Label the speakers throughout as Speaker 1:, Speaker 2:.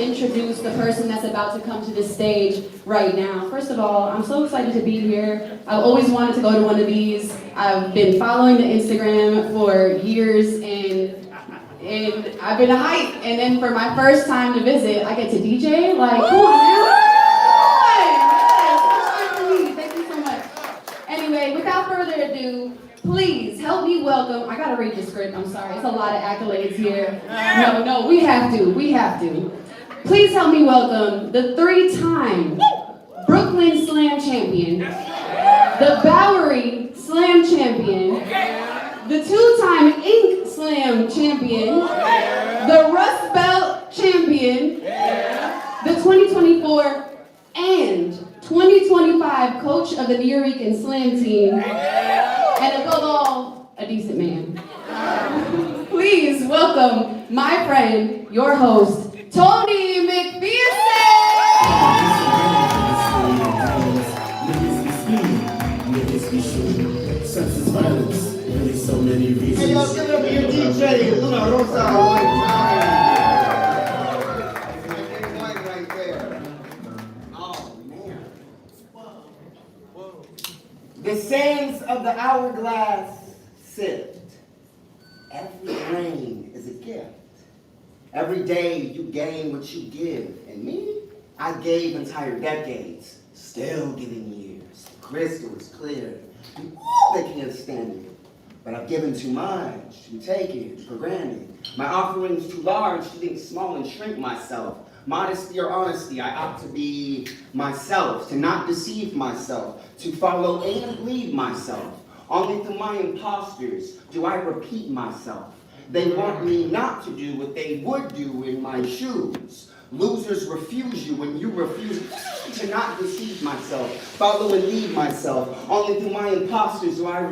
Speaker 1: introduce the person that's about to come to the stage right now. First of all, I'm so excited to be here. I've always wanted to go to one of these. I've been following the Instagram for years, and I've been a hype. And then for my first time to visit, I get to DJ. Like, come on now. Thank you so much. Anyway, without further ado, please help me welcome. I gotta read the script. I'm sorry. It's a lot of accolades here. No, we have to. Please help me welcome the 3-time Brooklyn Slam champion, the Bowery Slam champion, the 2-time Ink Slam champion, the Rust Belt champion, the 2024 and 2025 coach of the Nuyorican Slam team, and above all, a decent man. Please welcome my friend, your host, Tony McPherson!
Speaker 2: Senseless violence, really so many reasons.
Speaker 3: Hey, y'all, give it up for your DJ, Luna Rosa White. White right there. Oh, man. Whoa. The sands of the hourglass sift. Every rain is a gift. Every day you gain what you give. And me, I gave entire decades. Still giving years. The crystal is clear. They can't stand it. But I've given too much. You take it for granted. My offering's too large to think small and shrink myself. Modesty or honesty, I opt to be myself, to not deceive myself, to follow and lead myself. Only through my imposters do I repeat myself. They want me not to do what they would do in my shoes. Losers refuse you when you refuse to not deceive myself, follow and lead myself. Only through my imposters do I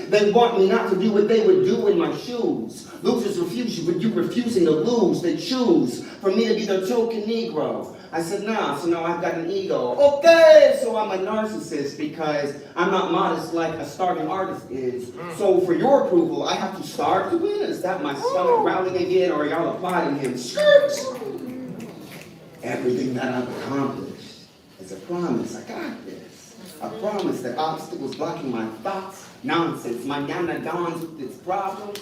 Speaker 3: they want me not to do what they would do in my shoes. Losers refuse you, but you refusing to lose. They choose for me to be their token Negro. I said, nah, so now I've got an ego. Okay, so I'm a narcissist because I'm not modest like a starving artist is. So for your approval, I have to starve to win? Is that my stomach growling again, or are y'all applauding him? Skirts! Everything that I've accomplished is a promise. I got this. A promise that obstacles blocking my thoughts. Nonsense. My nana dawns with its problems.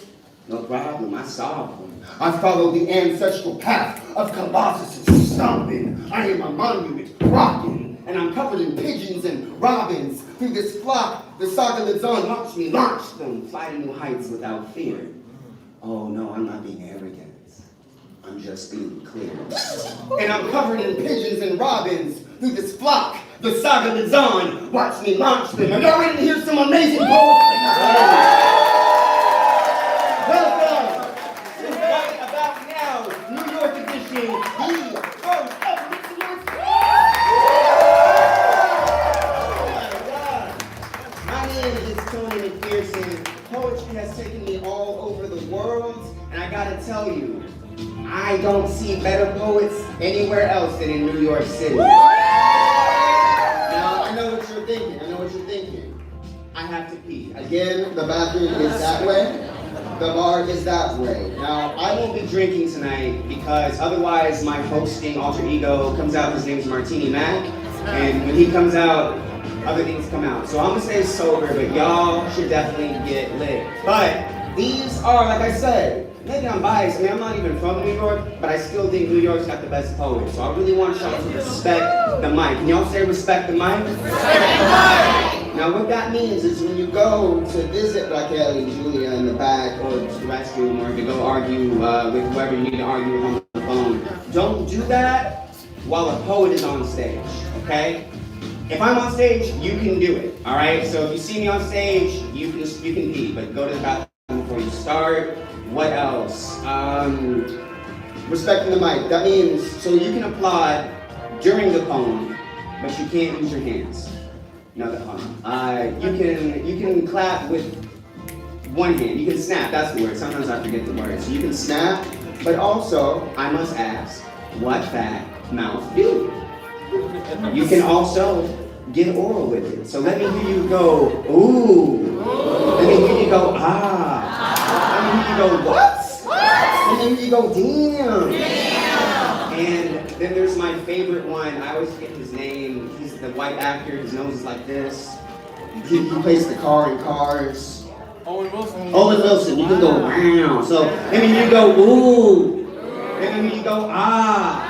Speaker 3: No problem. I solve them. I follow the ancestral path of Colossus stomping. I am a monument rocking. And I'm covered in pigeons and robins. Through this flock, the saga lives on. Watch me launch them. Fly to new heights without fear. Oh no, I'm not being arrogant. I'm just being clear. And I'm covered in pigeons and robins. Through this flock, the saga lives on. Watch me launch them. Are y'all ready to hear some amazing poetry? Welcome to right about now, New York edition, the first ever My name is Tony McPherson. Poetry has taken me all over the world, and I gotta tell you, I don't see better poets anywhere else than in New York City. Now, I know what you're thinking. I have to pee. Again, the bathroom is that way. The bar is that way. Now, I won't be drinking tonight because otherwise my hosting alter ego comes out. His name's Martini Mac. And when he comes out, other things come out. So I'm gonna stay sober, but y'all should definitely get lit. But these are, like I said, maybe I'm biased. I mean, I'm not even from New York, but I still think New York's got the best poets. So I really want y'all to respect the mic. Can y'all say respect the mic? Now what that means is when you go to visit Raquel and Julia in the back, or to the restroom, or to go argue with whoever you need to argue with on the phone, don't do that while a poet is on stage, okay? If I'm on stage, you can do it, all right? So if you see me on stage, you can pee, but go to the bathroom before you start. What else? Respecting the mic. That means, so you can applaud during the poem, but you can't use your hands. No, you can clap with one hand. You can snap, that's the word. Sometimes I forget the word. So you can snap, but also, I must ask, what that mouth do? You can also get oral with it. So let me hear you go, ooh. Let me hear you go, ah. Let me hear you go, what? And then you go, damn.
Speaker 4: And then there's my favorite one. I always forget his name. He's the white actor. His nose is like this. He plays the car in Cars.
Speaker 5: Owen Wilson.
Speaker 4: Owen Wilson. You can go wow. So maybe you go ooh. Maybe you go ah.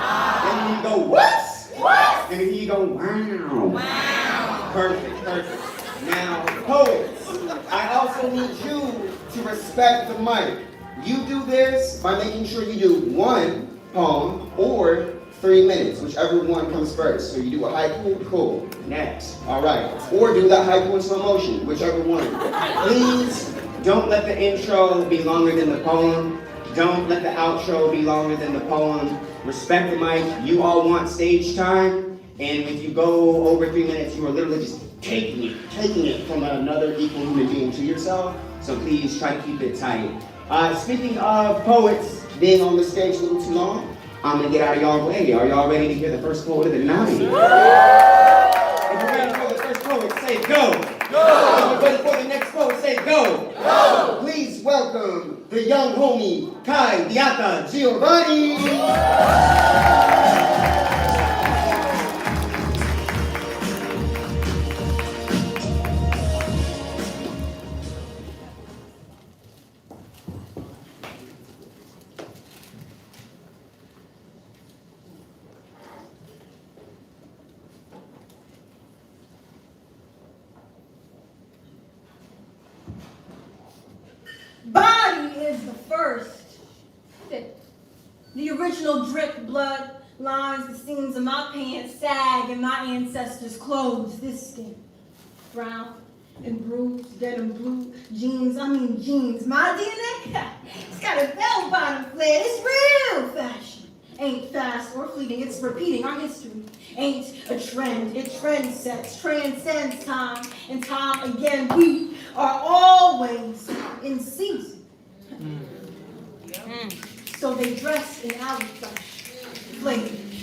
Speaker 4: Maybe you go what? What? Maybe you go wow. Wow. Perfect. Now, poets, I also need you to respect the mic. You do this by making sure you do one poem or 3 minutes, whichever one comes first. So you do a haiku, cool, next, all right. Or do that haiku in slow motion, whichever one. Please don't let the intro be longer than the poem. Don't let the outro be longer than the poem. Respect the mic. You all want stage time. And if you go over 3 minutes, you are literally just taking it from another equal human being to yourself. So please try to keep it tight. Speaking of poets being on the stage a little too long, I'm gonna get out of y'all way. Are y'all ready to hear the first poet of the night? If you're ready for the first poet, say go. Go. If you're ready for the next poet, say go. Go. Please welcome the young homie, Kai Diata Giovanni.
Speaker 6: Body is the first. The original drip blood lines the seams of my pants sag and my ancestors' clothes. This skin, brown and bruised, denim blue jeans. My DNA, it's got a bell bottom flair. It's real fashion. Ain't fast or fleeting. It's repeating our history. Ain't a trend. It transcends time and time again. We are always in season. So they dress in alley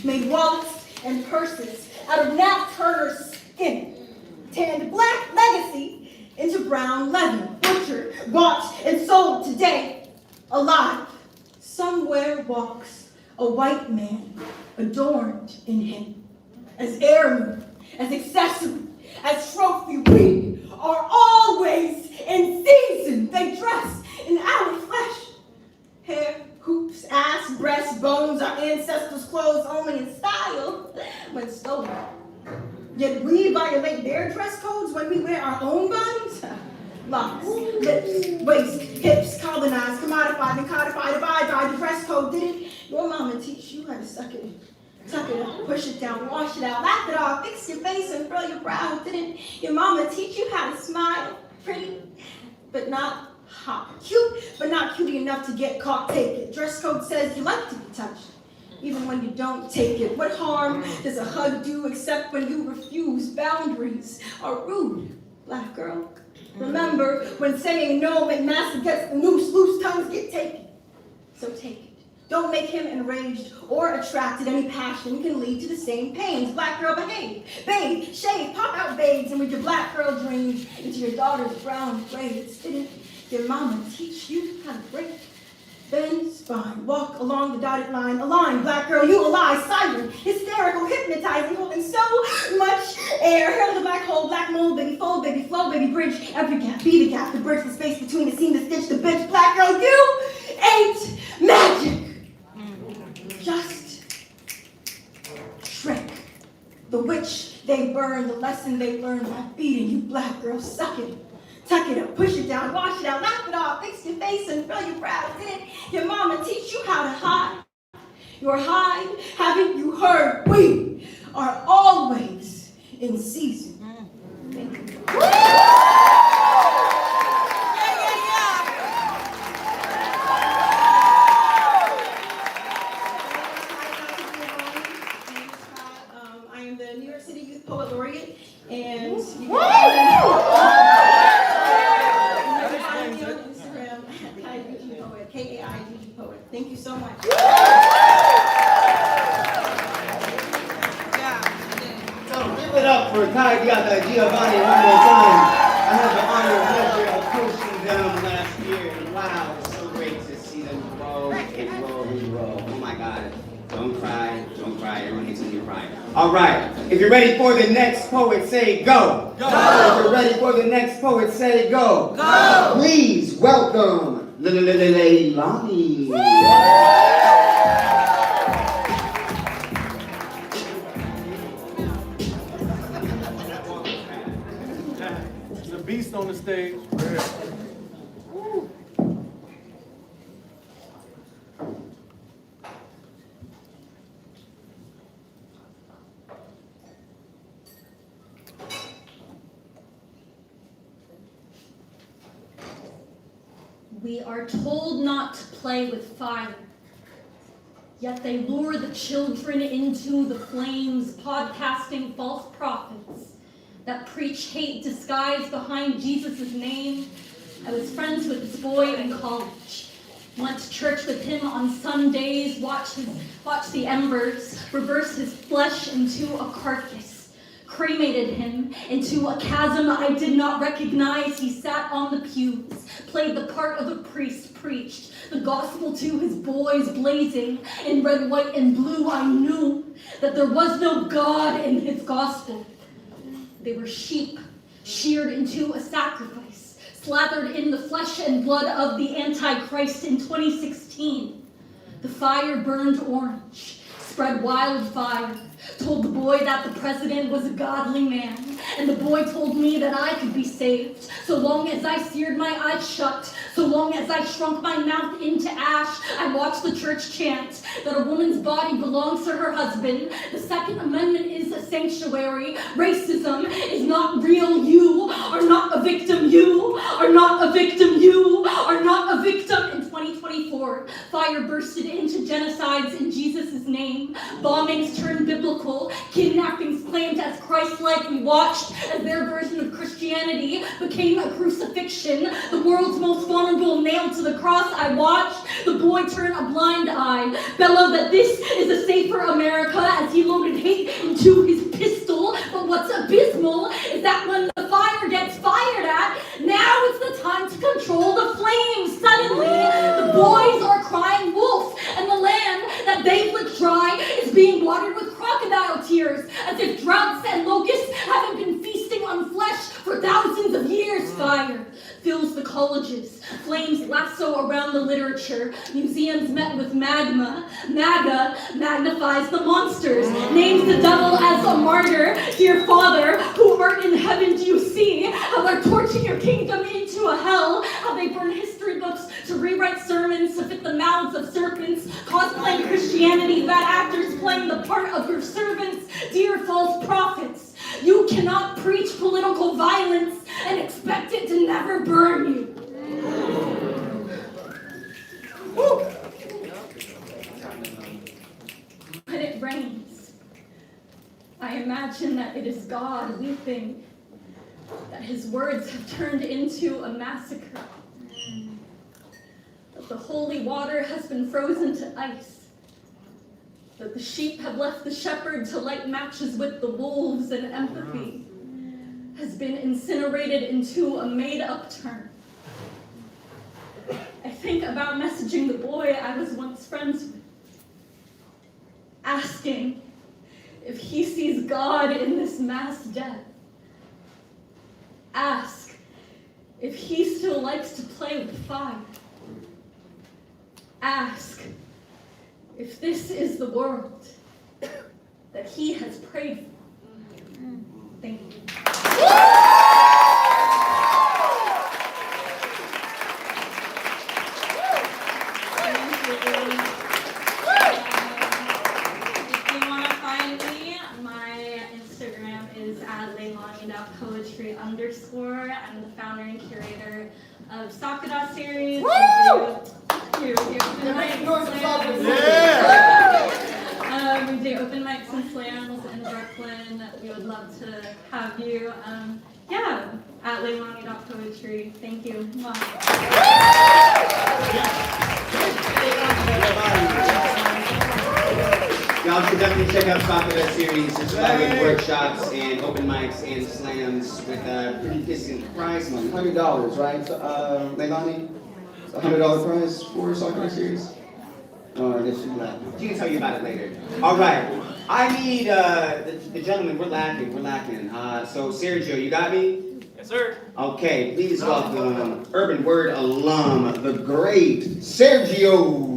Speaker 6: made wallets and purses out of Nat Turner's skin, tanned black legacy into brown leather, butchered, bought, and sold today, alive. Somewhere walks a white man, adorned in him, as heirloom, as accessory, as trophy. We are always in season. They dress in our flesh, hair, hoops, ass, breast, bones, our ancestors' clothes only in style when stolen. Yet we violate their dress codes when we wear our own bodies. Locks, lips, waist, hips, colonized, commodified, and codified, abide by the dress code. Didn't your mama teach you how to suck it in? Tuck it up, push it down, wash it out, laugh it off, fix your face and furl your brow. Didn't your mama teach you how to smile? Pretty, but not hot. Cute, but not cutie enough to get caught. Take it. Dress code says you like to be touched, even when you don't take it. What harm does a hug do except when you refuse? Boundaries are rude, black girl. Remember when saying no when master gets the noose, loose tongues get taken. So take it. Don't make him enraged or attracted. Any passion can lead to the same pains. Black girl, behave. Bathe, shave, pop out babes, and with your black girl dreams into your daughter's brown braids. Didn't your mama teach you how to break? Bend spine, walk along the dotted line. Align, black girl, you a lie. Siren, hysterical, hypnotizing, holding so much air. Hair of the black hole, black mold, baby, fold, baby, flow, baby, bridge. Every gap, be the gap, the bridge, the space between the seam, the stitch, the bitch. Black girl, you ain't magic. Just trick. The witch they burn, the lesson they learn by beating you, black girl. Suck it, tuck it up, push it down, wash it out, laugh it off, fix your face and furl your brow. Didn't your mama teach you how to hide? Your hide, haven't you heard? We are always in season. Thank you. Poet laureate, and you can find me on Instagram at KAIGG Poet, KAIGG Poet. Thank you so much.
Speaker 4: So give it up for Kai Diata Giovanni one more time. I had the honor and pleasure of coaching them last year. Wow, it's so great to see them grow and grow and grow. Oh my God, don't cry. All right. If you're ready for the next poet, say go. Go. If you're ready for the next poet, say go. Go. Please welcome Lonnie.
Speaker 5: There's a beast on the stage.
Speaker 6: We are told not to play with fire, yet they lure the children into the flames, podcasting false prophets that preach hate disguised behind Jesus' name. I was friends with this boy in college. Went to church with him on Sundays, watch the embers reverse his flesh into a carcass, cremated him into a chasm I did not recognize. He sat on the pews, played the part of a priest, preached the gospel to his boys, blazing in red, white, and blue. I knew that there was no God in his gospel. They were sheep, sheared into a sacrifice, slathered in the flesh and blood of the Antichrist. In 2016, the fire burned orange, spread wildfire, told the boy that the president was a godly man, and the boy told me that I could be saved so long as I seared my eyes shut, so long as I shrunk my mouth into ash. I watched the church chant that a woman's body belongs to her husband. The Second Amendment is a sanctuary. Racism is not real. You are not a victim. You are not a victim. You are not a victim. In 2024, fire bursted into genocides in Jesus' name. Bombings turned biblical. Kidnappings claimed as Christ-like. We watched as their version of Christianity became a crucifixion. The world's most vulnerable nailed to the cross. I watched the boy turn a blind eye, bellow that this is a safer America as he loaded hate into his pistol. But what's abysmal is that when the fire gets fired at, now it's the time to control the flames. Suddenly, the boys are crying wolf, and the land that they've licked dry is being watered with crocodile tears, as if droughts and locusts haven't been feasting on flesh for thousands of years. Fire fills the colleges, flames lasso around the literature, museums met with magma, MAGA magnifies the monsters, names the devil as a martyr. Dear Father, who art in heaven, do you see how they're torching your kingdom into a hell, how they burn history books to rewrite sermons to fit the mouths of serpents, cosplaying Christianity, bad actors playing the part of your servants. Dear false prophets, you cannot preach political violence and expect it to never burn you. Woo. When it rains, I imagine that it is God weeping, that his words have turned into a massacre, that the holy water has been frozen to ice, that the sheep have left the shepherd to light matches with the wolves, and empathy has been incinerated into a made-up term. I think about messaging the boy I was once friends with, asking if he sees God in this mass death. Ask if he still likes to play with fire. Ask if this is the world that he has prayed for. Thank you.
Speaker 7: If you want to find me, my Instagram is @leilani.poetry_. I'm the founder and curator of Sakura series. We do open mics and slams in Brooklyn. We would love to have you. @leilani.poetry. Thank you.
Speaker 4: Y'all should definitely check out Sakura series. There's live workshops and open mics and slams with a pretty decent price, $100, right? Leilani, $100 price for Sakura series. Oh, I guess she can tell you about it later. All right. I need the gentleman. We're lacking. So Sergio, you got me?
Speaker 5: Yes, sir.
Speaker 4: Okay, please welcome Urban Word alum, the great Sergio.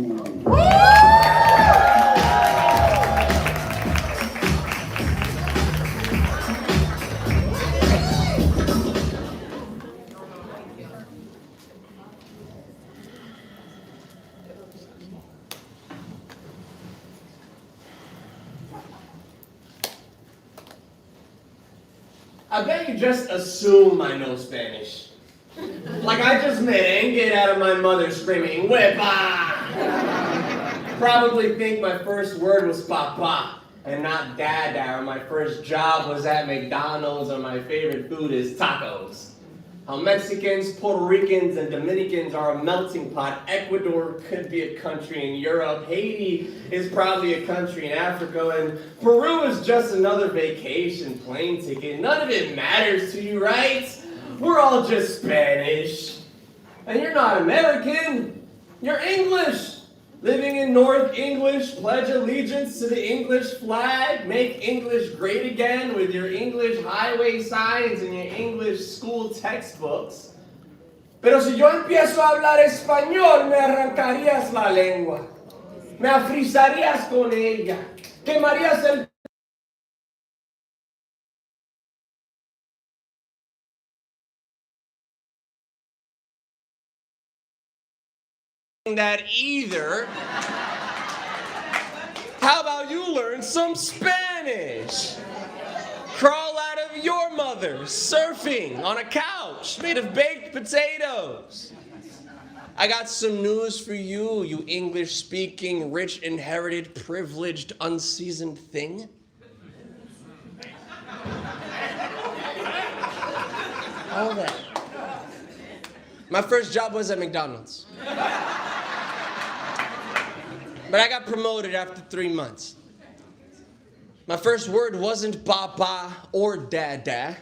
Speaker 8: I bet you just assume I know Spanish. Like I just met get out of my mother screaming, "Huepa!" Probably think my first word was papa and not dada, or my first job was at McDonald's, or my favorite food is tacos. How Mexicans, Puerto Ricans, and Dominicans are a melting pot. Ecuador could be a country in Europe. Haiti is probably a country in Africa. And Peru is just another vacation plane ticket. None of it matters to you, right? We're all just Spanish. And you're not American. You're English. Living in North English, pledge allegiance to the English flag, make English great again with your English highway signs and your English school textbooks. Pero si yo empiezo a hablar español, me arrancarías la lengua. Me afrizarías con ella. Quemarías el that either. How about you learn some Spanish? Crawl out of your mother surfing on a couch made of baked potatoes. I got some news for you, you English-speaking, rich, inherited, privileged, unseasoned thing. All that. My first job was at McDonald's. But I got promoted after 3 months. My first word wasn't papa or dada.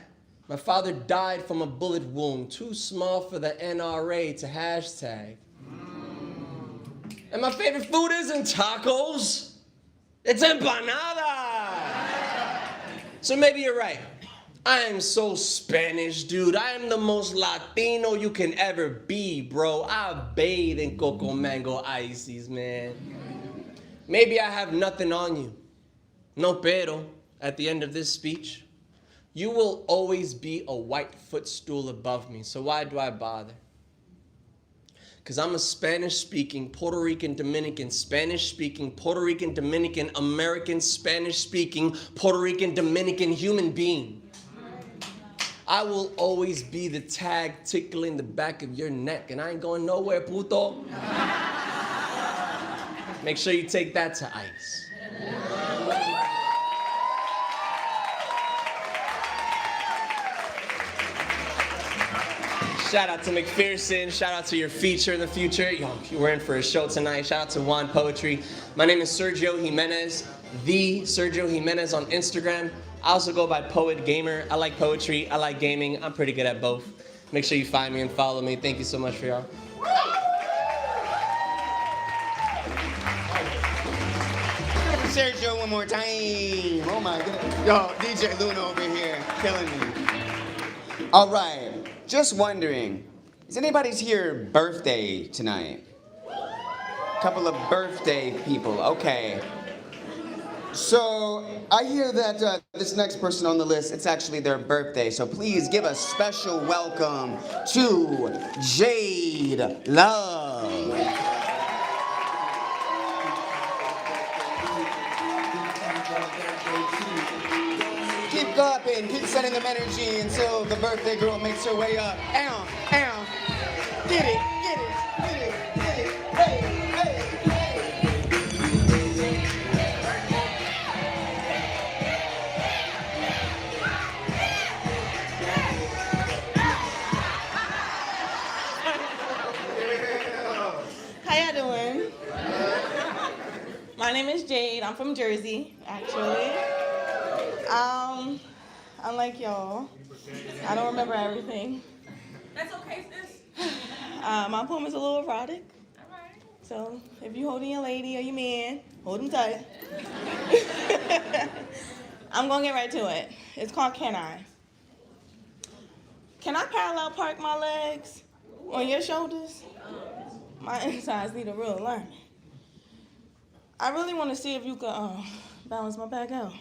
Speaker 8: My father died from a bullet wound, too small for the NRA to hashtag. And my favorite food isn't tacos. It's empanada. So maybe you're right. I am so Spanish, dude. I am the most Latino you can ever be, bro. I bathe in coco mango ices, man. Maybe I have nothing on you. No pero, at the end of this speech. You will always be a white footstool above me, so why do I bother? Because I'm a Spanish-speaking, Puerto Rican, Dominican, Spanish-speaking, Puerto Rican, Dominican, American, Spanish-speaking, Puerto Rican, Dominican human being. I will always be the tag tickling the back of your neck, and I ain't going nowhere, puto. Make sure you take that to ice. Shout out to McPherson. Shout out to your feature in the future. Yo, you were in for a show tonight. Shout out to wanpoetry. My name is Sergio Jimenez, the Sergio Jimenez on Instagram. I also go by Poet Gamer. I like poetry. I like gaming. I'm pretty good at both. Make sure you find me and follow me. Thank you so much for y'all.
Speaker 4: Sergio one more time. Oh my goodness. Yo, DJ Luna over here, killing me. All right, just wondering, is anybody's here birthday tonight? Couple of birthday people, okay. So I hear that this next person on the list, it's actually their birthday. So please give a special welcome to Jade Love. Keep clapping, keep sending them energy until the birthday girl makes her way up. Ow, ow. Get it, get it, get it, get it. Hey, hey,
Speaker 9: How y'all doing? My name is Jade. I'm from Jersey, actually. Unlike y'all, I don't remember everything.
Speaker 10: That's okay, sis.
Speaker 9: My poem is a little erotic.
Speaker 10: All right.
Speaker 9: So if you're holding your lady or your man, hold him tight. I'm gonna get right to it. It's called Can I? Can I parallel park my legs on your shoulders? My insides need a real alignment. I really want to see if you could balance my back out.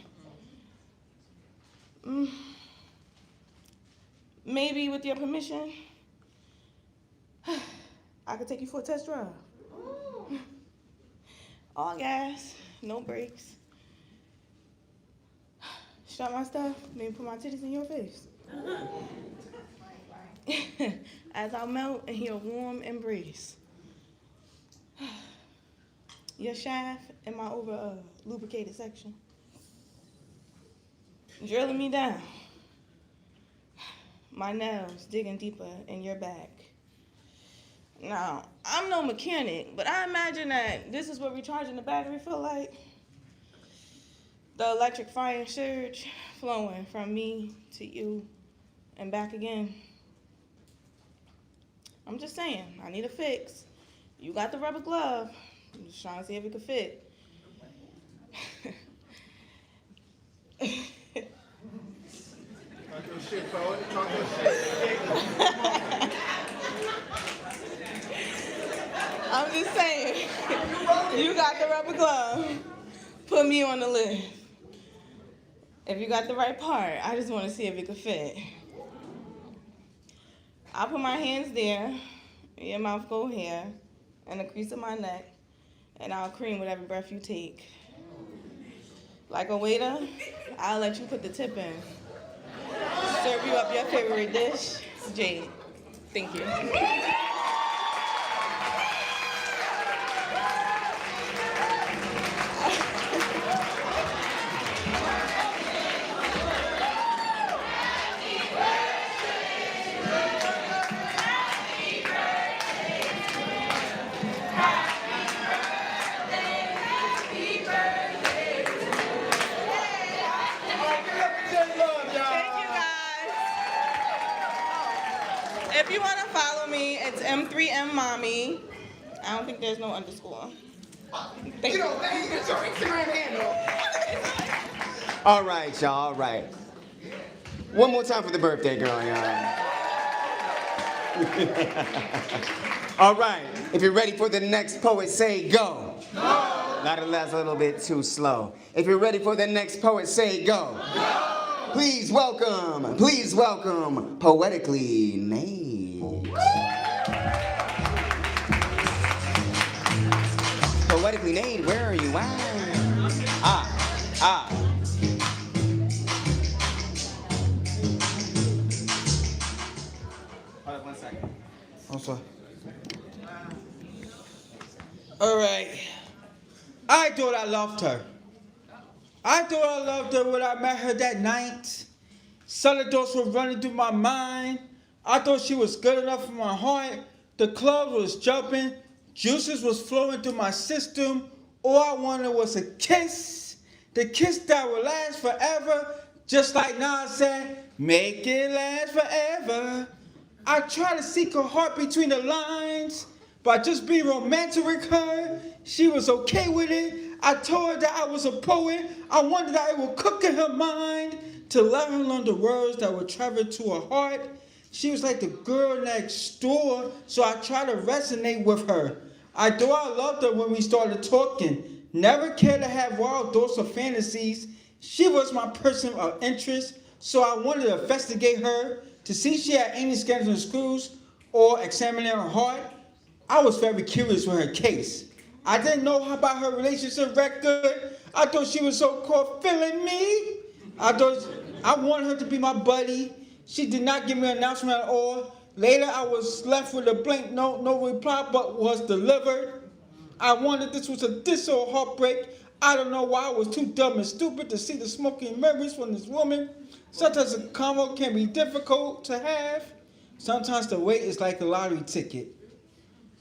Speaker 9: Maybe with your permission, I could take you for a test drive. All gas, no brakes. Strap my stuff, maybe put my titties in your face. As I melt and hear a warm embrace. Your shaft in my over lubricated section. Drilling me down. My nails digging deeper in your back. Now, I'm no mechanic, but I imagine that this is what recharging the battery feel like. The electric fire surge flowing from me to you and back again. I'm just saying, I need a fix. You got the rubber glove. I'm just trying to see if it could fit.
Speaker 5: Talk your shit, poet. Talk your shit.
Speaker 9: I'm just saying, you got the rubber glove. Put me on the list. If you got the right part, I just want to see if it could fit. I'll put my hands there, your mouth go here, and the crease of my neck, and I'll cream with every breath you take. Like a waiter, I'll let you put the tip in. Serve you up your favorite dish, Jade. Thank you. If you want to follow me, it's M3M Mommy. I don't think there's no underscore. Thank you.
Speaker 3: It's your Instagram handle.
Speaker 4: All right, y'all, all right. One more time for the birthday girl, y'all. All right, if you're ready for the next poet, say go. Go. Not a little bit too slow. If you're ready for the next poet, say go. Go. Please welcome Poetically Naj. Poetically Naj, where are you at?
Speaker 11: Hold on 1 second.
Speaker 12: I'm sorry. All right. I thought I loved her. I thought I loved her when I met her that night. Solid thoughts were running through my mind. I thought she was good enough for my heart. The club was jumping. Juices was flowing through my system. All I wanted was a kiss. The kiss that would last forever. Just like Naj said, make it last forever. I tried to seek her heart between the lines. By just being romantic with her, she was okay with it. I told her that I was a poet. I wondered that it would cook in her mind to let her learn the words that would travel to her heart. She was like the girl next door, so I tried to resonate with her. I thought I loved her when we started talking. Never cared to have wild thoughts or fantasies. She was my person of interest, so I wanted to investigate her to see if she had any scans and screws or examine her heart. I was very curious with her case. I didn't know about her relationship record. I thought she was so-called feeling me. I wanted her to be my buddy. She did not give me an announcement at all. Later, I was left with a blank note, no reply, but was delivered. I wondered this was a diss or heartbreak. I don't know why I was too dumb and stupid to see the smoking memories from this woman. Sometimes a convo can be difficult to have. Sometimes the wait is like a lottery ticket.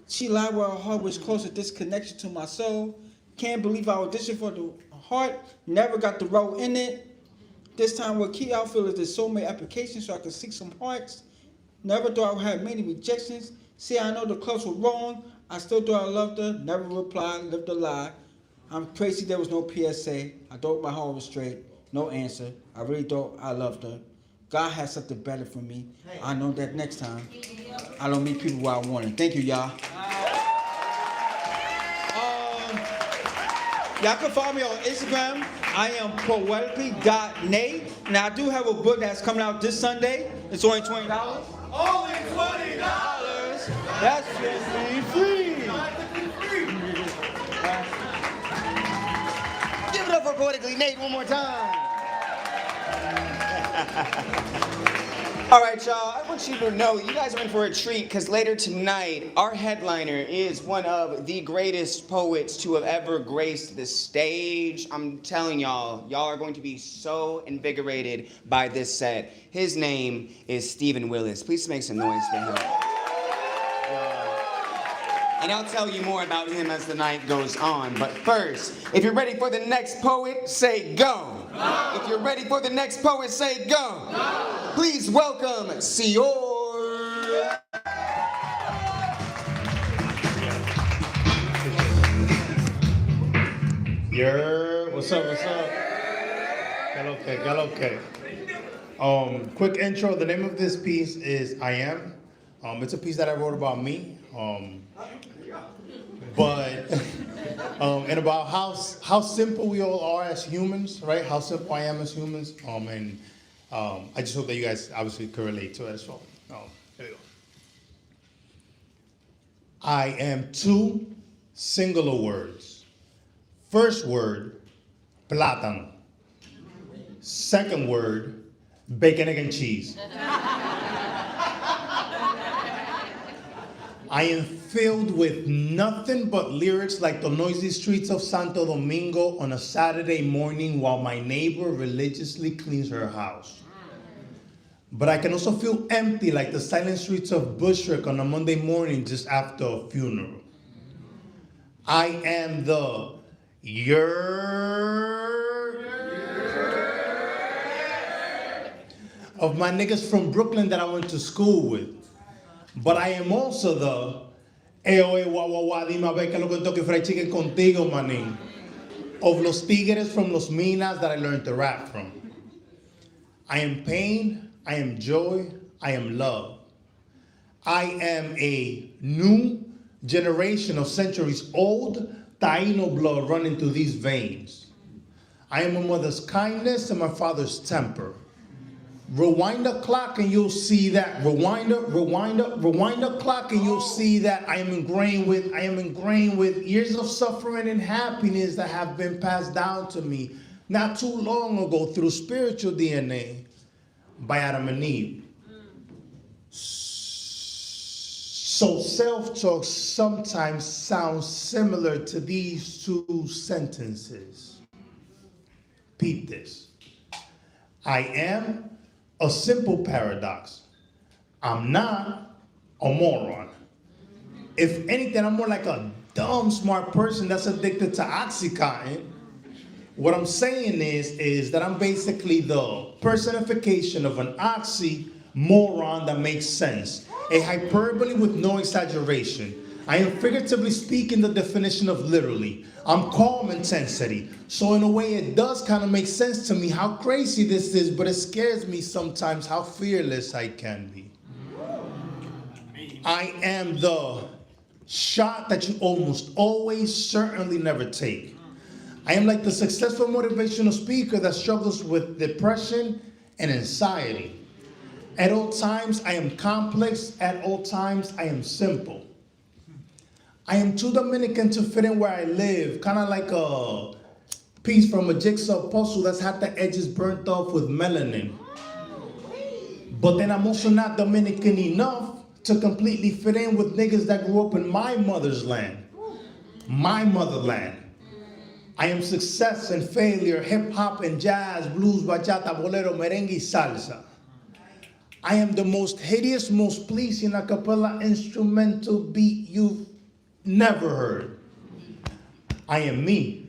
Speaker 12: She lied where her heart was close to disconnection to my soul. Can't believe I auditioned for the heart. Never got the role in it. This time what key outfield is the soulmate application so I could seek some hearts. Never thought I would have many rejections. See, I know the clubs were wrong. I still thought I loved her. Never replied, lived a lie. I'm crazy there was no PSA. I thought my heart was straight. No answer. I really thought I loved her. God has something better for me. I know that next time I don't meet people where I want it. Thank you, y'all. Y'all can follow me on Instagram. I am poetically.nay. And I do have a book that's coming out this Sunday. It's only $20. Only $20. That's just free.
Speaker 4: Give it up for Poetically Nate one more time. All right, y'all, I want you to know you guys are in for a treat because later tonight, our headliner is one of the greatest poets to have ever graced the stage. I'm telling y'all are going to be so invigorated by this set. His name is Steven Willis. Please make some noise for him. And I'll tell you more about him as the night goes on. But first, if you're ready for the next poet, say go. Go. If you're ready for the next poet, say go. Go. Please welcome Seor.
Speaker 5: What's up? Got okay. Quick intro. The name of this piece is I Am. It's a piece that I wrote about me. And about how simple we all are as humans, right? How simple I am as humans. I just hope that you guys obviously can relate to it as well. Here we go. I am two singular words. First word, plátano. Second word, bacon, egg, and cheese. I am filled with nothing but lyrics like the noisy streets of Santo Domingo on a Saturday morning while my neighbor religiously cleans her house. But I can also feel empty like the silent streets of Bushwick on a Monday morning just after a funeral. I am the of my niggas from Brooklyn that I went to school with. But I am also the dime a ver que lo que toque fried chicken contigo, manín. Of los tigres from los minas that I learned to rap from. I am pain, I am joy, I am love. I am a new generation of centuries old Taino blood running through these veins. I am a mother's kindness and my father's temper. Rewind the clock and you'll see that. Rewind the clock and you'll see that I am ingrained with years of suffering and happiness that have been passed down to me not too long ago through spiritual DNA by Adam and Eve. So self-talk sometimes sounds similar to these two sentences. Peep this. I am a simple paradox. I'm not a moron. If anything, I'm more like a dumb, smart person that's addicted to Oxycontin. What I'm saying is that I'm basically the personification of an oxymoron that makes sense. A hyperbole with no exaggeration. I am figuratively speaking the definition of literally. I'm calm intensity. So in a way it does kind of make sense to me how crazy this is, but it scares me sometimes how fearless I can be. I am the shot that you almost always certainly never take. I am like the successful motivational speaker that struggles with depression and anxiety. At all times I am complex, at all times I am simple. I am too Dominican to fit in where I live, kind of like a piece from a jigsaw puzzle that's had the edges burnt off with melanin. But then I'm also not Dominican enough to completely fit in with niggas that grew up in my mother's land, my motherland. I am success and failure, hip hop and jazz, blues, bachata, bolero, merengue, y salsa. I am the most hideous, most pleasing a cappella instrumental beat you've never heard. I am me.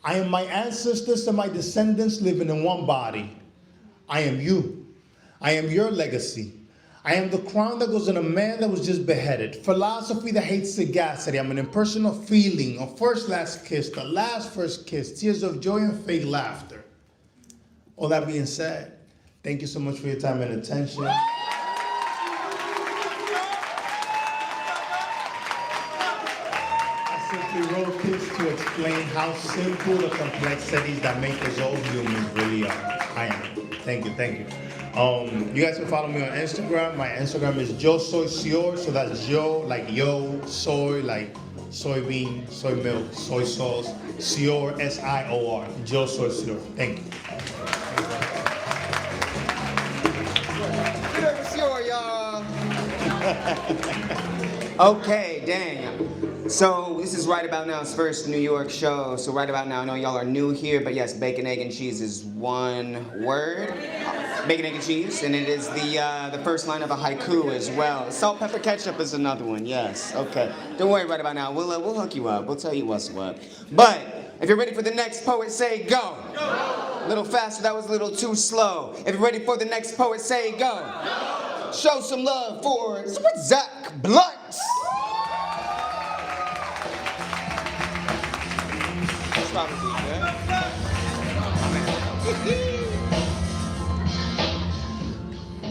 Speaker 5: I am my ancestors and my descendants living in one body. I am you. I am your legacy. I am the crown that goes on a man that was just beheaded. Philosophy that hates sagacity. I'm an impersonal feeling, a first last kiss, the last first kiss, tears of joy and fake laughter. All that being said, thank you so much for your time and attention. I simply wrote this to explain how simple the complexities that make us all humans really are. I am. Thank you, thank you. You guys can follow me on Instagram. My Instagram is Yo Soy Seor, so that's Yo like yo, soy like soybean, soy milk, soy sauce, Seor, S-I-O-R. Yo Soy Seor. Thank you.
Speaker 4: Sure, y'all. Okay, dang. So this is Right About Now's first New York show. So right about now, I know y'all are new here, but yes, bacon, egg, and cheese is one word. Bacon, egg, and cheese, and it is the first line of a haiku as well. Salt, pepper, ketchup is another one. Yes. Okay. Don't worry. Right about now, we'll hook you up. We'll tell you what's what. But if you're ready for the next poet, say go. Go. A little faster. That was a little too slow. If you're ready for the next poet, say go. Go. Show some love for Zach Blunt. That's probably good.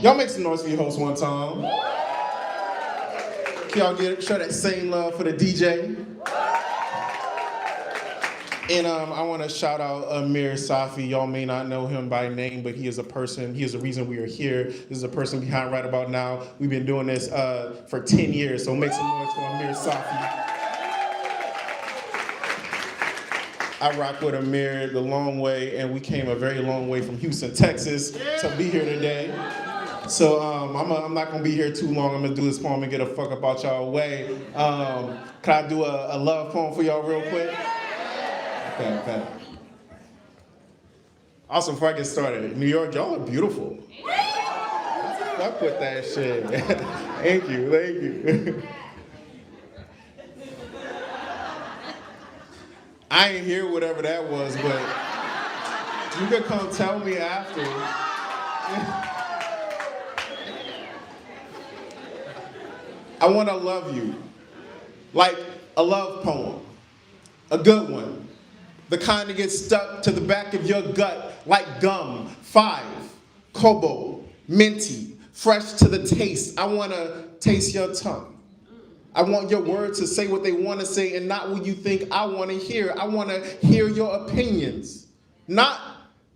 Speaker 2: Y'all make some noise for your host one time. Can y'all show that same love for the DJ? And I want to shout out Amir Safi. Y'all may not know him by name, but he is a person. He is the reason we are here. This is a person behind Right About Now. We've been doing this for 10 years, so make some noise for Amir Safi. I rock with Amir the long way, and we came a very long way from Houston, Texas, to be here today. So I'm not gonna be here too long. I'm gonna do this poem and get a fuck about y'all way. Can I do a love poem for y'all real quick? Okay. Also, before I get started, New York, y'all are beautiful. Fuck with that shit. Thank you. I ain't hear whatever that was, but you can come tell me after. I want to love you, like a love poem, a good one. The kind that gets stuck to the back of your gut like gum. 5, Kobo, minty, fresh to the taste. I want to taste your tongue. I want your words to say what they want to say and not what you think I want to hear. I want to hear your opinions. Not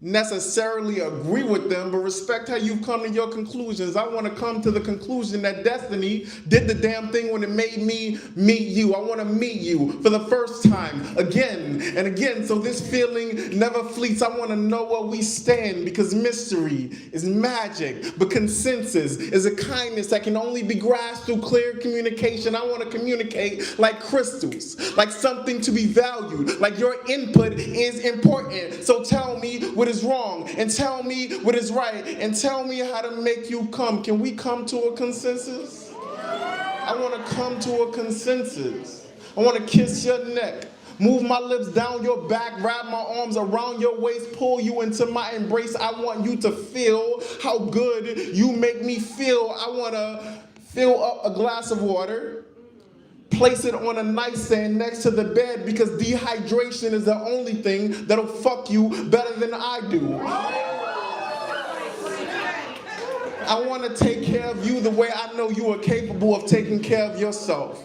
Speaker 2: necessarily agree with them, but respect how you've come to your conclusions. I want to come to the conclusion that destiny did the damn thing when it made me meet you. I want to meet you for the first time again and again, so this feeling never fleets. I want to know where we stand, because mystery is magic, but consensus is a kindness that can only be grasped through clear communication. I want to communicate like crystals, like something to be valued, like your input is important. So tell me what is wrong, and tell me what is right, and tell me how to make you come. Can we come to a consensus? I want to come to a consensus. I want to kiss your neck, move my lips down your back, wrap my arms around your waist, pull you into my embrace. I want you to feel how good you make me feel. I want to fill up a glass of water, place it on a nightstand next to the bed, because dehydration is the only thing that'll fuck you better than I do. I want to take care of you the way I know you are capable of taking care of yourself.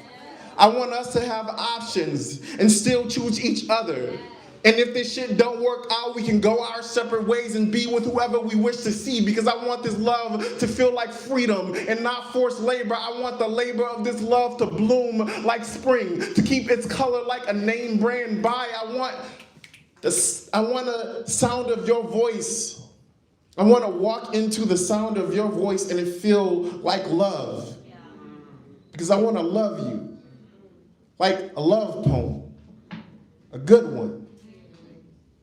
Speaker 2: I want us to have options and still choose each other. And if this shit don't work out, we can go our separate ways and be with whoever we wish to see, because I want this love to feel like freedom and not forced labor. I want the labor of this love to bloom like spring, to keep its color like a name brand buy. I want the sound of your voice. I want to walk into the sound of your voice and it feel like love. Because I want to love you. Like a love poem. A good one.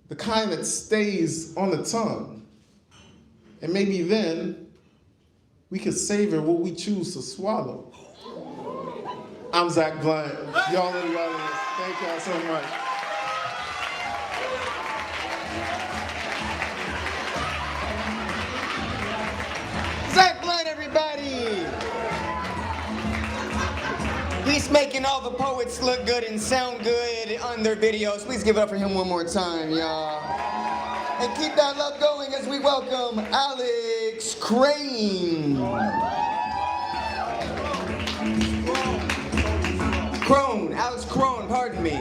Speaker 2: The kind that stays on the tongue. And maybe then we could savor what we choose to swallow. I'm Zach Blunt. Y'all in the audience. Thank y'all so much.
Speaker 4: Zach Blunt, everybody! He's making all the poets look good and sound good on their videos. Please give it up for him one more time, y'all.
Speaker 3: And keep that love going as we welcome Alex Crane. Alex Crone, pardon me.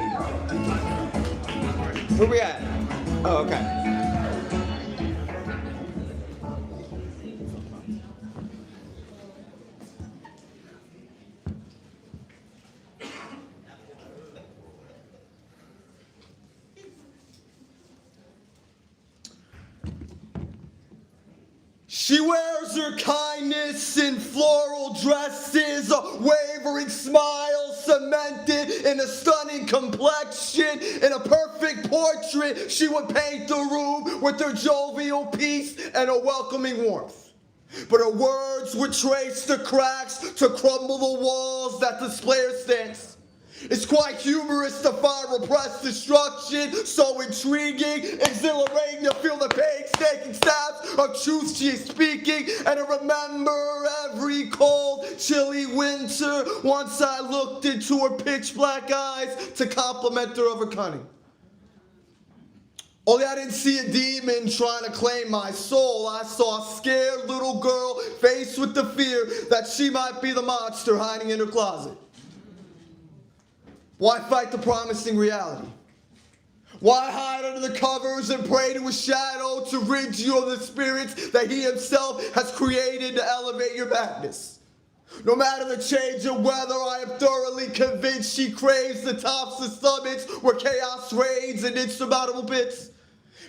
Speaker 3: Where we at? Oh, okay.
Speaker 11: She wears her kindness in floral dresses, a wavering smile cemented in a stunning complexion. In a perfect portrait, she would paint the room with her jovial peace and a welcoming warmth. But her words would trace the cracks to crumble the walls that display her stance. It's quite humorous to find repressed destruction so intriguing, exhilarating to feel the painstaking stabs of truth she is speaking, and to remember every cold, chilly winter once I looked into her pitch black eyes to compliment her of her cunning. Only I didn't see a demon trying to claim my soul. I saw a scared little girl faced with the fear that she might be the monster hiding in her closet. Why fight the promising reality? Why hide under the covers and pray to a shadow to rid you of the spirits that he himself has created to elevate your madness? No matter the change of weather, I am thoroughly convinced she craves the tops of summits where chaos reigns in insurmountable pits.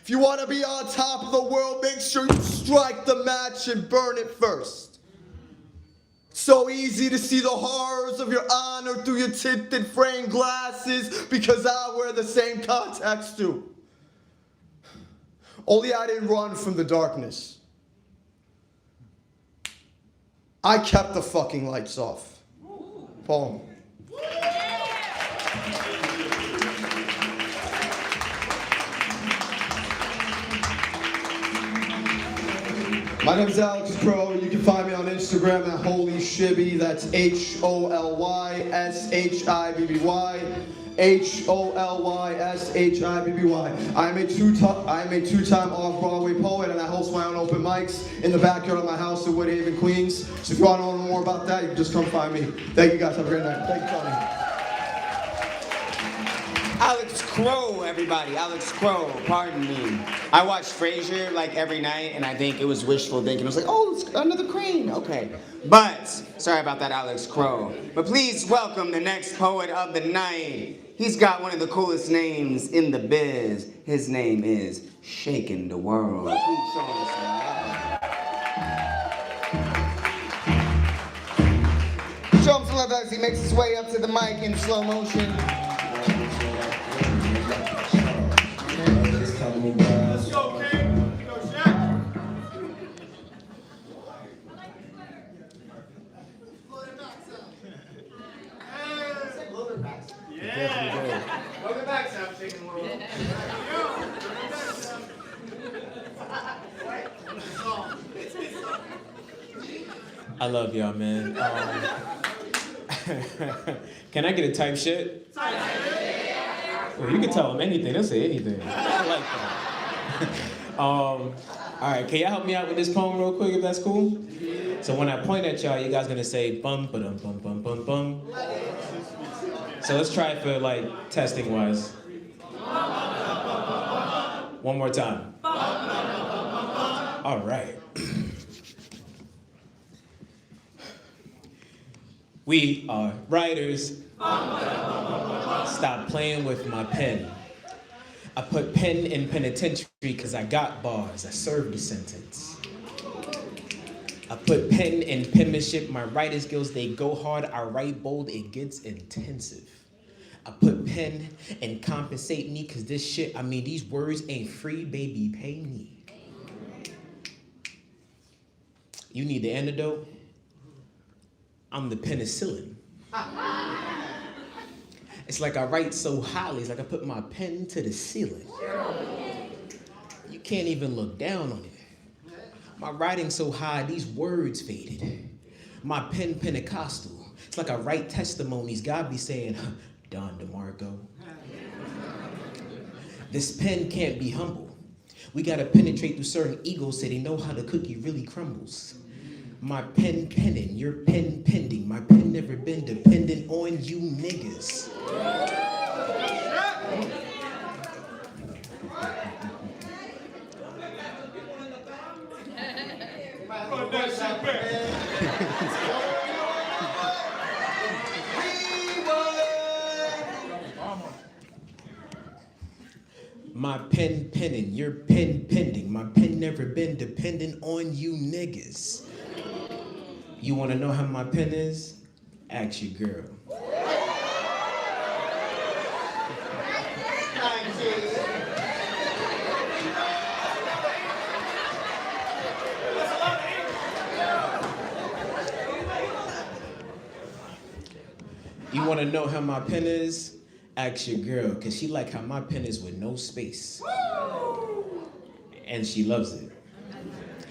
Speaker 11: If you want to be on top of the world, make sure you strike the match and burn it first. So easy to see the horrors of your honor through your tinted frame glasses because I wear the same contacts too. Only I didn't run from the darkness. I kept the fucking lights off. Poem. My name is Alex Crow. You can find me on Instagram at Holy Shibby. That's HOLYSHIBBY. HOLYSHIBBY. I'm a two-time off-Broadway poet, and I host my own open mics in the backyard of my house in Woodhaven, Queens. So if you want to know more about that, you can just come find me. Thank you guys. Have a great night. Thank you, Tony.
Speaker 3: Alex Crow, everybody. Alex Crow, pardon me. I watch Frasier like every night, and I think it was wishful thinking. I was like, oh, it's another Crane. Okay. But, sorry about that, Alex Crow. But please welcome the next poet of the night. He's got one of the coolest names in the biz. His name is Shaking the World. Please show him some love. Show him some love as he makes his way up to the mic in slow motion.
Speaker 11: Let's go, King. Go, Shaq.
Speaker 8: Yeah. Welcome back, South Chicken World.
Speaker 13: I love y'all, man. Can I get a type shit? Well, you can tell them anything. They'll say anything. I like that. All right, can y'all help me out with this poem real quick, if that's cool? So when I point at y'all, you guys gonna say bum ba dum bum bum bum bum. So let's try it for like testing wise. One more time. All right. We are writers. Stop playing with my pen. I put pen in penitentiary because I got bars. I served the sentence. I put pen in penmanship. My writing skills, they go hard. I write bold, it gets intensive. I put pen and compensate me because this shit, I mean, these words ain't free, baby, pay me. You need the antidote? I'm the penicillin. It's like I write so highly, it's like I put my pen to the ceiling. You can't even look down on it. My writing's so high, these words faded. My pen Pentecostal. It's like I write testimonies, God be saying, Don DeMarco. This pen can't be humble. We gotta penetrate through certain egos so they know how the cookie really crumbles. My pen penning, your pen pending. My pen never been dependent on you niggas. My pen penning, your pen pending. My pen never been dependent on you niggas. You wanna know how my pen is? Ask your girl. You wanna know how my pen is? Ask your girl, cause she like how my pen is with no space. And she loves it.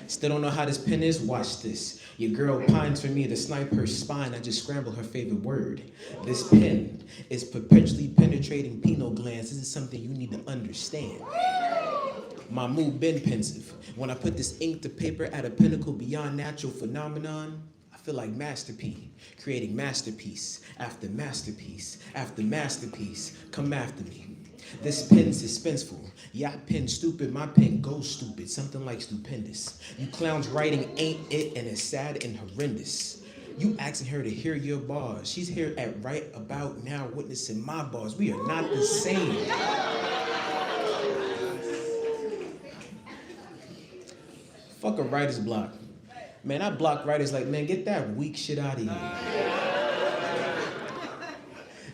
Speaker 13: Still don't know how this pen is? Watch this. Your girl pines for me to snipe her spine. I just scramble her favorite word. This pen is perpetually penetrating pineal glands. This is something you need to understand. My mood been pensive. When I put this ink to paper at a pinnacle beyond natural phenomenon, I feel like Master P, creating masterpiece after masterpiece after masterpiece. Come after me. This pen's suspenseful. Yeah, I pen stupid, my pen goes stupid. Something like stupendous. You clowns writing ain't it, and it's sad and horrendous. You asking her to hear your bars. She's here at right about now witnessing my bars. We are not the same. Fuck a writer's block. Man, I block writers like, man, get that weak shit out of here.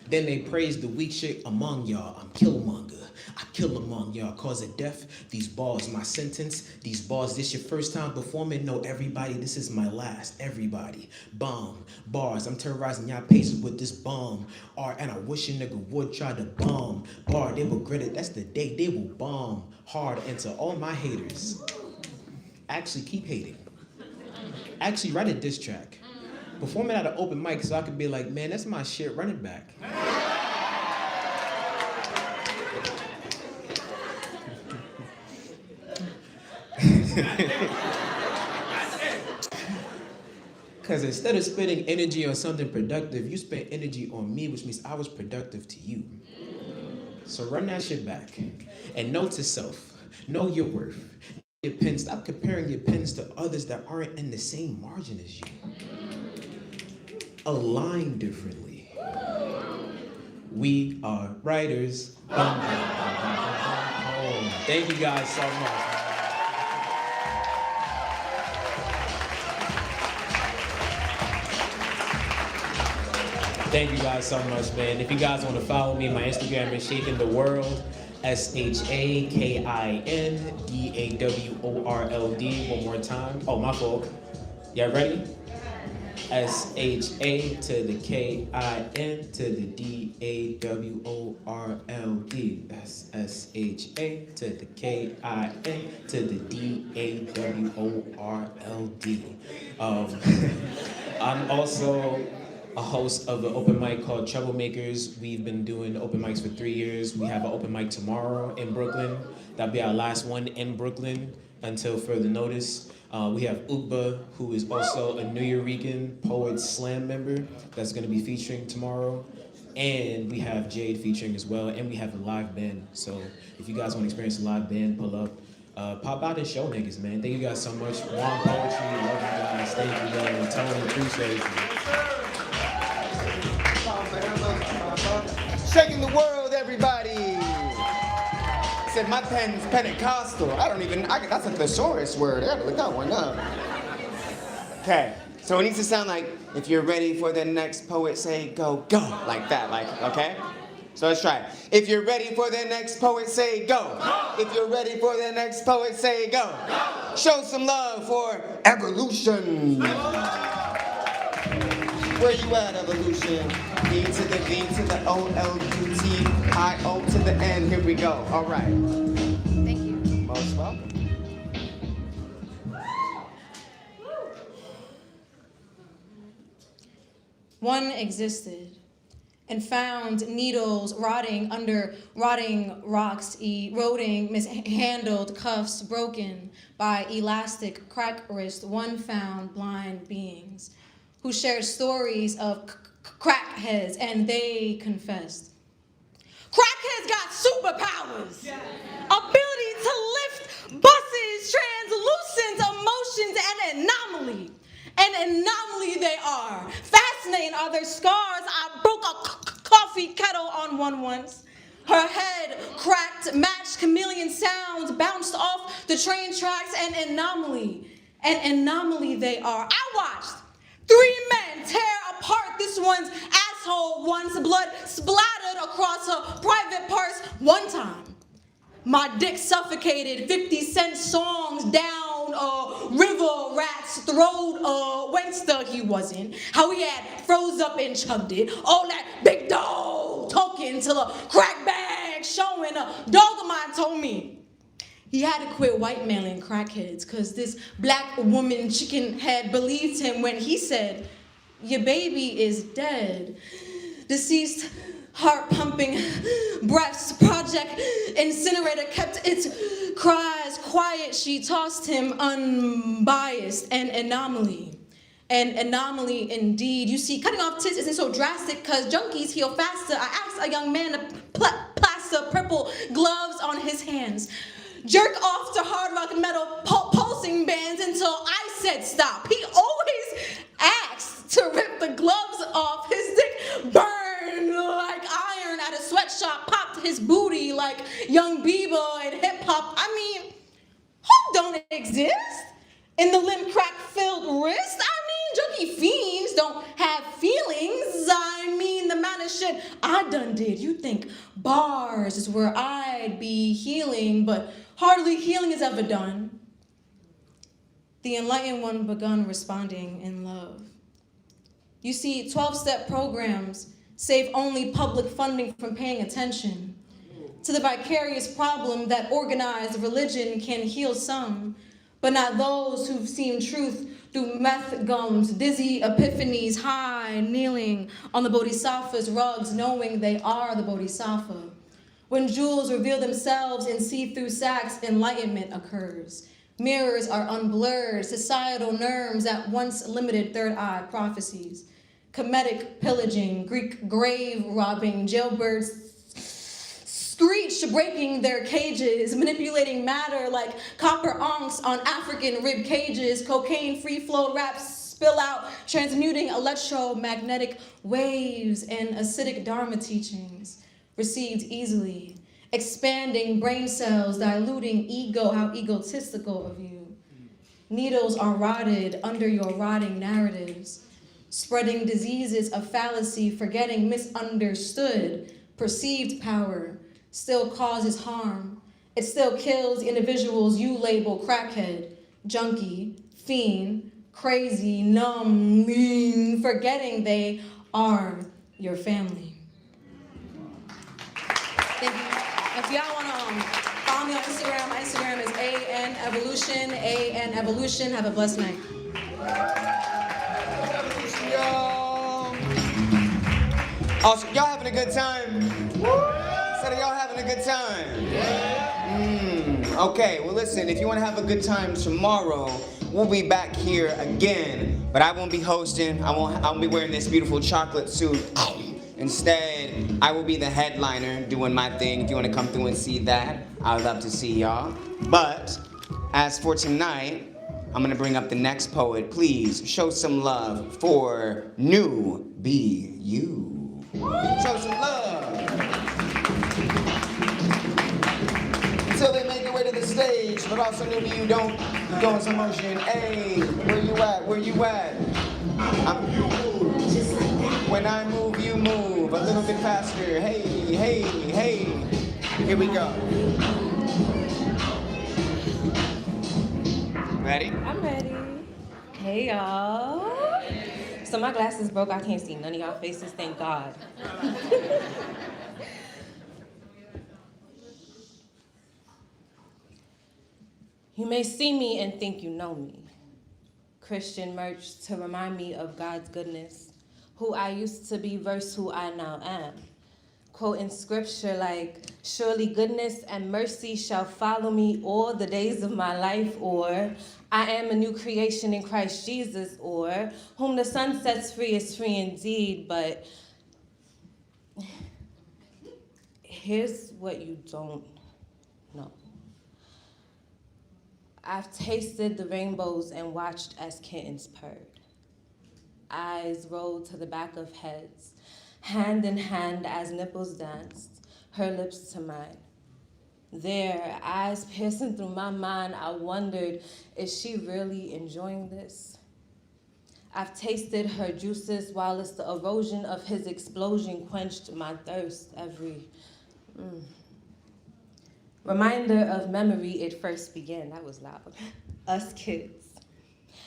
Speaker 13: Then they praise the weak shit among y'all. I'm Killmonger. I kill among y'all, cause of death. These bars, my sentence. These bars, this your first time performing? No, everybody, this is my last. Everybody. Bomb. Bars, I'm terrorizing y'all patience with this bomb. And I wish a nigga would try to bomb. Bar, they will grit it. That's the day they will bomb hard into all my haters. Actually, keep hating. Actually, write a diss track. Perform it at an open mic so I could be like, man, that's my shit, run it back. Because instead of spending energy on something productive, you spent energy on me, which means I was productive to you. So run that shit back. And note to self, know your worth. Your pen, stop comparing your pens to others that aren't in the same margin as you. Align differently. We are writers. Oh, thank you guys so much. Thank you guys so much, man. If you guys want to follow me, my Instagram is Shaping the World. SHAKINDAWORLD. One more time. Oh, my fault. Y'all ready? SHA to the KIN to the DAWORLD. That's SHA to the KIN to the DAWORLD. I'm also a host of an open mic called Troublemakers. We've been doing open mics for 3 years. We have an open mic tomorrow in Brooklyn. That'll be our last one in Brooklyn until further notice. We have Ugba, who is also a New Yorican Poets Slam member that's gonna be featuring tomorrow. And we have Jade featuring as well, and we have a live band. So if you guys want to experience a live band, pull up. Pop out and show niggas, man. Thank you guys so much. wanpoetry, love you guys. Thank you, guys. Tony, appreciate you.
Speaker 3: Shaking the world, everybody. Said my pen's Pentecostal. That's a thesaurus word. I gotta look that one up. Okay, so it needs to sound like, if you're ready for the next poet, say go, go. Like that, okay? So let's try it. If you're ready for the next poet, say go. If you're ready for the next poet, say go. Show some love for evolution. Where you at, evolution? E to the V to the O, L, U, T, I, O to the N. Here we go. All right.
Speaker 1: Thank you.
Speaker 3: Most welcome.
Speaker 14: One existed and found needles rotting under rotting rocks, eroding, mishandled cuffs broken by elastic crack wrist. One found blind beings who shared stories of crackheads, and they confessed. Crackheads got superpowers, ability to lift buses, translucent emotions, and anomaly. An anomaly they are. Fascinating are their scars. I broke a coffee kettle on one once. Her head cracked, matched chameleon sounds, bounced off the train tracks. An anomaly they are. I watched 3 men tear apart this one's asshole once, blood splattered across her private parts one time. My dick suffocated 50 Cent songs down a river rat's throat. Wangster he wasn't. How he had froze up and chugged it. All that big dog talking till a crack bag showing. A dog of mine told me he had to quit white mailing crackheads because this black woman chicken head believed him when he said, your baby is dead. Deceased, heart pumping, breaths, project incinerator kept its cries quiet. She tossed him unbiased. An anomaly indeed. You see, cutting off tits isn't so drastic because junkies heal faster. I asked a young man to plaster purple gloves on his hands, jerk off to hard rock metal pulsing bands until I said stop. He always asked to rip the gloves off. His dick burned like iron at a sweatshop, popped his booty like young Bieber and hip hop. I mean, who don't exist in the limb crack filled wrist? I mean, junkie fiends don't have feelings. I mean, the amount of shit I done did. You think bars is where I'd be healing, but hardly healing is ever done. The enlightened one begun responding in love. You see, 12-step programs save only public funding from paying attention to the vicarious problem that organized religion can heal some, but not those who've seen truth through meth gums, dizzy epiphanies, high, kneeling on the bodhisattva's rugs, knowing they are the bodhisattva. When jewels reveal themselves in see-through sacks, enlightenment occurs. Mirrors are unblurred, societal norms that once limited third-eye prophecies. Comedic pillaging, Greek grave robbing, jailbirds screech, breaking their cages, manipulating matter like copper onks on African rib cages, cocaine free-flow raps spill out, transmuting electromagnetic waves and acidic dharma teachings, received easily, expanding brain cells, diluting ego, how egotistical of you. Needles are rotted under your rotting narratives, spreading diseases of fallacy, forgetting misunderstood, perceived power, still causes harm. It still kills individuals you label crackhead, junkie, fiend, crazy, numb, mean, forgetting they are your family. Thank you. If y'all want to follow me on Instagram, my Instagram is ANEvolution, ANEvolution. Have a blessed night.
Speaker 4: Awesome. Y'all having a good time? Said y'all having a good time? Okay, well listen, if you want to have a good time tomorrow, we'll be back here again, but I won't be hosting. I won't be wearing this beautiful chocolate suit. Instead, I will be the headliner doing my thing. If you want to come through and see that, I'd love to see y'all. But as for tonight, I'm going to bring up the next poet. Please show some love for New B.U. Show some love. Until they make their way to the stage, but also New B.U. don't go in some motion. Hey, where you at? Where you at? When I move, you move a little bit faster. Hey, hey, hey. Here we go. Ready?
Speaker 15: I'm ready. Hey, y'all. So my glasses broke. I can't see none of y'all faces. Thank God. You may see me and think you know me. Christian merch to remind me of God's goodness. who I used to be versus who I now am. Quoting scripture like, surely goodness and mercy shall follow me all the days of my life, or I am a new creation in Christ Jesus, or whom the Son sets free is free indeed. But here's what you don't know. I've tasted the rainbows and watched as kittens purred. Eyes rolled to the back of heads, hand in hand as nipples danced, her lips to mine. There, eyes piercing through my mind, I wondered, is she really enjoying this? I've tasted her juices while it's the erosion of his explosion quenched my thirst every reminder of memory it first began. That was loud. Us kids.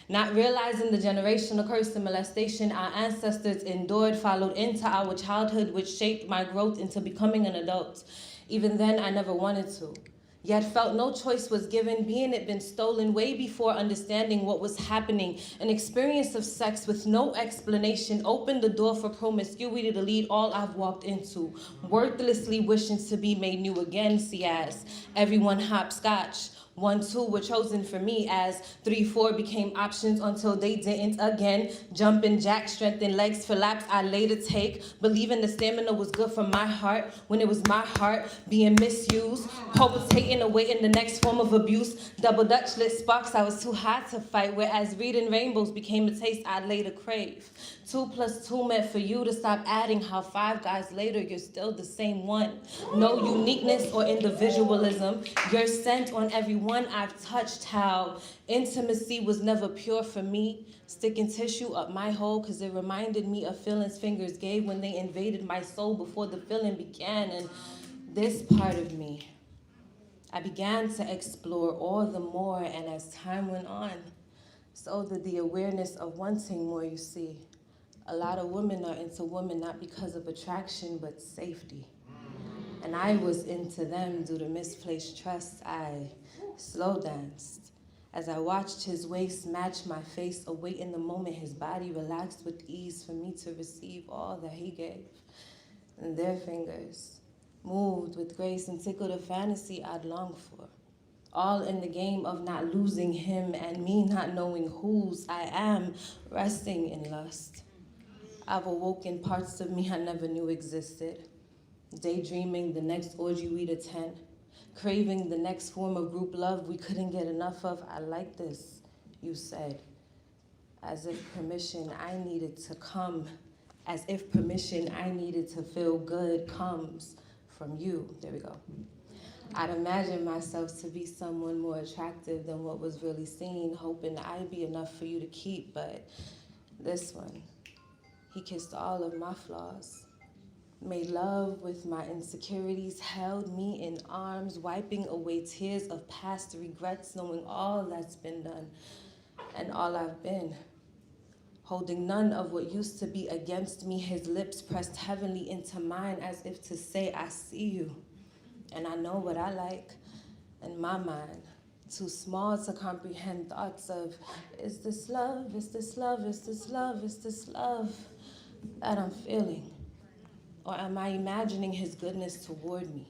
Speaker 15: Not realizing the generational curse and molestation our ancestors endured followed into our childhood, which shaped my growth into becoming an adult. Even then, I never wanted to. Yet felt no choice was given, being it been stolen way before understanding what was happening. An experience of sex with no explanation opened the door for promiscuity to lead all I've walked into. Worthlessly wishing to be made new again, see as everyone hopscotch. 1, 2 were chosen for me as 3, 4 became options until they didn't again. Jumping jack, strengthened legs for laps I later take. Believing the stamina was good for my heart when it was my heart being misused. Palpitating, awaiting the next form of abuse. Double Dutch lit sparks I was too hot to fight, whereas reading rainbows became a taste I'd later crave. 2 + 2 meant for you to stop adding how 5 guys later you're still the same one. No uniqueness or individualism. You're sent on every one I've touched. How intimacy was never pure for me. Sticking tissue up my hole because it reminded me of feelings fingers gave when they invaded my soul before the feeling began. And this part of me, I began to explore all the more, and as time went on, so did the awareness of wanting more, you see. A lot of women are into women not because of attraction, but safety. And I was into them due to misplaced trust. I slow danced as I watched his waist match my face, awaiting the moment his body relaxed with ease for me to receive all that he gave. And their fingers moved with grace and tickled a fantasy I'd longed for. All in the game of not losing him and me not knowing whose I am, resting in lust. I've awoken parts of me I never knew existed. Daydreaming the next orgy we'd attend. Craving the next form of group love we couldn't get enough of. I like this, you said. As if permission I needed to come. As if permission I needed to feel good comes from you. There we go. I'd imagine myself to be someone more attractive than what was really seen, hoping I'd be enough for you to keep, but this one, he kissed all of my flaws, made love with my insecurities, held me in arms, wiping away tears of past regrets, knowing all that's been done and all I've been. Holding none of what used to be against me, his lips pressed heavily into mine as if to say, I see you, and I know what I like. In my mind, too small to comprehend thoughts of, is this love, is this love, is this love, is this love that I'm feeling? Or am I imagining his goodness toward me?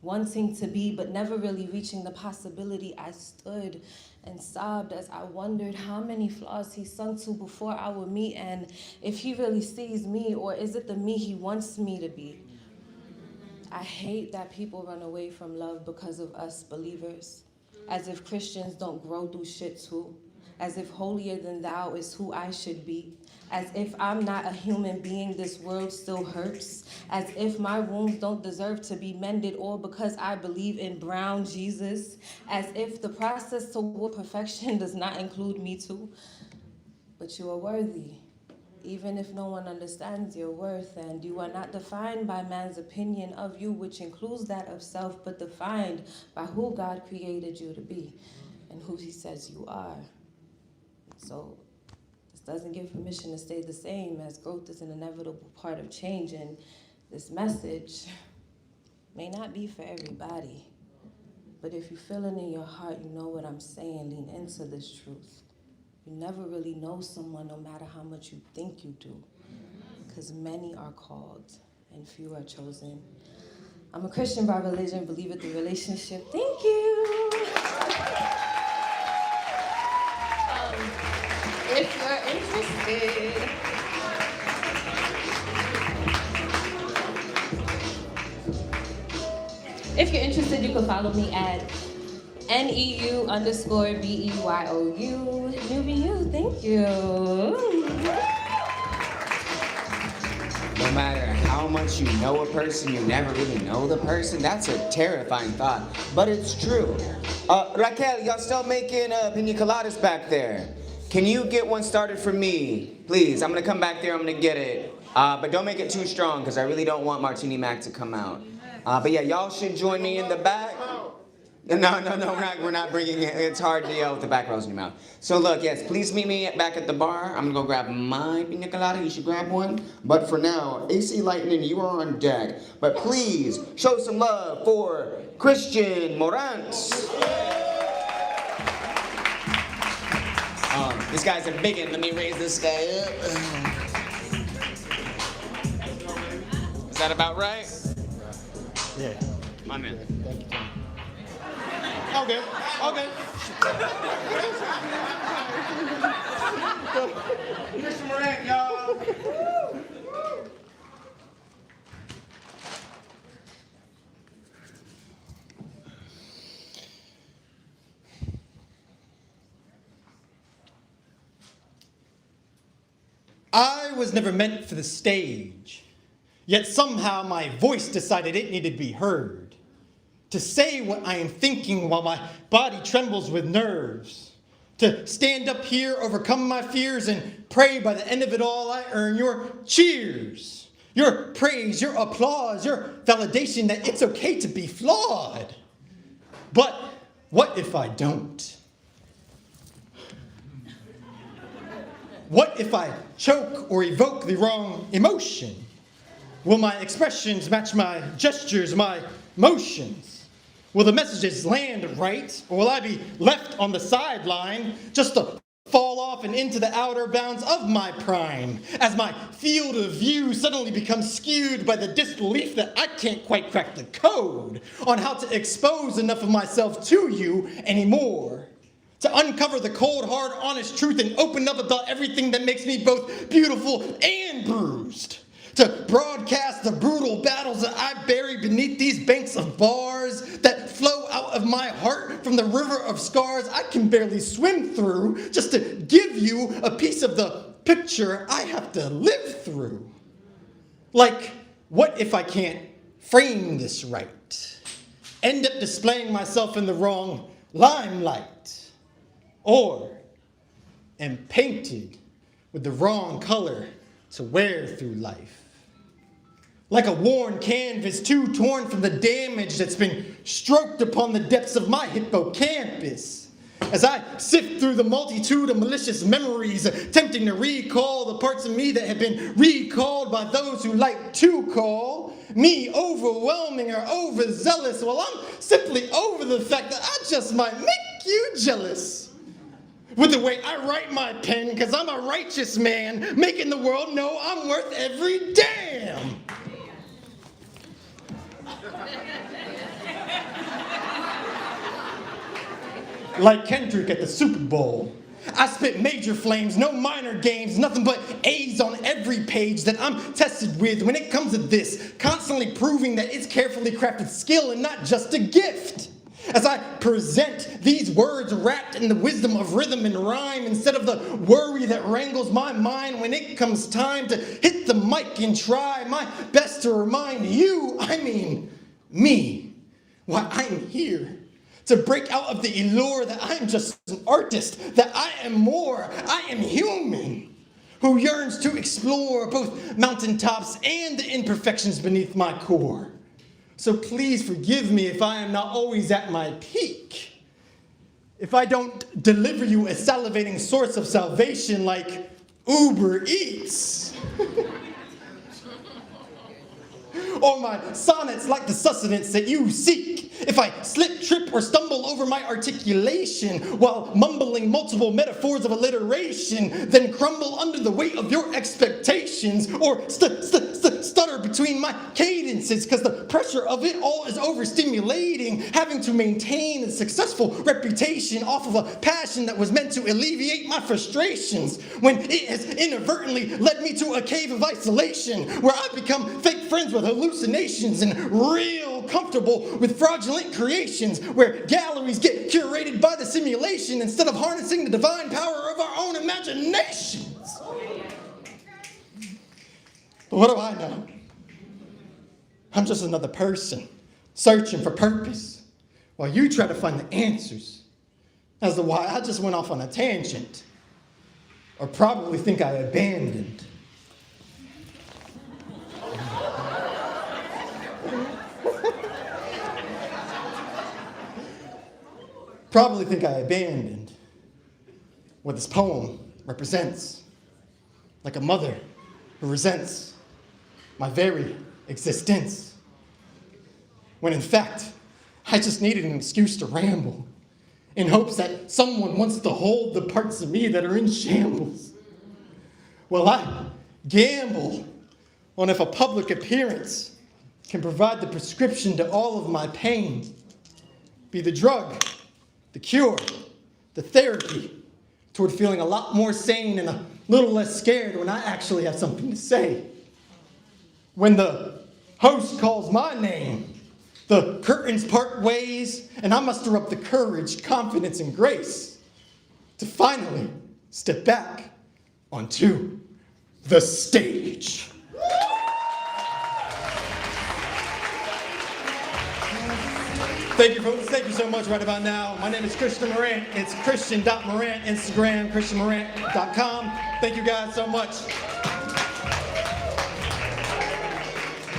Speaker 15: Wanting to be, but never really reaching the possibility, I stood and sobbed as I wondered how many flaws he sunk to before our meet, and if he really sees me, or is it the me he wants me to be? I hate that people run away from love because of us believers, as if Christians don't grow through shit too, as if holier than thou is who I should be, as if I'm not a human being this world still hurts, as if my wounds don't deserve to be mended all because I believe in brown Jesus, as if the process toward perfection does not include me too. But you are worthy, even if no one understands your worth, and you are not defined by man's opinion of you, which includes that of self, but defined by who God created you to be and who he says you are. So this doesn't give permission to stay the same, as growth is an inevitable part of change, and this message may not be for everybody, but if you feel it in your heart, you know what I'm saying, lean into this truth. You never really know someone no matter how much you think you do. because many are called and few are chosen. I'm a Christian by religion, believe it through relationship. Thank you. If you're interested, you can follow me at NEU_BEYOU. NewBU, thank you.
Speaker 4: No matter how much you know a person, you never really know the person. That's a terrifying thought, but it's true. Raquel, y'all still making pina coladas back there? Can you get one started for me, please? I'm gonna come back there, I'm gonna get it. But don't make it too strong, because I really don't want Martini Mac to come out. But yeah, y'all should join me in the back. No, we're not bringing it. It's hard to yell with the back rows in your mouth. So look, yes, please meet me back at the bar. I'm gonna go grab my pina colada. You should grab one. But for now, AC Lightning, you are on deck. But please, show some love for Christian Morant. This guy's a biggin'. Let me raise this guy up. Is that about right?
Speaker 5: Yeah.
Speaker 4: My man.
Speaker 2: Okay.
Speaker 4: Christian Morant, y'all.
Speaker 16: I was never meant for the stage, yet somehow my voice decided it needed to be heard. To say what I am thinking while my body trembles with nerves. To stand up here, overcome my fears, and pray by the end of it all I earn your cheers. Your praise, your applause, your validation that it's okay to be flawed. But what if I don't? What if I choke or evoke the wrong emotion? Will my expressions match my gestures, my motions? Will the messages land right, or will I be left on the sideline just to fall off and into the outer bounds of my prime, as my field of view suddenly becomes skewed by the disbelief that I can't quite crack the code on how to expose enough of myself to you anymore? To uncover the cold, hard, honest truth and open up about everything that makes me both beautiful and bruised. To broadcast the brutal battles that I bury beneath these banks of bars that flow out of my heart from the river of scars I can barely swim through, just to give you a piece of the picture I have to live through. Like, what if I can't frame this right? End up displaying myself in the wrong limelight? Or am painted with the wrong color to wear through life? Like a worn canvas, too torn from the damage that's been stroked upon the depths of my hippocampus. As I sift through the multitude of malicious memories, attempting to recall the parts of me that have been recalled by those who like to call me overwhelming or overzealous, well, I'm simply over the fact that I just might make you jealous. With the way I write my pen, because I'm a righteous man, making the world know I'm worth every damn. Like Kendrick at the Super Bowl, I spit major flames, no minor games, nothing but A's on every page that I'm tested with when it comes to this, constantly proving that it's carefully crafted skill and not just a gift. As I present these words wrapped in the wisdom of rhythm and rhyme instead of the worry that wrangles my mind when it comes time to hit the mic and try my best to remind you, I mean me, why I'm here. To break out of the allure that I'm just an artist, that I am more, I am human, who yearns to explore both mountaintops and the imperfections beneath my core. So please forgive me if I am not always at my peak. If I don't deliver you a salivating source of salvation like Uber Eats. or my sonnets lack the sustenance that you seek. If I slip, trip, or stumble over my articulation while mumbling multiple metaphors of alliteration, then crumble under the weight of your expectations, or stutter between my cadences, because the pressure of it all is overstimulating, having to maintain a successful reputation off of a passion that was meant to alleviate my frustrations, when it has inadvertently led me to a cave of isolation, where I become fake friends with hallucinations and real comfortable with fraudulent creations, where galleries get curated by the simulation instead of harnessing the divine power of our own imaginations. But what do I know? I'm just another person searching for purpose, while you try to find the answers as to why I just went off on a tangent, or probably think I abandoned. Probably think I abandoned what this poem represents, like a mother who resents my very existence, when in fact, I just needed an excuse to ramble in hopes that someone wants to hold the parts of me that are in shambles. Well, I gamble on if a public appearance can provide the prescription to all of my pain, be the drug, the cure, the therapy, toward feeling a lot more sane and a little less scared when I actually have something to say. When the host calls my name, the curtains part ways, and I muster up the courage, confidence, and grace to finally step back onto the stage. Thank you so much right about now. My name is Christian Morant. It's Christian.Morant, Instagram, ChristianMorant.com. Thank you guys so much.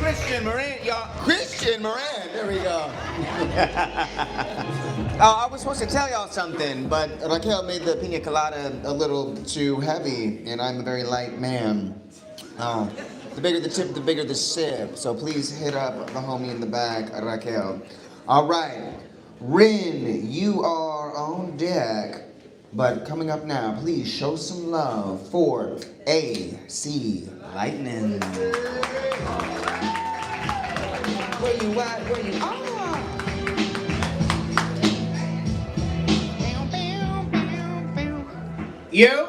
Speaker 3: Christian Morant, y'all. Christian Morant, there we go. I was supposed to tell y'all something, but Raquel made the pina colada a little too heavy, and I'm a very light man. The bigger the tip, the bigger the sip. So please hit up the homie in the back, Raquel. All right, Rin, you are on deck. But coming up now, please show some love for AC Lightning. Where you at? Where you are?
Speaker 13: You?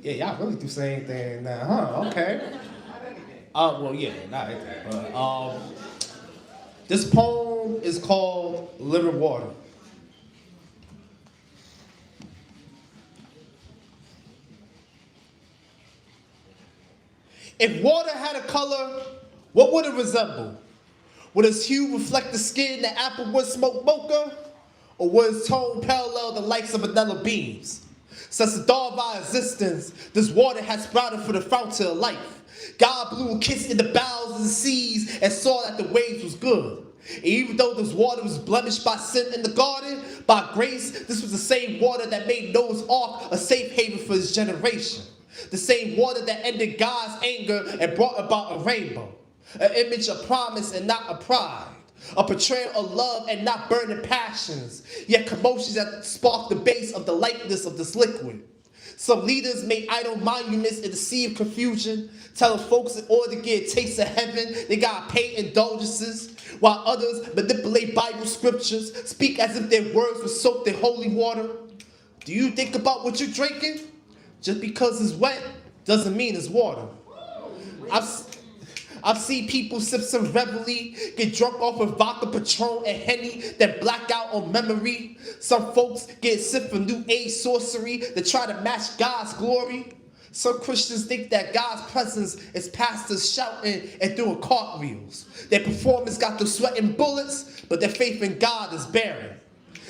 Speaker 13: Yeah, y'all really do the same thing now, huh? Okay. Well, yeah, not everything, but this poem is called Living Water. If water had a color, what would it resemble? Would its hue reflect the skin that applewood smoke mocha? Or would its tone parallel the lights of vanilla beams? Since the dawn of our existence, this water has sprouted for the fountain of life. God blew a kiss in the bowels of the seas and saw that the waves was good. And even though this water was blemished by sin in the garden, by grace, this was the same water that made Noah's Ark a safe haven for his generation. The same water that ended God's anger and brought about a rainbow. An image of promise and not of pride. A portrayal of love and not burning passions. Yet commotions that spark the base of the lightness of this liquid. Some leaders made idol monuments in the sea of confusion, telling folks in order to get a taste of heaven, they gotta pay indulgences, while others manipulate Bible scriptures, speak as if their words were soaked in holy water. Do you think about what you're drinking? Just because it's wet doesn't mean it's water. I've seen people sip some reveille, get drunk off of vodka, Patron, and Henny, then black out on memory. Some folks get sick from new age sorcery that try to match God's glory. Some Christians think that God's presence is pastors shouting and doing cartwheels. Their performance got them sweating bullets, but their faith in God is barren.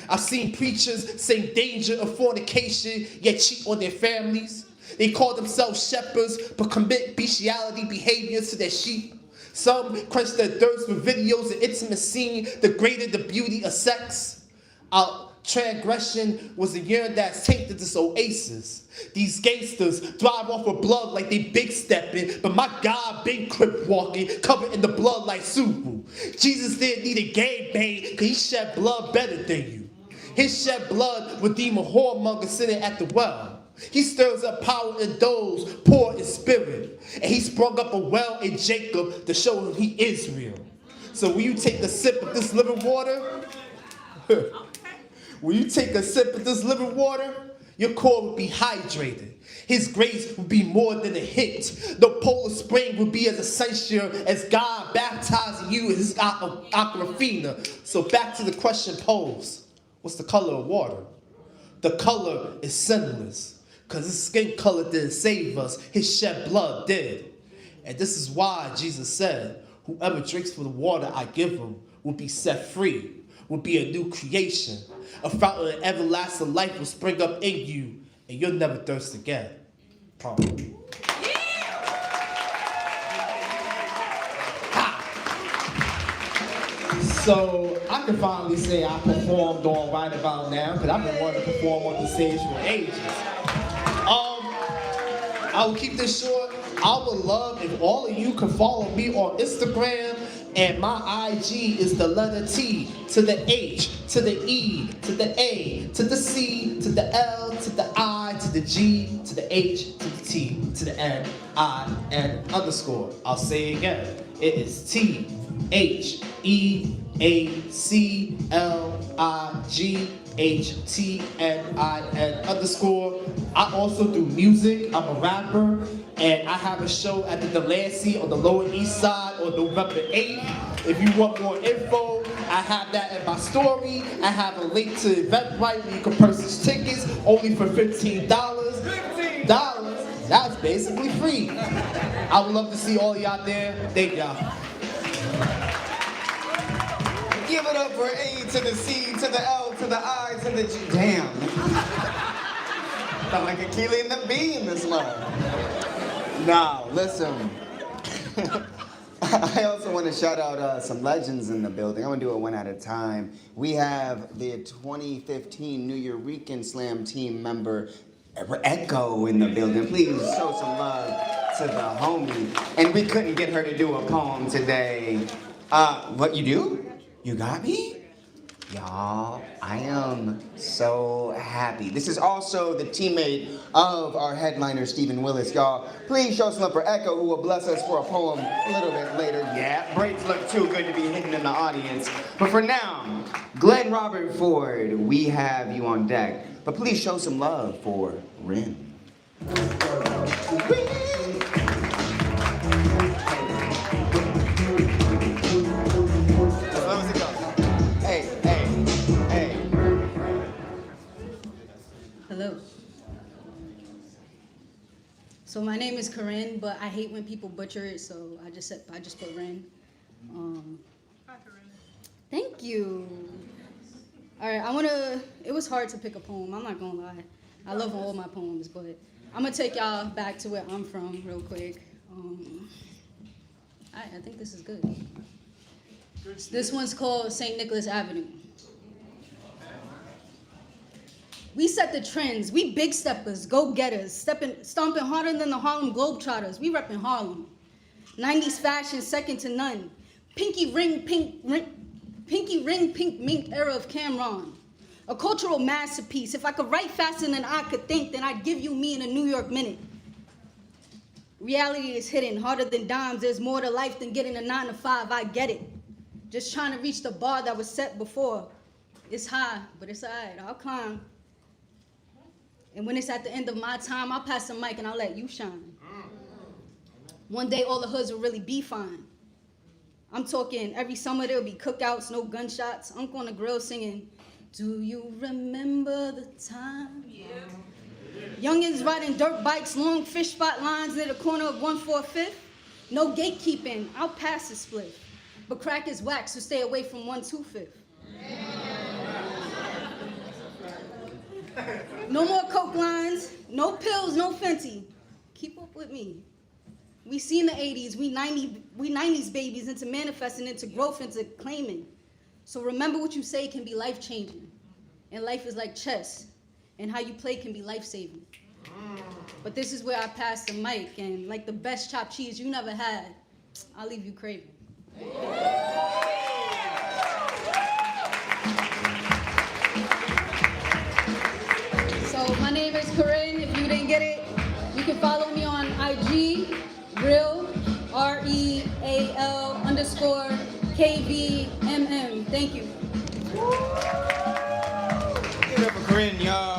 Speaker 13: I've seen preachers sing danger of fornication, yet cheat on their families. They call themselves shepherds, but commit bestiality behaviors to their sheep. Some quench their thirst with videos of intimate scene, degrading the beauty of sex. I'll
Speaker 2: Transgression was the year that tainted this oasis. These gangsters thrive off of blood like they big stepping, but my God been crip walking, covered in the blood like Subaru. Jesus didn't need a game bang, cause he shed blood better than you. His shed blood redeemed a whoremonger sitting at the well. He stirs up power in those poor in spirit, and he sprung up a well in Jacob to show him he is real. So will you take a sip of this living water? Will you take a sip of this living water? Your core will be hydrated. His grace will be more than a hit. The polar spring will be as essential as God baptizing you in his aquafina. So back to the question posed. What's the color of water? The color is sinless. Because his skin color didn't save us. His shed blood did. And this is why Jesus said, whoever drinks from the water I give him will be set free, will be a new creation. A fountain of everlasting life will spring up in you, and you'll never thirst again. Probably. So I can finally say I performed on Right About Now, because I've been wanting to perform on the stage for ages. I will keep this short. I would love if all of you could follow me on Instagram, and my IG is the letter T to the H to the E to the A to the C to the L to the I to the G to the H to the T to the N I N underscore. I'll say it again. It is T H E A C L I G HTNIN underscore. I also do music. I'm a rapper, and I have a show at the Delancey on the Lower East Side on November 8th. If you want more info, I have that in my story. I have a link to Eventbrite where you can purchase tickets only for $15. $15. That's basically free. I would love to see all y'all there. Thank y'all.
Speaker 3: Give it up for A to the C to the L to the I to the G. Damn. Felt like a Keely and the B in this love. Now, listen. I also want to shout out some legends in the building. I'm going to do it one at a time. We have the 2015 New Eureka Slam team member, Echo, in the building. Please show some love to the homie. And we couldn't get her to do a poem today. What you do? You got me? Y'all, I am so happy. This is also the teammate of our headliner, Steven Willis. Y'all, please show some love for Echo, who will bless us for a poem a little bit later. Yeah, braids look too good to be hidden in the audience. But for now, Glenn Robert Ford, we have you on deck. But please show some love for Rin.
Speaker 17: Hello. So my name is Corinne, but I hate when people butcher it, so I just put Ren.
Speaker 10: Hi, Corinne.
Speaker 17: Thank you. All right, it was hard to pick a poem, I'm not gonna lie. I love all my poems, but I'm gonna take y'all back to where I'm from real quick. I think this is good. This one's called St. Nicholas Avenue. We set the trends, we big steppers, go-getters, stomping harder than the Harlem Globetrotters. We reppin' Harlem. 90s fashion, second to none. Pinky ring, pink mink era of Cameron. A cultural masterpiece. If I could write faster than I could think, then I'd give you me in a New York minute. Reality is hidden, harder than dimes. There's more to life than getting a 9 to 5, I get it. Just trying to reach the bar that was set before. It's high, but it's all right, I'll climb. And when it's at the end of my time, I'll pass the mic and I'll let you shine. One day all the hoods will really be fine. I'm talking every summer there'll be cookouts, no gunshots. Uncle on the grill singing, do you remember the time? Yeah. Youngins riding dirt bikes, long fish spot lines near the corner of 145th. No gatekeeping, I'll pass the split. But crack is wax, so stay away from 125th. No more coke lines, no pills, no Fenty. Keep up with me. We seen the 80s, we 90s babies into manifesting, into growth, into claiming. So remember what you say can be life-changing. And life is like chess, and how you play can be life-saving. But this is where I pass the mic, and like the best chopped cheese you never had, I'll leave you craving. So my name is Corinne. If you didn't get it, you can follow me on IG, real, REAL_KVMM. Thank you.
Speaker 4: Give it up for Corinne, y'all.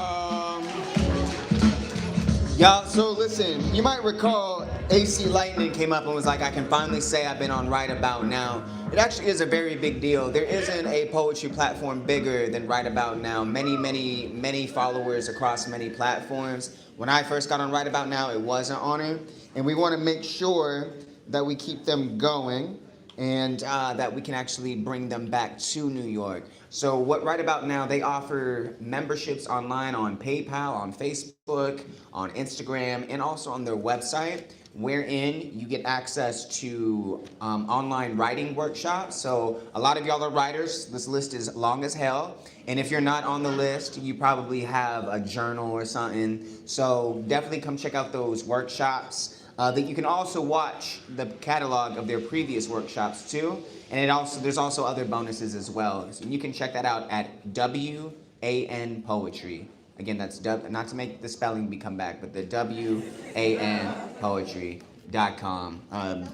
Speaker 4: Y'all, so listen, you might recall AC Lightning came up and was like, I can finally say I've been on Right About Now. It actually is a very big deal. There isn't a poetry platform bigger than Right About Now. Many followers across many platforms. When I first got on Right About Now, it wasn't on it. And we want to make sure that we keep them going and that we can actually bring them back to New York. So what Right About Now, they offer memberships online on PayPal, on Facebook, on Instagram, and also on their website, wherein you get access to online writing workshops. So a lot of y'all are writers. This list is long as hell. And if you're not on the list, you probably have a journal or something. So definitely come check out those workshops. That you can also watch the catalog of their previous workshops too. And there's also other bonuses as well. So you can check that out at WAN Poetry. Again, that's not to make the spelling become back, but the WANpoetry.com.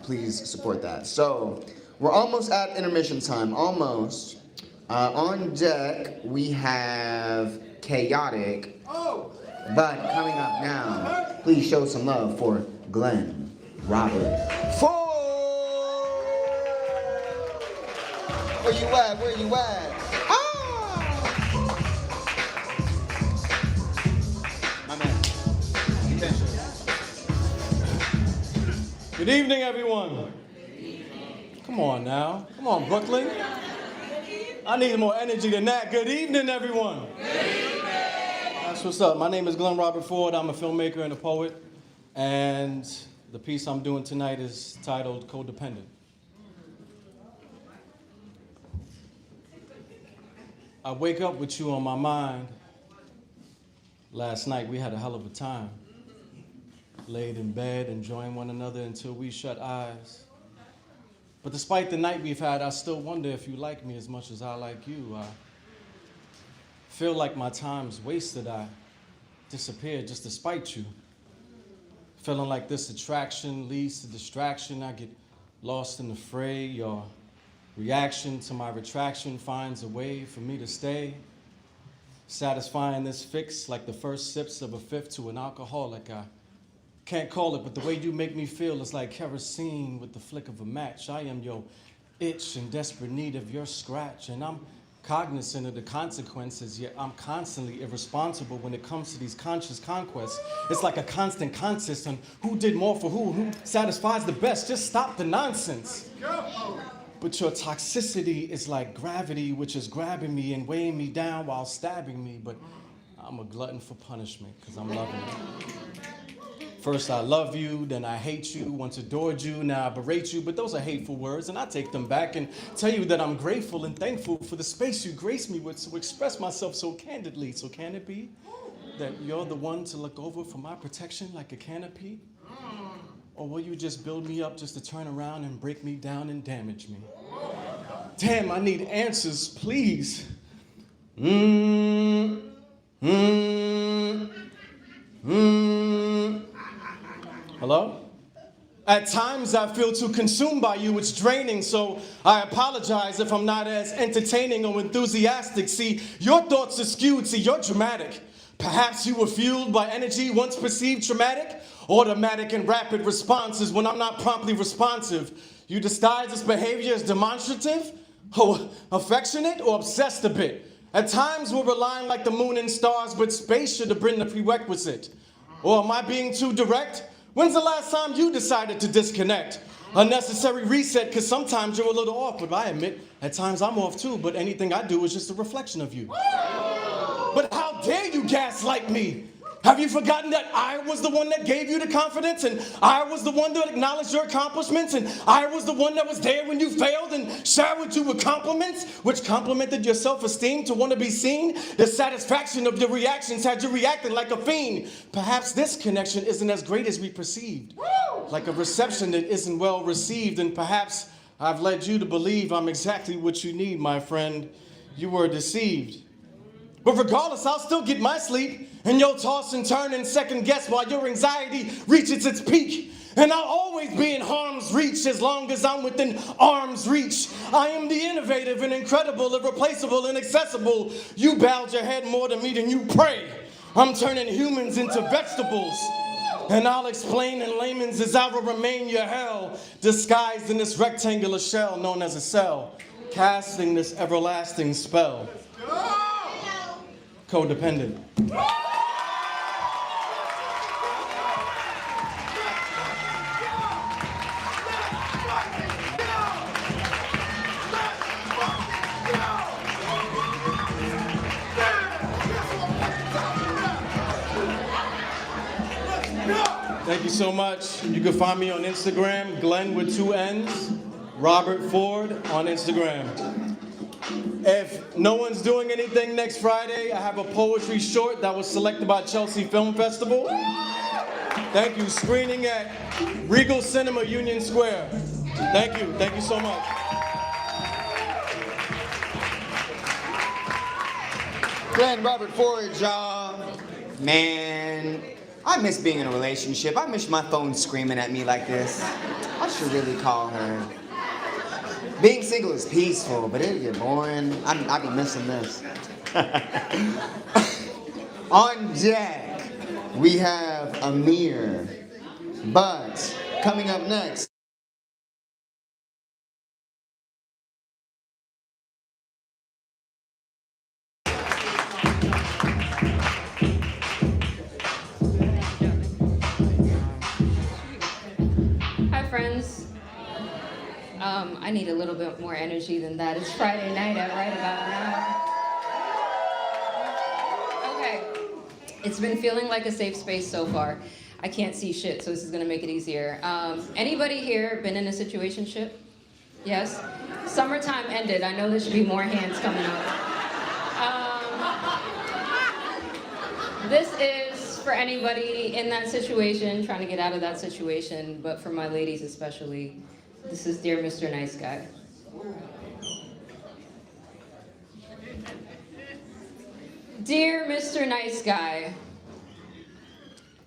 Speaker 4: Please support that. So we're almost at intermission time, almost. On deck, we have Chaotic. But coming up now, please show some love for Glenn Robert. Where you at? Where you at? My man.
Speaker 18: Good evening, everyone. Come on now. Come on, Brooklyn. I need more energy than that. Good evening, everyone. That's what's up. My name is Glenn Robert Ford. I'm a filmmaker and a poet. And the piece I'm doing tonight is titled Codependent. I wake up with you on my mind. Last night we had a hell of a time. Laid in bed, enjoying one another until we shut eyes. But despite the night we've had, I still wonder if you like me as much as I like you. I feel like my time's wasted. I disappeared just to spite you. Feeling like this attraction leads to distraction. I get lost in the fray. Your reaction to my retraction finds a way for me to stay. Satisfying this fix like the first sips of a fifth to an alcoholic. I can't call it, but the way you make me feel is like kerosene with the flick of a match. I am your itch in desperate need of your scratch, and I'm cognizant of the consequences, yet I'm constantly irresponsible when it comes to these conscious conquests. It's like a constant contest on who did more for who satisfies the best. Just stop the nonsense. But your toxicity is like gravity, which is grabbing me and weighing me down while stabbing me. But I'm a glutton for punishment, because I'm loving it. First I love you, then I hate you, once adored you, now I berate you, but those are hateful words, and I take them back and tell you that I'm grateful and thankful for the space you grace me with to express myself so candidly. So can it be that you're the one to look over for my protection like a canopy? Or will you just build me up just to turn around and break me down and damage me? Damn, I need answers, please. Hello? At times I feel too consumed by you, it's draining, so I apologize if I'm not as entertaining or enthusiastic. See, your thoughts are skewed, see, you're dramatic. Perhaps you were fueled by energy once perceived traumatic. Automatic and rapid responses when I'm not promptly responsive. You disguise this behavior as demonstrative, or affectionate, or obsessed a bit. At times we're relying like the moon and stars, but space should have been the prerequisite. Or am I being too direct? When's the last time you decided to disconnect? A necessary reset, because sometimes you're a little off, but I admit, at times I'm off too, but anything I do is just a reflection of you. But how dare you gaslight me?
Speaker 11: Have you forgotten that I was the one that gave you the confidence, and I was the one that acknowledged your accomplishments, and I was the one that was there when you failed and showered you with compliments, which complimented your self-esteem to want to be seen? The satisfaction of your reactions had you reacting like a fiend. Perhaps this connection isn't as great as we perceived. Like a reception that isn't well received, and perhaps I've led you to believe I'm exactly what you need, my friend. You were deceived. But regardless, I'll still get my sleep, and you'll toss and turn and second guess while your anxiety reaches its peak. And I'll always be in harm's reach as long as I'm within arm's reach. I am the innovative and incredible, irreplaceable and accessible. You bowed your head more to me than you pray. I'm turning humans into vegetables. And I'll explain in layman's as I will remain your hell, disguised in this rectangular shell known as a cell, casting this everlasting spell. Codependent. Thank you so much. You can find me on Instagram, Glenn with 2 N's, Robert Ford on Instagram. If no one's doing anything next Friday, I have a poetry short that was selected by Chelsea Film Festival. Thank you. Screening at Regal Cinema, Union Square. Thank you. Thank you so much.
Speaker 4: Glenn, Robert Ford, y'all. Man, I miss being in a relationship. I miss my phone screaming at me like this. I should really call her. Being single is peaceful, but it'll get boring. I be missing this. On deck, we have Amir. But coming up next.
Speaker 1: Hi, friends. I need a little bit more energy than that. It's Friday night at right about now. Okay. It's been feeling like a safe space so far. I can't see shit, so this is gonna make it easier. Anybody here been in a situationship? Yes? Summertime ended. I know there should be more hands coming up. This is for anybody in that situation, trying to get out of that situation, but for my ladies especially. This is Dear Mr. Nice Guy. Dear Mr. Nice Guy,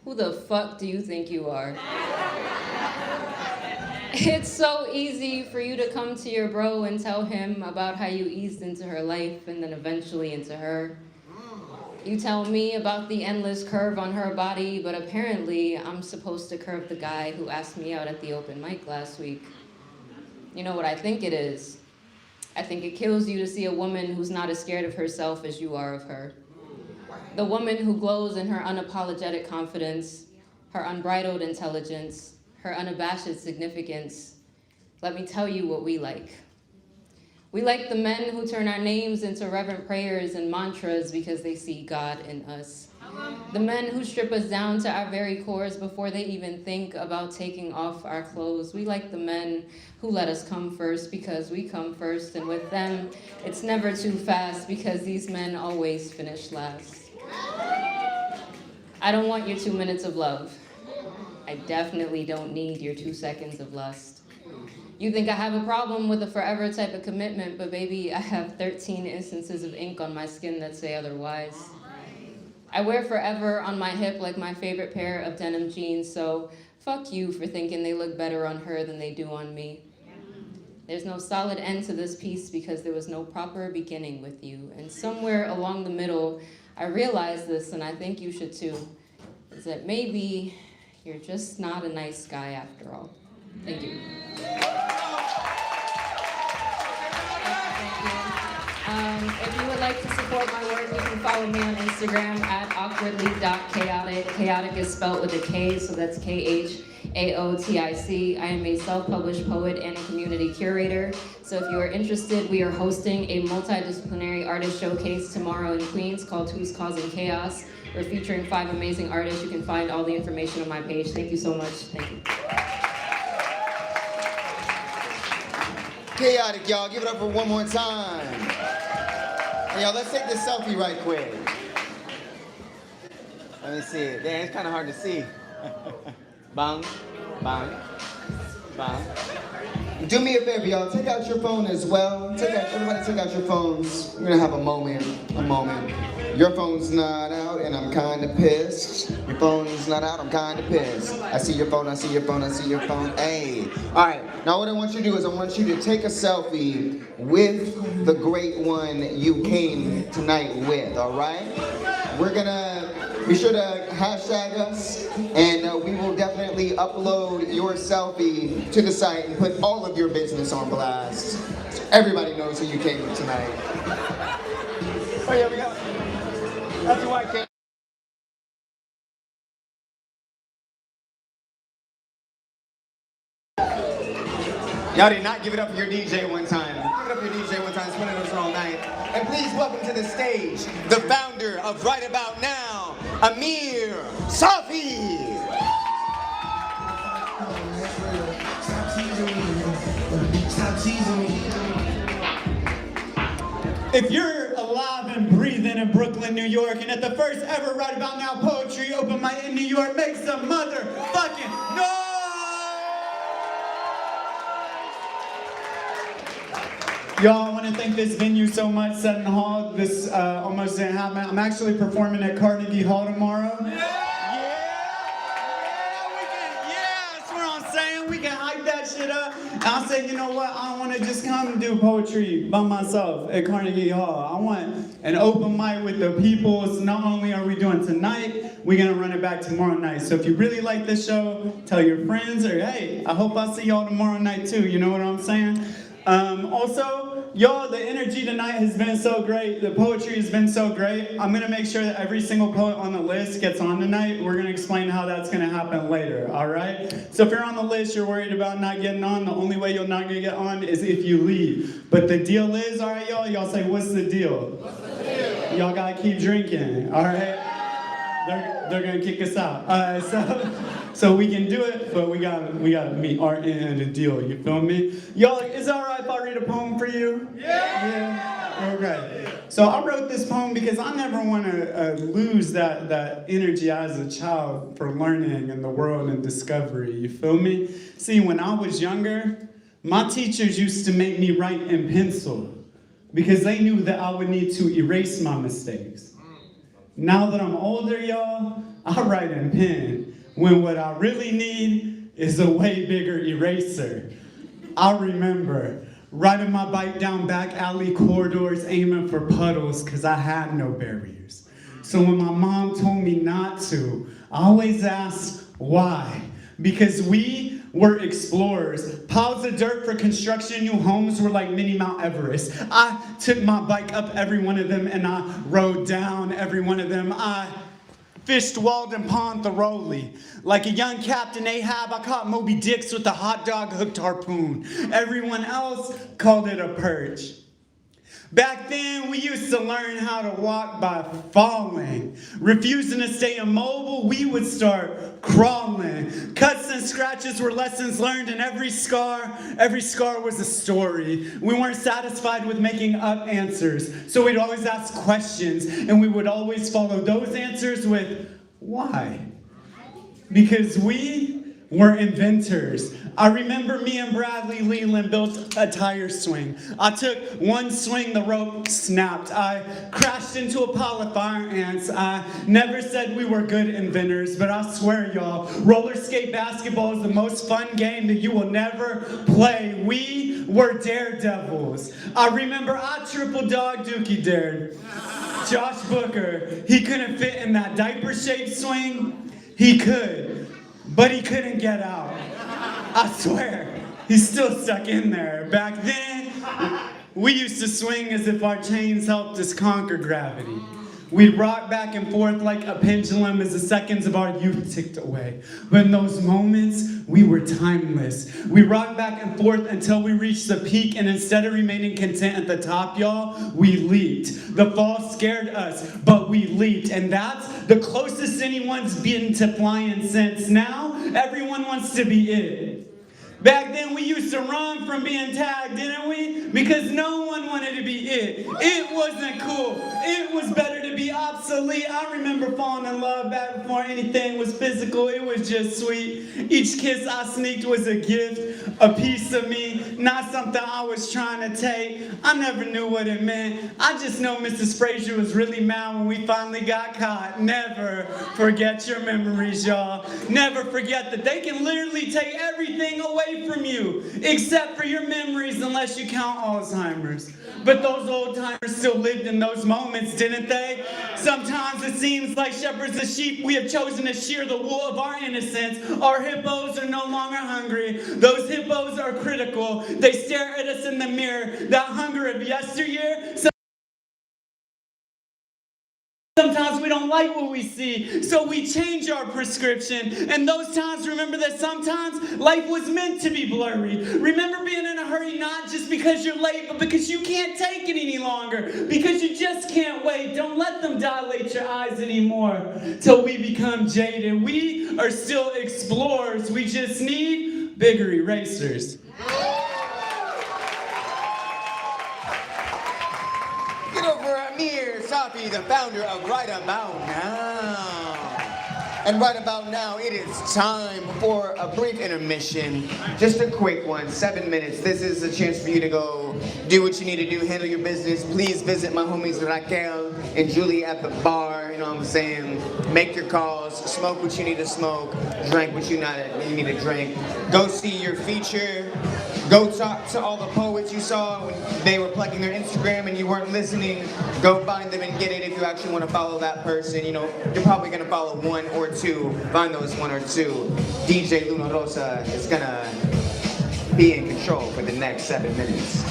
Speaker 1: who the fuck do you think you are? It's so easy for you to come to your bro and tell him about how you eased into her life and then eventually into her. You tell me about the endless curve on her body, but apparently I'm supposed to curve the guy who asked me out at the open mic last week. You know what I think it is? I think it kills you to see a woman who's not as scared of herself as you are of her. The woman who glows in her unapologetic confidence, her unbridled intelligence, her unabashed significance. Let me tell you what we like. We like the men who turn our names into reverent prayers and mantras because they see God in us. The men who strip us down to our very cores before they even think about taking off our clothes. We like the men who let us come first because we come first, and with them, it's never too fast because these men always finish last. I don't want your 2 minutes of love. I definitely don't need your 2 seconds of lust. You think I have a problem with a forever type of commitment, but baby, I have 13 instances of ink on my skin that say otherwise. I wear forever on my hip like my favorite pair of denim jeans, so fuck you for thinking they look better on her than they do on me. There's no solid end to this piece because there was no proper beginning with you. And somewhere along the middle, I realized this, and I think you should too, is that maybe you're just not a nice guy after all. Thank you.
Speaker 15: If you would like to support my work, you can follow me on Instagram at awkwardly.chaotic. Chaotic is spelled with a K, so that's KHAOTIC. I am a self-published poet and a community curator. So if you are interested, we are hosting a multidisciplinary artist showcase tomorrow in Queens called Who's Causing Chaos. We're featuring 5 amazing artists. You can find all the information on my page. Thank you so much. Thank you.
Speaker 3: Chaotic, y'all. Give it up for one more time. Hey, y'all, let's take this selfie right quick. Let me see it. Damn, it's kind of hard to see. Bang, bang, bang. Do me a favor, y'all. Take out your phone as well. Everybody take out your phones. We're gonna have a moment. Your phone's not out, and I'm kind of pissed. Your phone's not out, I'm kind of pissed. I see your phone, I see your phone, I see your phone. Hey. All right, now what I want you to do is I want you to take a selfie with the great one you came tonight with, all right? We're gonna be sure to hashtag us, and we will definitely upload your selfie to the site and put all of your business on blast so everybody knows who you came with tonight. Oh, yeah, we go. That's why I came. Y'all did not give it up for your DJ one time. Give it up for your DJ one time, spending us all night. And please welcome to the stage, the founder of Right About Now, Amir Safi.
Speaker 12: If you're alive and breathing in Brooklyn, New York, and at the first ever Right About Now poetry open mic in New York, make some motherfucking noise! Y'all, I want to thank this venue so much, Sutton Hall. This almost didn't happen. I'm actually performing at Carnegie Hall tomorrow. That's what I'm saying. We can hype that shit up. And I said, you know what? I don't want to just come and do poetry by myself at Carnegie Hall. I want an open mic with the people. So not only are we doing tonight, we're going to run it back tomorrow night. So if you really like this show, tell your friends, or hey, I hope I see y'all tomorrow night too. You know what I'm saying? Also, y'all, the energy tonight has been so great. The poetry has been so great. I'm going to make sure that every single poet on the list gets on tonight. We're going to explain how that's going to happen later, all right? So if you're on the list, you're worried about not getting on, the only way you're not going to get on is if you leave. But the deal is, all right, y'all say, what's the deal? What's the deal? Y'all got to keep drinking, all right? They're going to kick us out. So we can do it, but we gotta meet our end of the deal, you feel me? Y'all, is it all right if I read a poem for you? Yeah? Okay. So I wrote this poem because I never want to lose that energy as a child for learning in the world and discovery, you feel me? See, when I was younger, my teachers used to make me write in pencil because they knew that I would need to erase my mistakes. Now that I'm older, y'all, I write in pen. When what I really need is a way bigger eraser. I remember riding my bike down back alley corridors aiming for puddles because I had no barriers. So when my mom told me not to, I always asked why. Because we were explorers. Piles of dirt for construction, new homes were like mini Mount Everest. I took my bike up every one of them and I rode down every one of them. I fished Walden Pond thoroughly. Like a young Captain Ahab, I caught Moby Dicks with a hot dog hooked harpoon. Everyone else called it a perch. Back then, we used to learn how to walk by falling. Refusing to stay immobile, we would start crawling. Cuts and scratches were lessons learned, and every scar was a story. We weren't satisfied with making up answers, so we'd always ask questions, and we would always follow those answers with, why? Because we were inventors. I remember me and Bradley Leland built a tire swing. I took one swing, the rope snapped. I crashed into a pile of fire ants. I never said we were good inventors, but I swear, y'all, roller skate basketball is the most fun game that you will never play. We were daredevils. I remember I triple dog dookie dared. Josh Booker, he couldn't fit in that diaper-shaped swing. He could, but he couldn't get out. I swear, he's still stuck in there. Back then,
Speaker 19: We used to swing as if our chains helped us conquer gravity. We'd rock back and forth like a pendulum as the seconds of our youth ticked away. But in those moments, we were timeless. We rocked back and forth until we reached the peak, and instead of remaining content at the top, y'all, we leaped. The fall scared us, but we leaped, and that's the closest anyone's been to flying since. Now, everyone wants to be it. Back then, we used to run from being tagged, didn't we? Because no one wanted to be it. It wasn't cool. It was better to be obsolete. I remember falling in love back before anything was physical. It was just sweet. Each kiss I sneaked was a gift, a piece of me, not something I was trying to take. I never knew what it meant. I just know Mrs. Frazier was really mad when we finally got caught. Never forget your memories, y'all. Never forget that they can literally take everything away from you, except for your memories, unless you count Alzheimer's. But those old timers still lived in those moments, didn't they? Sometimes it seems like shepherds of sheep, we have chosen to shear the wool of our innocence. Our hippos are no longer hungry. Those hippos are critical. They stare at us in the mirror. That hunger of yesteryear. Sometimes we don't like what we see, so we change our prescription. And those times, remember that sometimes life was meant to be blurry. Remember being in a hurry, not just because you're late, but because you can't take it any longer. Because you just can't wait. Don't let them dilate your eyes anymore till we become jaded. We are still explorers. We just need bigger erasers.
Speaker 3: Get over Amir Safi, the founder of Right About Now. And right about now, it is time for a brief intermission. Just a quick one, 7 minutes. This is a chance for you to go do what you need to do, handle your business. Please visit my homies Raquel and Julie at the bar, you know what I'm saying? Make your calls, smoke what you need to smoke, drink what you need to drink. Go see your feature. Go talk to all the poets you saw when they were plugging their Instagram and you weren't listening. Go find them and get it if you actually want to follow that person. You know, you're probably going to follow one or two. Find those one or two. DJ Luna Rosa is going to be in control for the next 7 minutes.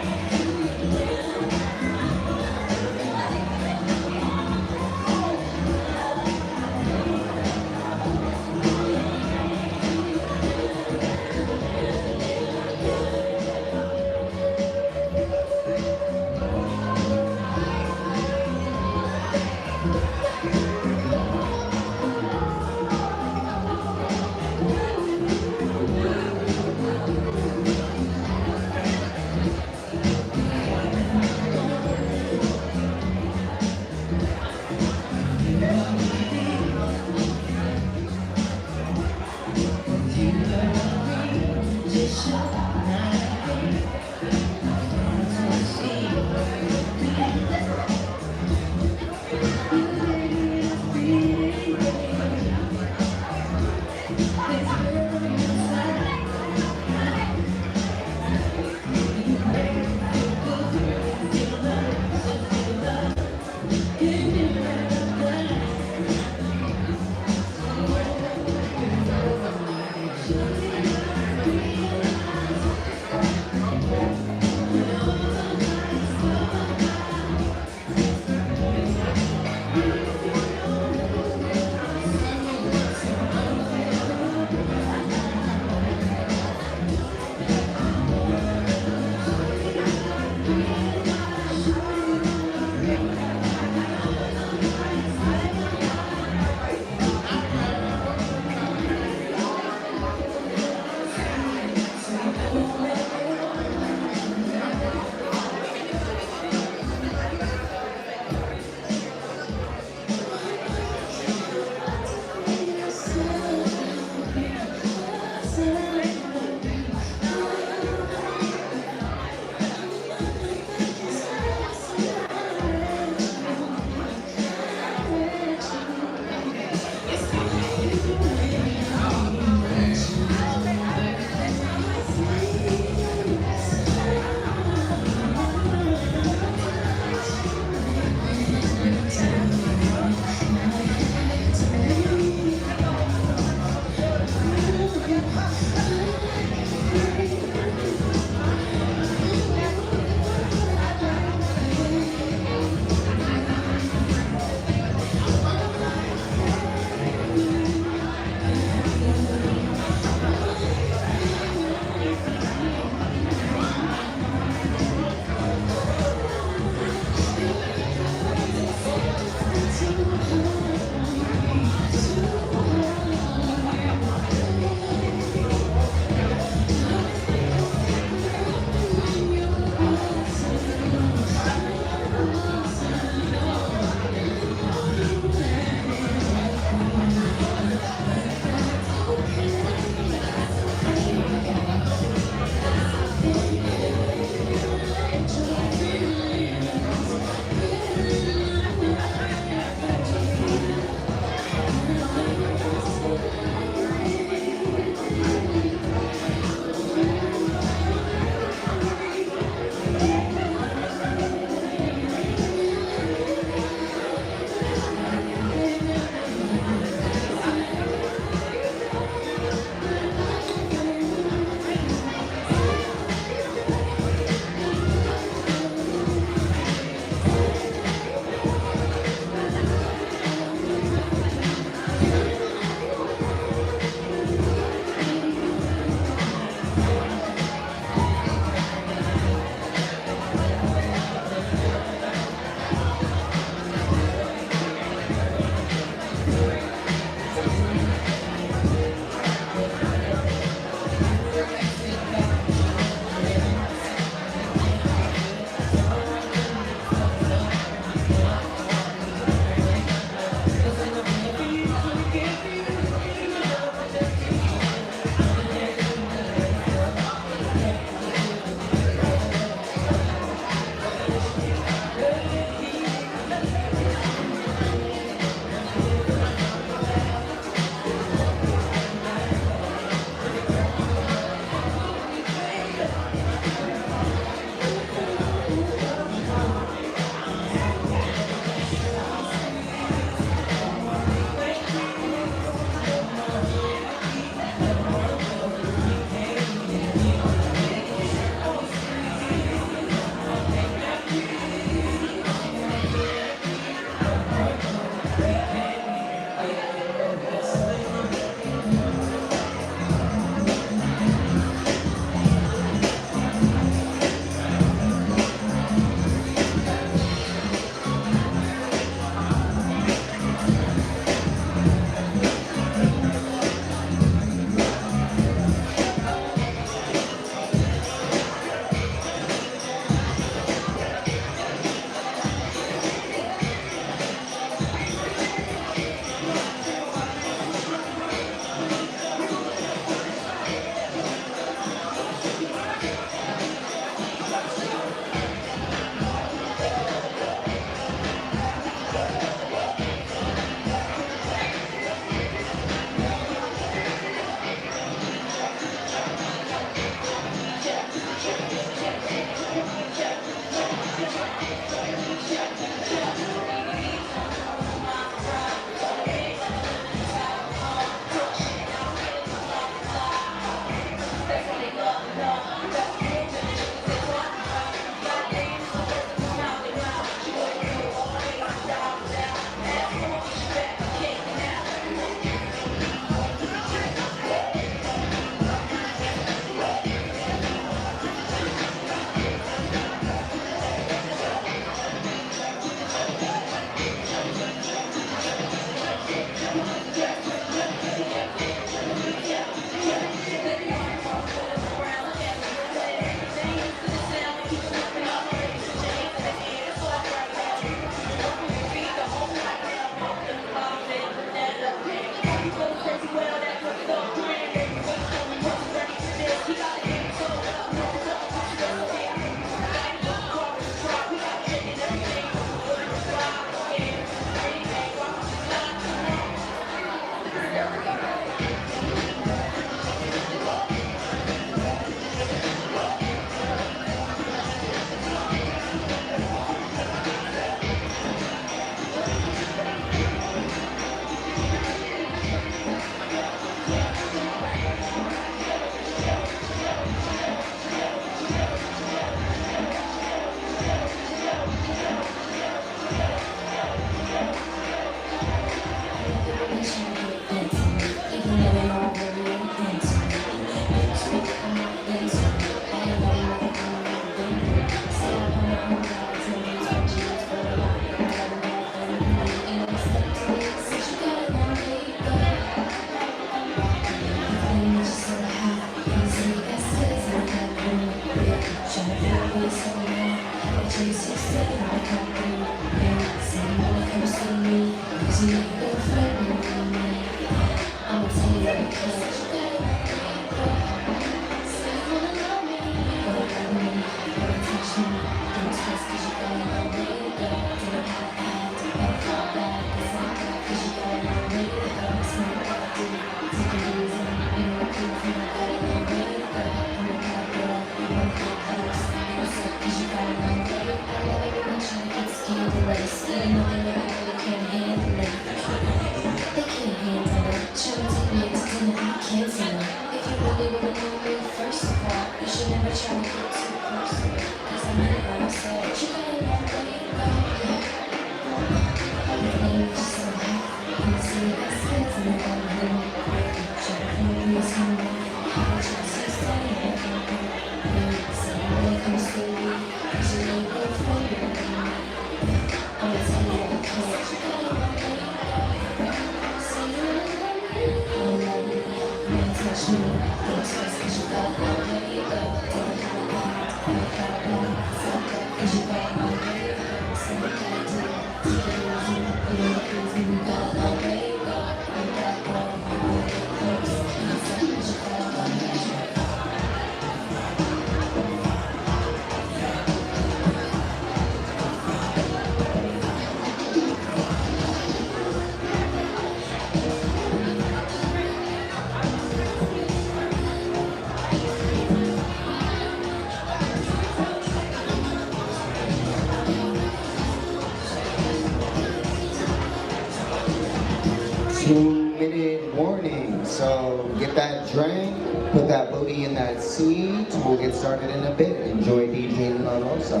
Speaker 3: Two-minute warning. So get that drink, put that booty in that seat. We'll get started in a bit. Enjoy DJing La Rosa.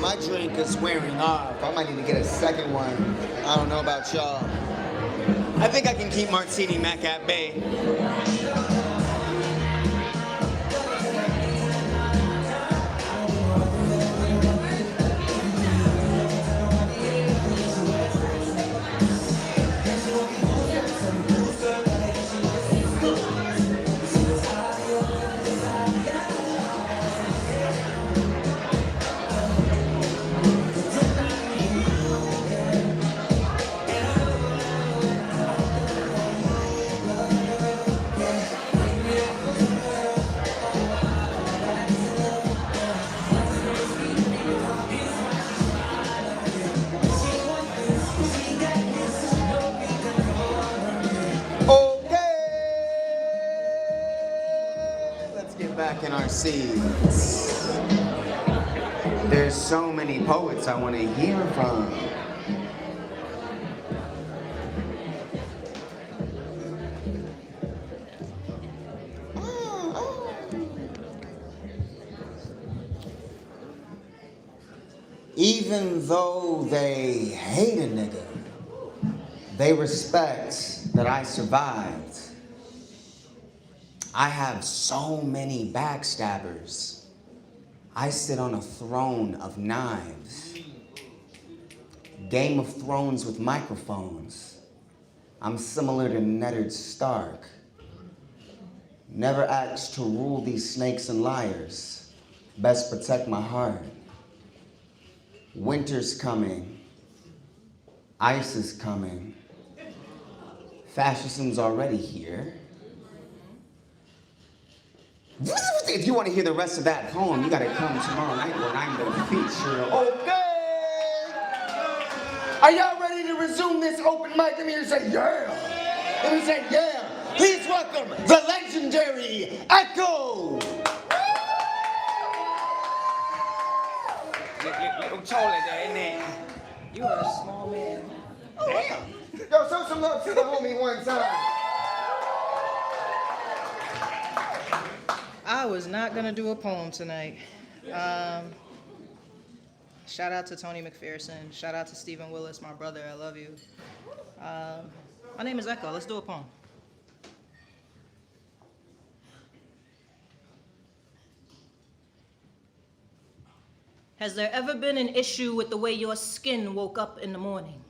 Speaker 3: My drink is wearing off. I might need to get a second one. I don't know about y'all. I think I can keep Martini Mac at bay. In our seats. There's so many poets I want to hear from. Even though they hate a nigga, they respect that I survived. I have so many backstabbers. I sit on a throne of knives. Game of Thrones with microphones. I'm similar to Neddard Stark. Never asked to rule these snakes and liars. Best protect my heart. Winter's coming. Ice is coming. Fascism's already here. If you want to hear the rest of that poem, you gotta come tomorrow night when I'm gonna feature. Okay! Are y'all ready to resume this open mic? Let me hear you say yeah. Let me say yeah. Please welcome the legendary Echo.
Speaker 20: Little taller there, isn't it? You are a small man.
Speaker 3: Oh, damn. Yo, show some love to the homie one time.
Speaker 20: I was not gonna do a poem tonight. Shout out to Tony McPherson. Shout out to Steven Willis, my brother. I love you. My name is Echo. Let's do a poem. Has there ever been an issue with the way your skin woke up in the morning?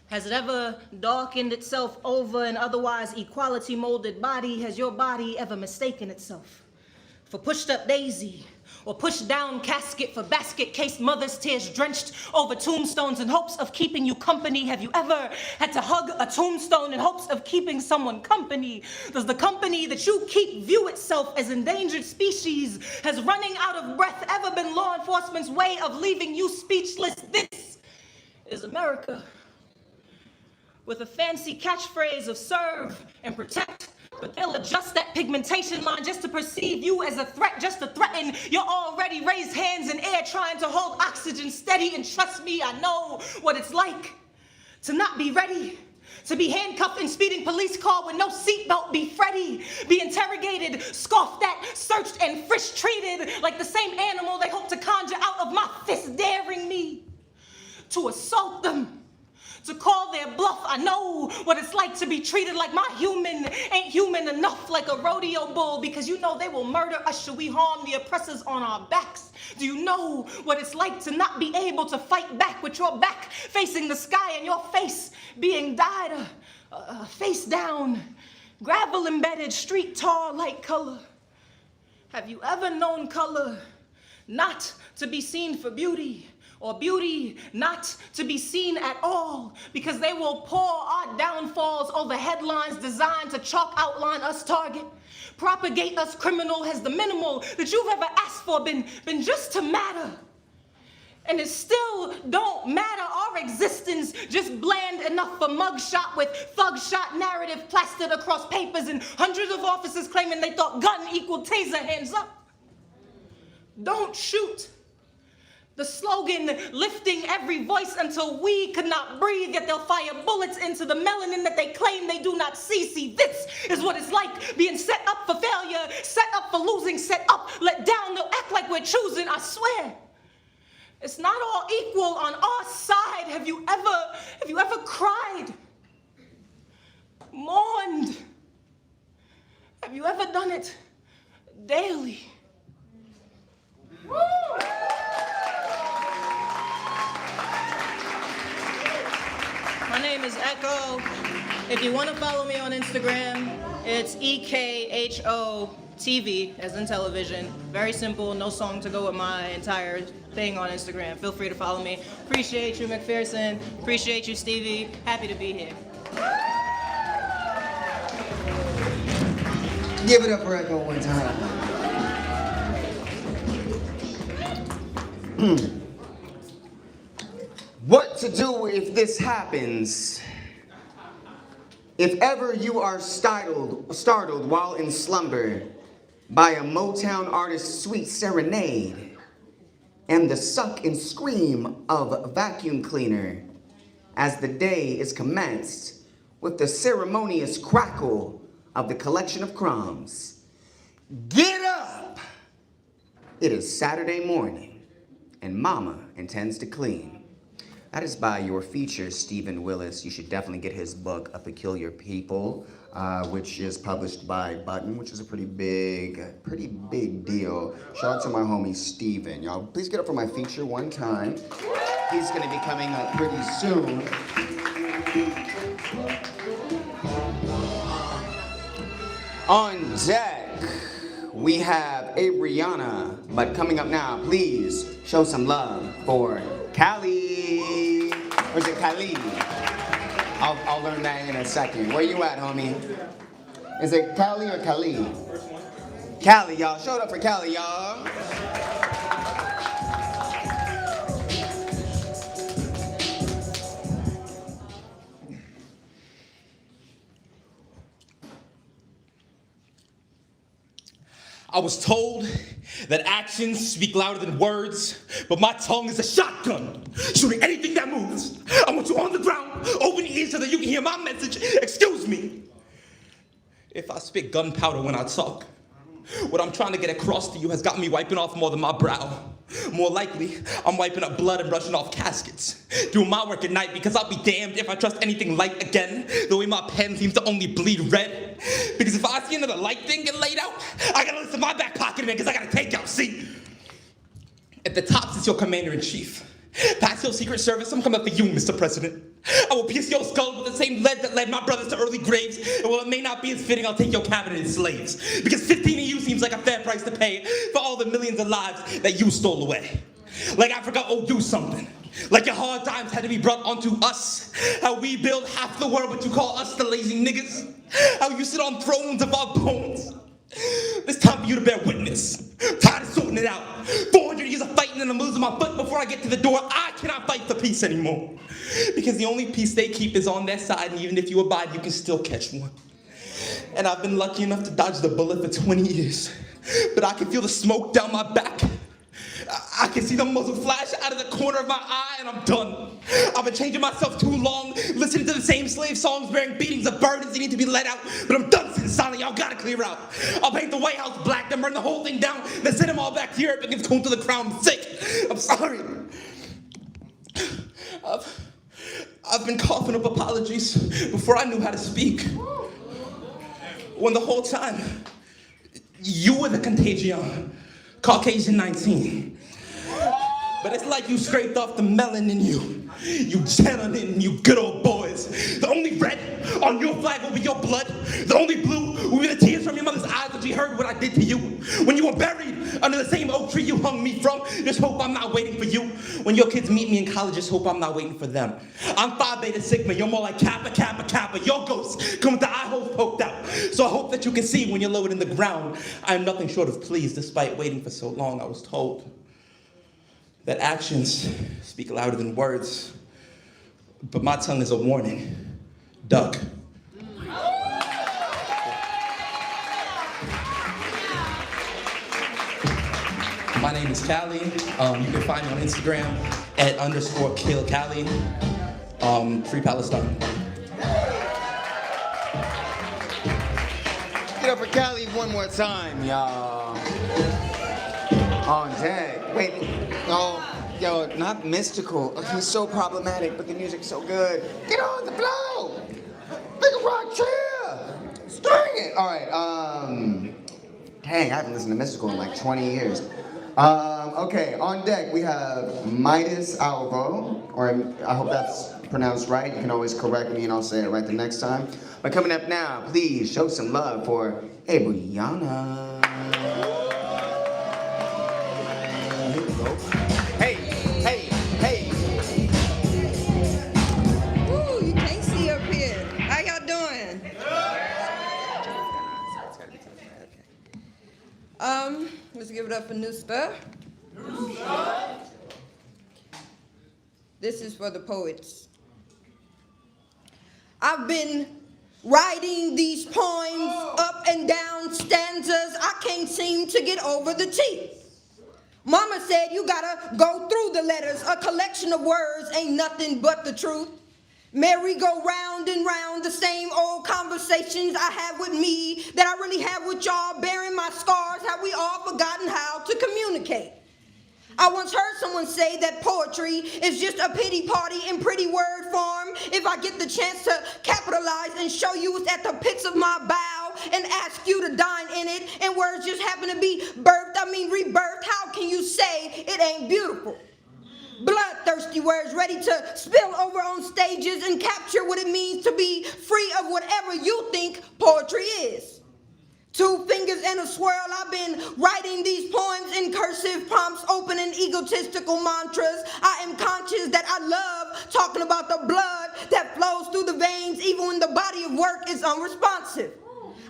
Speaker 20: Has it ever darkened itself over an otherwise equality molded body? Has your body ever mistaken itself for pushed up daisy or pushed down casket for basket case mother's tears drenched over tombstones in hopes of keeping you company? Have you ever had to hug a tombstone in hopes of keeping someone company? Does the company that you keep view itself as endangered species? Has running out of breath ever been law enforcement's way of leaving you speechless? This is America. With a fancy catchphrase of serve and protect, but they'll adjust that pigmentation line just to perceive you as a threat, just to threaten your already raised hands in air trying to hold oxygen steady. And trust me, I know what it's like to not be ready, to be handcuffed in speeding police car with no seatbelt, be Freddy, be interrogated, scoffed at, searched and frisk treated like the same animal they hope to conjure out of my fist, daring me to assault them, to call their bluff. I know what it's like to be treated like my human ain't human enough, like a rodeo bull, because you know they will murder us should we harm the oppressors on our backs. Do you know what it's like to not be able to fight back with your back facing the sky and your face being dyed face down, gravel embedded, street tar light color? Have you ever known color not to be seen for beauty, or beauty not to be seen at all, because they will pour our downfalls over headlines designed to chalk outline us target, propagate us criminal? Has the minimal that you've ever asked for been just to matter? And it still don't matter. Our existence just bland enough for mugshot with thug shot narrative plastered across papers and hundreds of officers claiming they thought gun equaled taser. Hands up. Don't shoot. The slogan lifting every voice until we could not breathe, yet they'll fire bullets into the melanin that they claim they do not see. See, this is what it's like being set up for failure, set up for losing, set up, let down. They'll act like we're choosing. I swear, it's not all equal on our side. Have you ever cried, mourned? Have you ever done it daily? Woo! My name is Echo. If you want to follow me on Instagram, it's EKHO-TV, as in television. Very simple, no song to go with my entire thing on Instagram. Feel free to follow me. Appreciate you, McPherson. Appreciate you, Stevie. Happy to be here.
Speaker 3: Give it up for Echo one time. What to do if this happens? If ever you are startled while in slumber by a Motown artist's sweet serenade and the suck and scream of a vacuum cleaner as the day is commenced with the ceremonious crackle of the collection of crumbs, get up! It is Saturday morning and Mama intends to clean. That is by your feature, Steven Willis. You should definitely get his book, A Peculiar People, which is published by Button, which is a pretty big deal. Shout out to my homie, Steven. Y'all, please get up for my feature one time. He's gonna be coming up pretty soon. On deck, we have
Speaker 4: Abriana. But coming up now, please show some love for Cali. Or is it Cali? I'll learn that in a second. Where you at, homie? Is it Cali or Cali? Cali, y'all. Show it up for Cali, y'all.
Speaker 13: I was told that actions speak louder than words, but my tongue is a shotgun, shooting anything that moves. I want you on the ground, open your ears so that you can hear my message. Excuse me if I spit gunpowder when I talk. What I'm trying to get across to you has got me wiping off more than my brow. More likely, I'm wiping up blood and brushing off caskets. Doing my work at night because I'll be damned if I trust anything light again, the way my pen seems to only bleed red. Because if I see another light thing get laid out, I gotta listen to my back pocket, man, because I gotta take out. See, at the top is your commander-in-chief. Past your Secret Service, I'm coming for you, Mr. President. I will pierce your skull with the same lead that led my brothers to early graves, and while it may not be as fitting, I'll take your cabinet as slaves. Because 15 of you seems like a fair price to pay for all the millions of lives that you stole away. Like Africa owed you something. Like your hard times had to be brought onto us. How we build half the world, but you call us the lazy niggas. How you sit on thrones of our bones. It's time for you to bear witness. I'm tired of sorting it out. 400 years of fighting and I'm losing my foot before I get to the door. I cannot fight for peace anymore. Because the only peace they keep is on their side, and even if you abide, you can still catch one. And I've been lucky enough to dodge the bullet for 20 years. But I can feel the smoke down my back. I can see the muzzle flash out of the corner of my eye, and I'm done. I've been changing myself too long, listening to the same slave songs, bearing beatings of burdens that need to be let out. But I'm done sitting silent, y'all gotta clear out. I'll paint the White House black, then burn the whole thing down, then send them all back to Europe and give Coon to the crown. I'm sick. I'm sorry. I've been coughing up apologies before I knew how to speak. When the whole time, you were the contagion, Caucasian 19. But it's like you scraped off the melon in you. You gentlemen, you good old boys. The only red on your flag will be your blood. The only blue will be the tears from your mother's eyes that you heard what I did to you. When you were buried under the same oak tree you hung me from, just hope I'm not waiting for you. When your kids meet me in college, just hope I'm not waiting for them. I'm Phi Beta Sigma, you're more like Kappa, Kappa, Kappa. Your ghost come with the eye holes poked out. So I hope that you can see when you're lowered in the ground. I am nothing short of pleased, despite waiting for so long. I was told that actions speak louder than words, but my tongue is a warning. Duck. My name is Cali. You can find me on Instagram at _KillCali. Free Palestine.
Speaker 4: Get up for Cali one more time, y'all. On deck. Wait, no, yo, not mystical. He's so problematic, but the music's so good. Get on the floor. Make a rock chair. String it. All right, dang, I haven't listened to mystical in like 20 years. Okay, on deck we have Midas Alvo, or I hope that's pronounced right. You can always correct me and I'll say it right the next time. But coming up now, please show some love for Abriana. Hey, hey, hey.
Speaker 21: Woo, you can't see up here. How y'all doing? Let's give it up for New Stuff. This is for the poets. I've been writing these poems up and down stanzas. I can't seem to get over the T. Mama said you gotta go through the letters. A collection of words ain't nothing but the truth. Merry go round and round the same old conversations I have with me that I really have with y'all, bearing my scars. Have we all forgotten how to communicate? I once heard someone say that poetry is just a pity party in pretty word form. If I get the chance to capitalize and show you it's at the pits of my bow and ask you to dine in it, and words just happen to be rebirthed, how can you say it ain't beautiful? Bloodthirsty words ready to spill over on stages and capture what it means to be free of whatever you think poetry is. 2 fingers and a swirl. I've been writing these poems in cursive prompts, opening egotistical mantras. I am conscious that I love talking about the blood that flows through the veins, even when the body of work is unresponsive.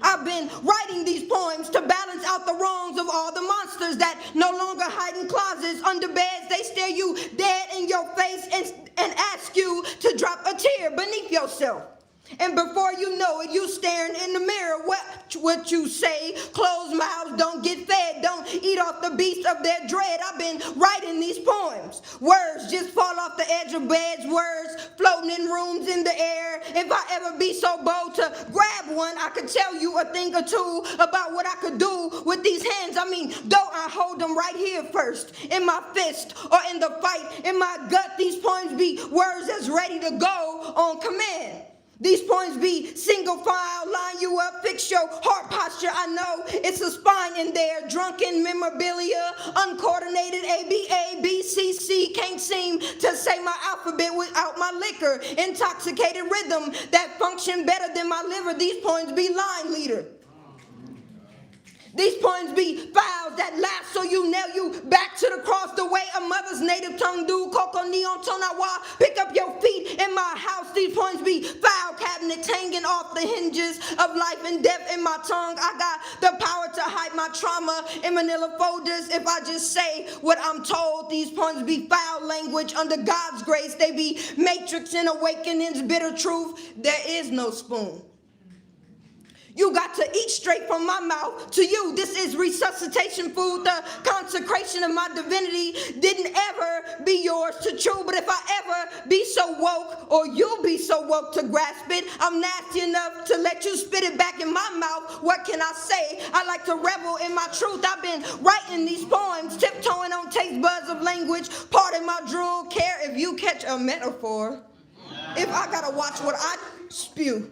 Speaker 21: I've been writing these poems to balance out the wrongs of all the monsters that no longer hide in closets, under beds. They stare you dead in your face and ask you to drop a tear beneath yourself. And before you know it, you staring in the mirror. What you say, closed mouths don't get fed, don't eat off the beast of their dread. I've been writing these poems. Words just fall off the edge of beds, words floating in rooms in the air. If I ever be so bold to grab one, I could tell you a thing or two about what I could do with these hands. I mean, though I hold them right here first, in my fist or in the fight, in my gut, these poems be words that's ready to go on command. These poems be single file, line you up, fix your heart posture. I know it's a spine in there, drunken memorabilia, uncoordinated ABA, BCC, can't seem to say my alphabet without my liquor, intoxicated rhythm that function better than my liver. These poems be line leader. These poems be files that last so you nail you back to the cross the way a mother's native tongue do. Coco neon tonawa, pick up your feet in my house. These poems be file cabinets hanging off the hinges of life and death in my tongue. I got the power to hide my trauma in manila folders. If I just say what I'm told, these poems be foul language under God's grace. They be matrix and awakenings, bitter truth. There is no spoon. You got to eat straight from my mouth to you. This is resuscitation food. The consecration of my divinity didn't ever be yours to chew. But if I ever be so woke, or you'll be so woke to grasp it, I'm nasty enough to let you spit it back in my mouth. What can I say? I like to revel in my truth. I've been writing these poems, tiptoeing on taste buds of language. Pardon my drool, care if you catch a metaphor. If I gotta watch what I spew.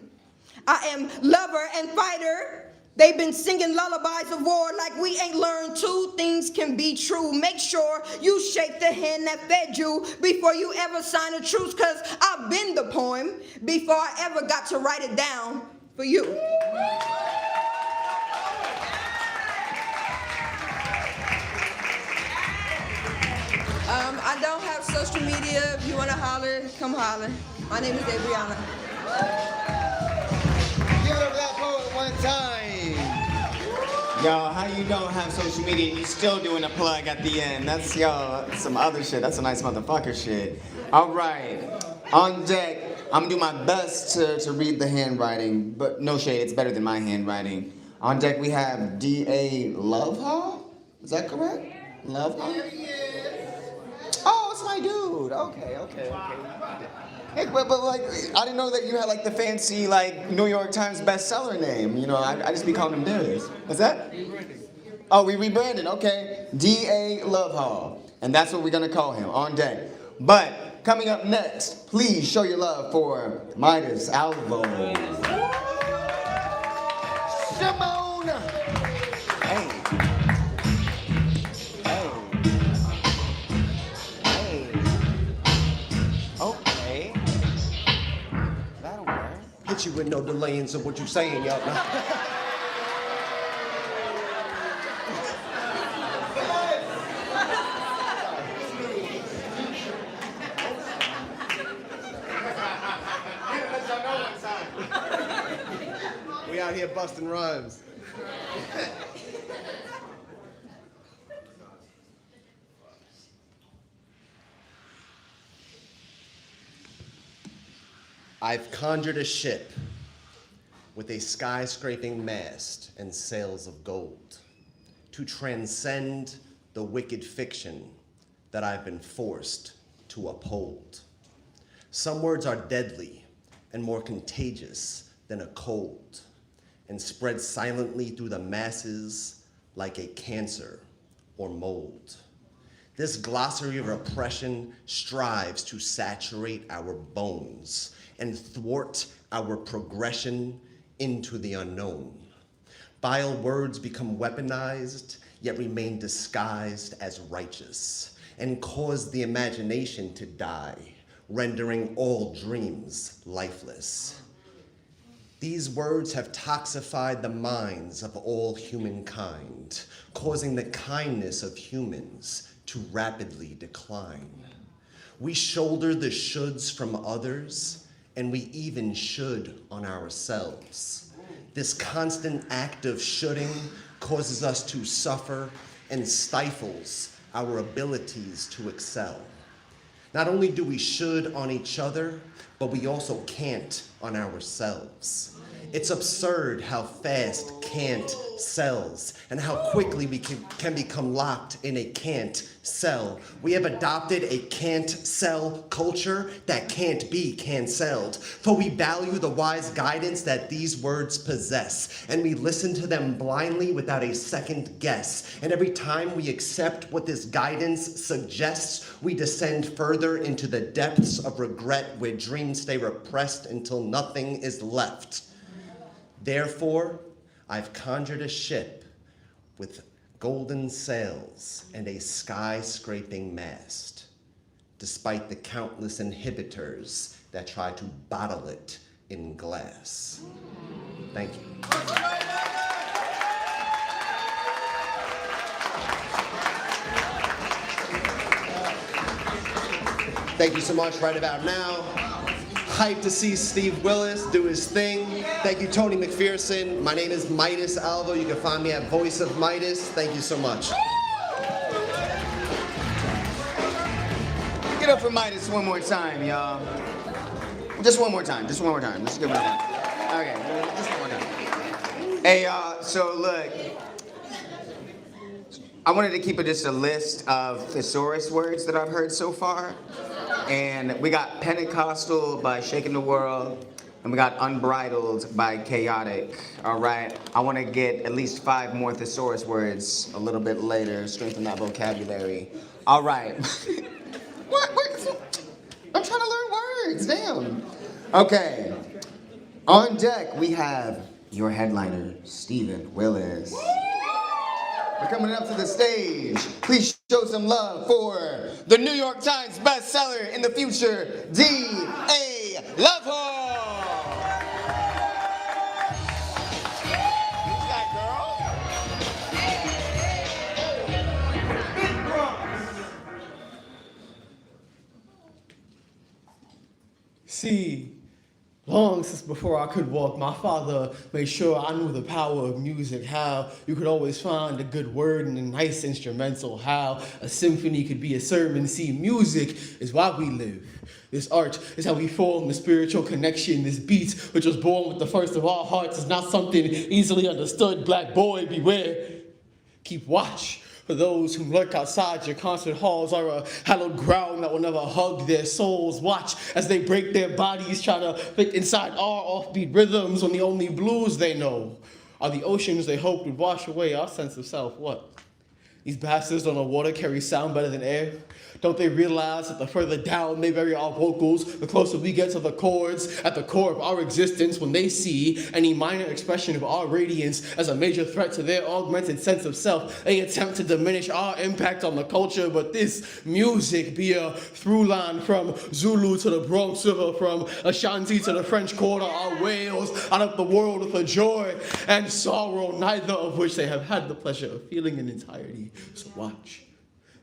Speaker 21: I am lover and fighter. They've been singing lullabies of war like we ain't learned 2 things can be true. Make sure you shake the hand that fed you before you ever sign a truce, because I've been the poem before I ever got to write it down for you. I don't have social media. If you want to holler, come holler. My name is Adriana.
Speaker 4: Give it up for that poet one time. Y'all, how you don't have social media and you still doing a plug at the end? That's, y'all, some other shit. That's a nice motherfucker shit. All right, on deck, I'm gonna do my best to read the handwriting, but no shade, it's better than my handwriting. On deck, we have D.A. Lovehall? Is that correct? Lovehall? Oh, it's my dude. Okay. Hey, but like, I didn't know that you had like the fancy like New York Times bestseller name. You know, I just be calling him Diz. What's that? Oh, we rebranded. Okay, D.A. Lovehall, and that's what we're gonna call him on deck. But coming up next, please show your love for Midas Alvo. Simone. Hey.
Speaker 6: Hit you with no delayings of what you saying, y'all. We out here busting rhymes. I've conjured a ship with a skyscraping mast and sails of gold to transcend the wicked fiction that I've been forced to uphold. Some words are deadly and more contagious than a cold and spread silently through the masses like a cancer or mold. This glossary of oppression strives to saturate our bones and thwart our progression into the unknown. Vile words become weaponized, yet remain disguised as righteous, and cause the imagination to die, rendering all dreams lifeless. These words have toxified the minds of all humankind, causing the kindness of humans to rapidly decline. We shoulder the shoulds from others, and we even should on ourselves. This constant act of shoulding causes us to suffer and stifles our abilities to excel. Not only do we should on each other, but we also can't on ourselves. It's absurd how fast can't sells and how quickly we can become locked in a can't sell. We have adopted a can't sell culture that can't be cancelled, for we value the wise guidance that these words possess, and we listen to them blindly without a second guess. And every time we accept what this guidance suggests, we descend further into the depths of regret where dreams stay repressed until nothing is left. Therefore, I've conjured a ship with golden sails and a skyscraping mast, despite the countless inhibitors that try to bottle it in glass. Thank you. Thank you so much. Right about now, hyped to see Steve Willis do his thing. Thank you, Tony McPherson. My name is Midas Alvo. You can find me at Voice of Midas. Thank you so much.
Speaker 3: Get up for Midas one more time, y'all. Just one more time. Just one more time. Let's give it one. Okay, just one more time. Hey, y'all. So look, I wanted to keep just a list of thesaurus words that I've heard so far. And we got Pentecostal by Shaking the World, and we got Unbridled by Chaotic. All right, I want to get at least 5 more thesaurus words a little bit later, strengthen that vocabulary. All right. What? I'm trying to learn words, damn. Okay, on deck we have your headliner, Steven Willis. We're coming up to the stage. Please show some love for the New York Times bestseller in the future, D.A. Alvo. Who's that girl?
Speaker 7: See, long since before I could walk, my father made sure I knew the power of music, how you could always find a good word and a nice instrumental, how a symphony could be a sermon. See, music is why we live. This art is how we form the spiritual connection. This beat, which was born with the first of our hearts, is not something easily understood. Black boy, beware. Keep watch. For those who lurk outside your concert halls are a hallowed ground that will never hug their souls. Watch as they break their bodies, trying to fit inside our offbeat rhythms when the only blues they know are the oceans they hoped would wash away our sense of self. What? These bastards on the water carry sound better than air? Don't they realize that the further down they bury our vocals, the closer we get to the chords at the core of our existence? When they see any minor expression of our radiance as a major threat to their augmented sense of self, they attempt to diminish our impact on the culture. But this music be a through line from Zulu to the Bronx River, from Ashanti to the French Quarter, our wails out of the world with a joy and sorrow, neither of which they have had the pleasure of feeling in entirety. So watch.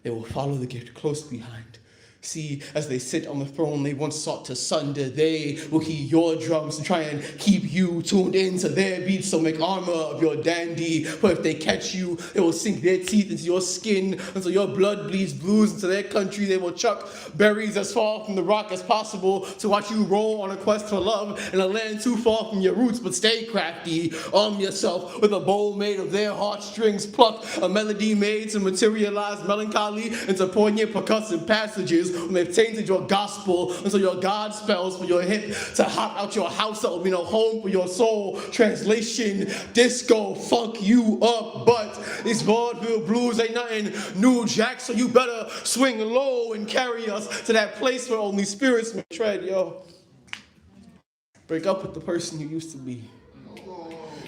Speaker 7: They will follow the gift close behind. See, as they sit on the throne they once sought to sunder, they will hear your drums and try and keep you tuned into their beats, so make armor of your dandy. But if they catch you, they will sink their teeth into your skin until your blood bleeds blues into their country. They will chuck berries as far from the rock as possible to watch you roll on a quest for love in a land too far from your roots. But stay crafty, arm yourself with a bowl made of their heartstrings, pluck a melody made to materialize melancholy into poignant percussive passages. When they've tainted your gospel until your God spells for your hip to hop out your house, that will be no home for your soul. Translation, disco, funk you up, but these vaudeville blues ain't nothing new, Jack, so you better swing low and carry us to that place where only spirits may tread, yo. Break up with the person you used to be.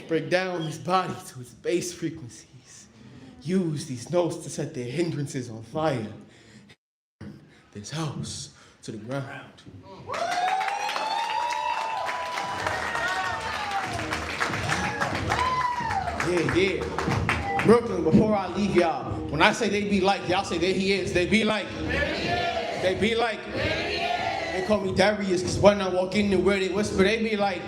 Speaker 7: Break down his body to its bass frequencies. Use these notes to set their hindrances on fire. This house to the ground. Yeah. Brooklyn, before I leave y'all, when I say they be like, y'all say there he is. They be like. They be like. They call me Darius, because when I walk in the where they whisper, they be like.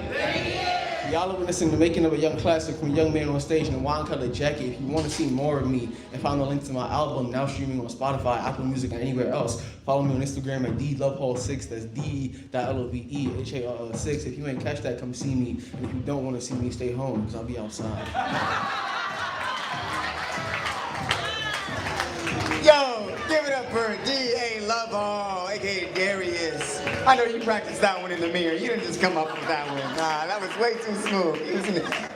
Speaker 7: Y'all are witnessing the making of a young classic from Young Man on Stage in a wine-colored jacket. If you want to see more of me and find the link to my album, now streaming on Spotify, Apple Music, and anywhere else, follow me on Instagram at DLoveHall6. That's D.LOVEHALL6. If you ain't catch that, come see me. And if you don't want to see me, stay home, because I'll be outside.
Speaker 3: Yo, give it up for D.A. Lovehall, a.k.a. Darius. I know you practiced that one in the mirror. You didn't just come up with that one. Nah, that was way too smooth.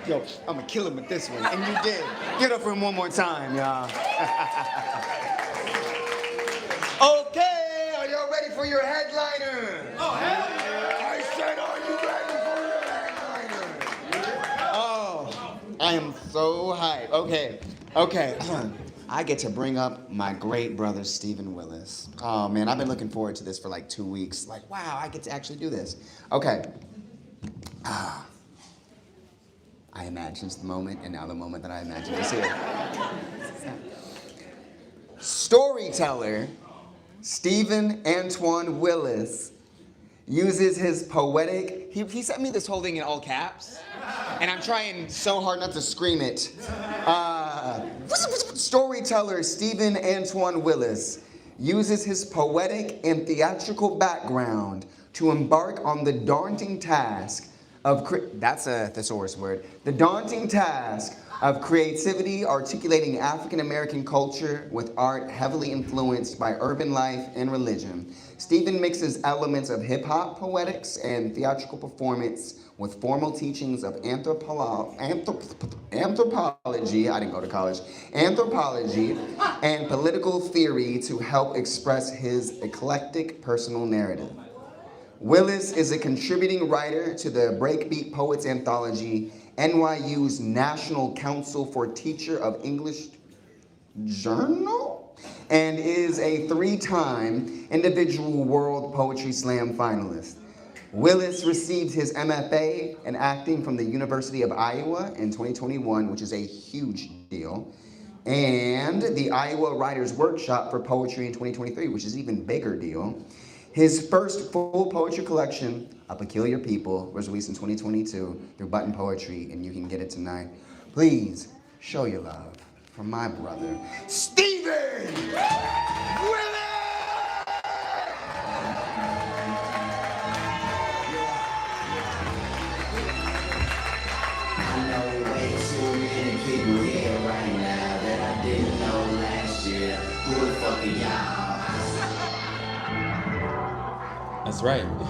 Speaker 3: Yo, I'm gonna kill him with this one. And you did. Give it up for him one more time, y'all. Okay, are y'all ready for your headliner? Oh, hell yeah! I said, are you ready for your headliner? Oh, I am so hyped. Okay. I get to bring up my great brother, Steven Willis. Oh man, I've been looking forward to this for like 2 weeks. Like, wow, I get to actually do this. Okay. I imagined the moment, and now the moment that I imagined is here. Storyteller Steven Antoine Willis uses his poetic, he sent me this whole thing in all caps, and I'm trying so hard not to scream it. Storyteller Steven Antoine Willis uses his poetic and theatrical background to embark on the daunting task of, that's a thesaurus word, the daunting task of creativity articulating African American culture with art heavily influenced by urban life and religion. Steven mixes elements of hip-hop poetics and theatrical performance with formal teachings of anthropology, I didn't go to college, anthropology and political theory to help express his eclectic personal narrative. Willis is a contributing writer to the Breakbeat Poets Anthology, NYU's National Council for Teacher of English Journal, and is a 3-time individual World Poetry Slam finalist. Willis received his MFA in acting from the University of Iowa in 2021, which is a huge deal, and the Iowa Writers Workshop for Poetry in 2023, which is an even bigger deal. His first full poetry collection, A Peculiar People, was released in 2022 through Button Poetry, and you can get it tonight. Please show your love for my brother, Steven Willis!
Speaker 13: That's right. Who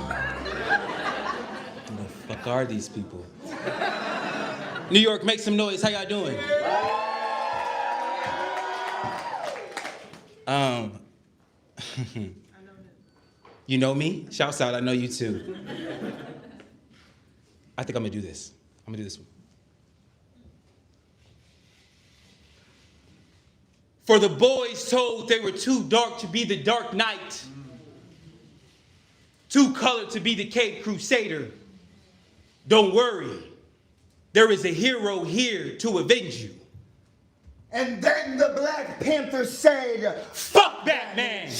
Speaker 13: the fuck are these people? New York, make some noise. How y'all doing? You know me? Shouts out, I know you too. I think I'm gonna do this. I'm gonna do this one. For the boys told they were too dark to be the Dark Knight, too colored to be the Caped Crusader. Don't worry, there is a hero here to avenge you.
Speaker 3: And then the Black Panther said,
Speaker 13: "Fuck Batman!"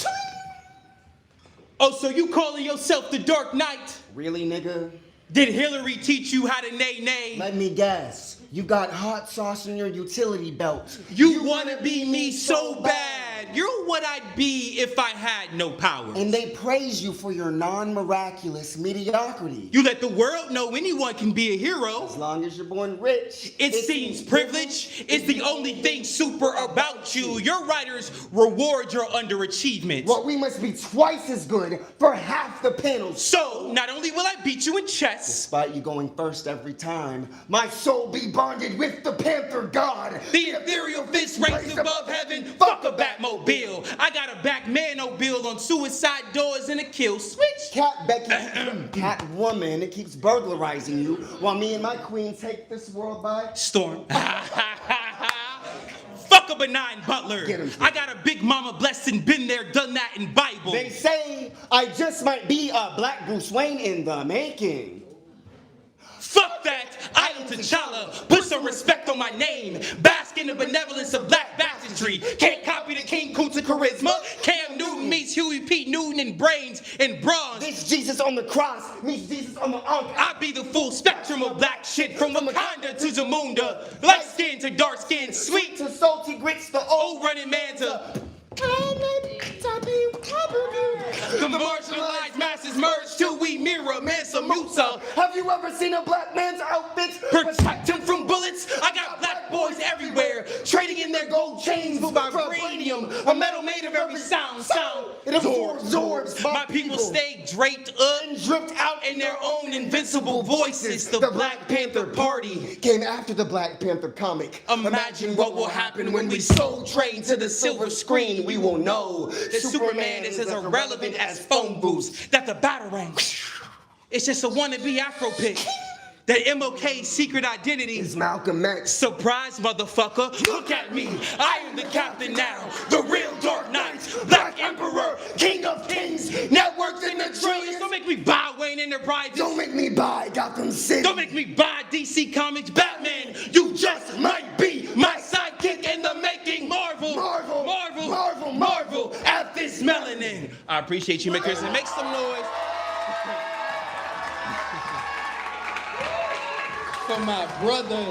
Speaker 13: Oh, so you calling yourself the Dark Knight?
Speaker 3: Really, nigga?
Speaker 13: Did Hillary teach you how to nay?
Speaker 3: Let me guess. You got hot sauce in your utility belt.
Speaker 13: You wanna be me so bad. You're what I'd be if I had no power.
Speaker 3: And they praise you for your non-miraculous mediocrity.
Speaker 13: You let the world know anyone can be a hero.
Speaker 3: As long as you're born rich.
Speaker 13: It seems privilege is the only thing super about you. Your writers reward your underachievement.
Speaker 3: Well, we must be twice as good for half the panels.
Speaker 13: So, not only will I beat you in chess.
Speaker 3: Despite you going first every time, my soul be bonded with the Panther God.
Speaker 13: The ethereal fist ranks above heaven. Fuck a Batmobile. I got a Batman-mobile on suicide doors and a kill switch.
Speaker 3: Catwoman keeps burglarizing you while me and my queen take this world by
Speaker 13: storm. Fuck a benign butler. I got a big mama blessing, been there, done that in Bible.
Speaker 3: They say I just might be a black Bruce Wayne in the making.
Speaker 13: Fuck that, I am T'Challa. Put some respect on my name. Bask in the benevolence of black bastardry. Can't copy the King Kunta charisma. Cam Newton meets Huey P. Newton in brains and bronze.
Speaker 3: This Jesus on the cross meets Jesus on the ark.
Speaker 13: I be the full spectrum of black shit, from Wakanda to Zamunda, light skin to dark skin, sweet
Speaker 3: to salty grits, the
Speaker 13: old running man to the marginalized masses merge till we mirror Mansa Musa.
Speaker 3: Have you ever seen a black man's outfits?
Speaker 13: Protect him from bullets. I got black boys everywhere, trading in their gold chains for vibranium, a metal made of every sound.
Speaker 3: It absorbs
Speaker 13: my people stay draped up and dripped out in their own invincible voices. The Black Panther Party
Speaker 3: came after the Black Panther comic.
Speaker 13: Imagine what will happen when we soul train to the silver screen. We will know that Superman is as irrelevant as phone booths, that the Batarang is just a wannabe Afro pick. That MLK's secret identity
Speaker 3: is Malcolm X.
Speaker 13: Surprise, motherfucker. Look at me. I am the captain now. The real Dark Knight. Black Emperor. King of Kings. Networked in the trillions. Don't make me buy Wayne Enterprises.
Speaker 3: Don't make me buy Gotham City.
Speaker 13: Don't make me buy DC Comics. Batman. You just might be my sidekick in the making. Marvel. At this melanin. I appreciate you, McChristen. Make some noise.
Speaker 7: For my brother.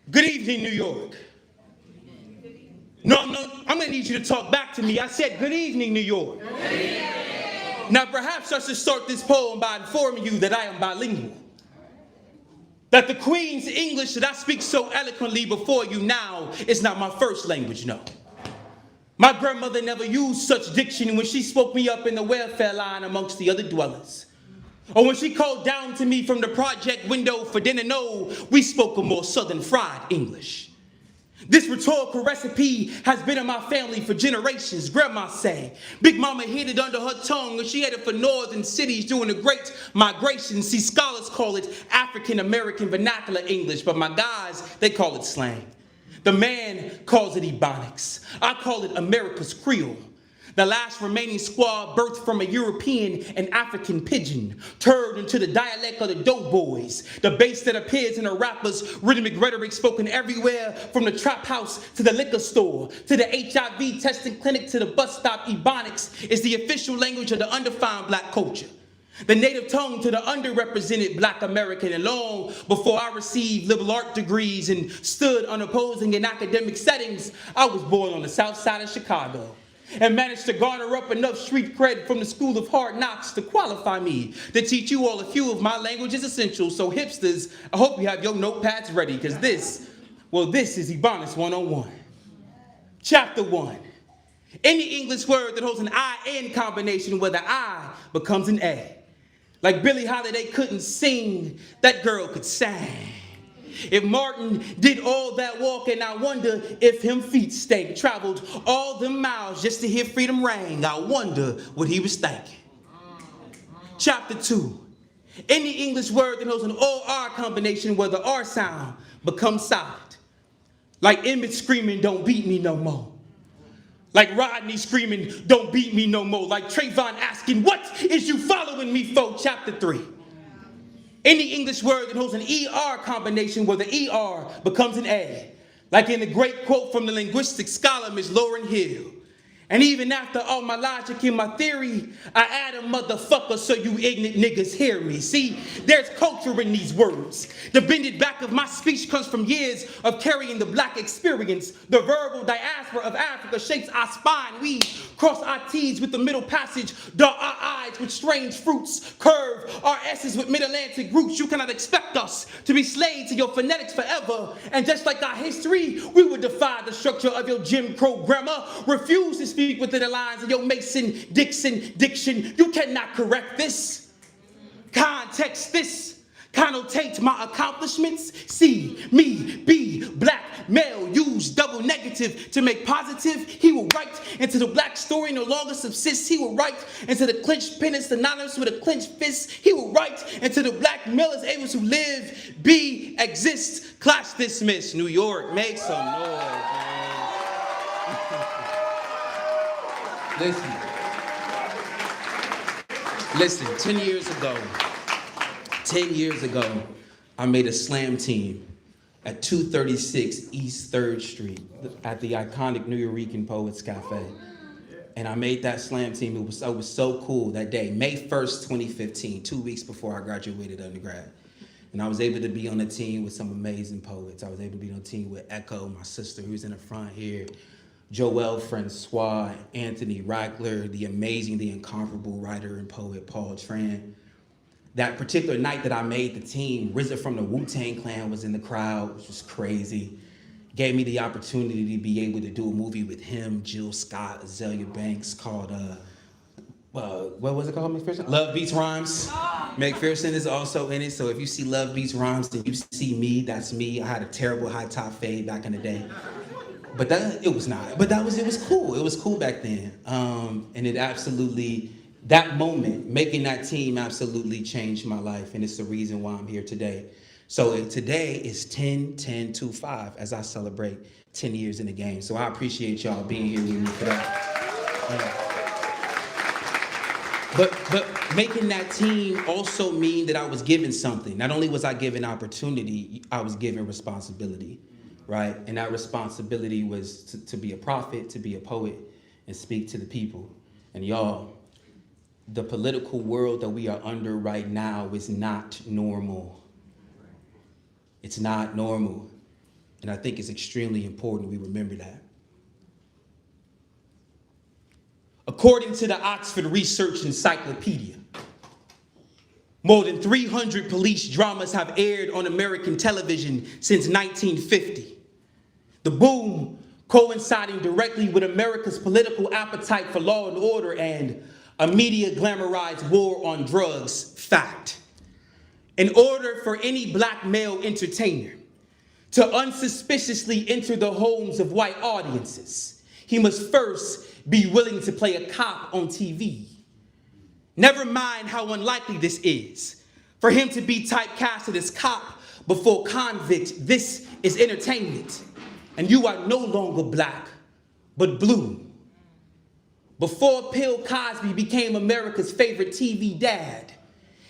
Speaker 13: Good evening, New York. No, I'm gonna need you to talk back to me. I said, good evening, New York. Now, perhaps I should start this poem by informing you that I am bilingual. That the Queen's English that I speak so eloquently before you now is not my first language, no. My grandmother never used such diction when she spoke me up in the welfare line amongst the other dwellers. Or when she called down to me from the project window for dinner, no, we spoke a more southern fried English. This rhetorical recipe has been in my family for generations. Grandma say, Big Mama hid it under her tongue and she had it for northern cities during the Great Migration. See, scholars call it African American vernacular English, but my guys, they call it slang. The man calls it Ebonics. I call it America's Creole. The last remaining squad birthed from a European and African pidgin, turned into the dialect of the doughboys, the bass that appears in a rapper's rhythmic rhetoric spoken everywhere from the trap house to the liquor store, to the HIV testing clinic to the bus stop. Ebonics is the official language of the undefined black culture, the native tongue to the underrepresented black American. And long before I received liberal art degrees and stood unopposing in academic settings, I was born on the south side of Chicago and managed to garner up enough street cred from the School of Hard Knocks to qualify me to teach you all a few of my language's essentials. So hipsters, I hope you have your notepads ready, because this is Ebonics 101. Chapter 1. Any English word that holds an I-N combination where the I becomes an A. Like Billie Holiday couldn't sing, that girl could sing. If Martin did all that walking, I wonder if him feet stank. Traveled all them miles just to hear freedom ring. I wonder what he was thinking. Chapter 2. Any English word that holds an O-R combination where the R sound becomes silent. Like Emmett screaming, don't beat me no more. Like Rodney screaming, don't beat me no more. Like Trayvon asking, what is you following me for? Chapter 3. Any English word that holds an ER combination where the ER becomes an A. Like in the great quote from the linguistic scholar, Ms. Lauren Hill. And even after all my logic and my theory, I add a motherfucker so you ignorant niggas hear me. See, there's culture in these words. The bended back of my speech comes from years of carrying the black experience. The verbal diaspora of Africa shapes our spine. We cross our T's with the middle passage, dot our I's with strange fruits, curve our S's with mid-Atlantic roots. You cannot expect us to be slaves to your phonetics forever. And just like our history, we would defy the structure of your Jim Crow grammar, refuse to speak within the lines of your Mason-Dixon diction. You cannot correct this. Context this. Connotate my accomplishments. See me be black male. Use double negative to make positive. He will write until the black story no longer subsists. He will write until the clenched pen is synonymous with a clenched fist. He will write until the black male is able to live, be, exist. Class dismissed. New York, make some noise, man. Listen, 10 years ago, I made a slam team at 236 East 3rd Street at the iconic New Yorican Poets Cafe. And I made that slam team. It was so cool that day, May 1st, 2015, 2 weeks before I graduated undergrad. And I was able to be on a team with some amazing poets. I was able to be on a team with Echo, my sister, who's in the front here, Joelle Francois, Anthony Rackler, the amazing, the incomparable writer and poet Paul Tran. That particular night that I made the team, RZA from the Wu-Tang Clan was in the crowd, which was crazy. Gave me the opportunity to be able to do a movie with him, Jill Scott, Azalea Banks, called, what was it called, McPherson? Love Beats Rhymes. McPherson is also in it, so if you see Love Beats Rhymes, then you see me, that's me. I had a terrible high top fade back in the day. But it was cool. It was cool back then. And it absolutely, that moment, making that team absolutely changed my life. And it's the reason why I'm here today. So today is 10-10-2-5 as I celebrate 10 years in the game. So I appreciate y'all being here with me for that. But making that team also mean that I was given something. Not only was I given opportunity, I was given responsibility. Right? And that responsibility was to be a prophet, to be a poet, and speak to the people. And y'all, the political world that we are under right now is not normal. It's not normal. And I think it's extremely important we remember that. According to the Oxford Research Encyclopedia, more than 300 police dramas have aired on American television since 1950. The boom coinciding directly with America's political appetite for law and order and a media glamorized war on drugs. Fact. In order for any black male entertainer to unsuspiciously enter the homes of white audiences, he must first be willing to play a cop on TV. Never mind how unlikely this is. For him to be typecasted as cop before convict, this is entertainment. And you are no longer black, but blue. Before Bill Cosby became America's favorite TV dad,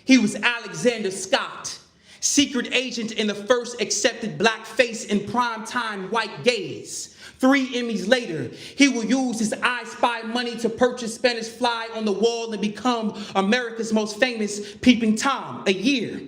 Speaker 13: he was Alexander Scott, secret agent in the first accepted black face in primetime white gaze. 3 Emmys later, he will use his I Spy money to purchase Spanish Fly on the Wall and become America's most famous Peeping Tom. A year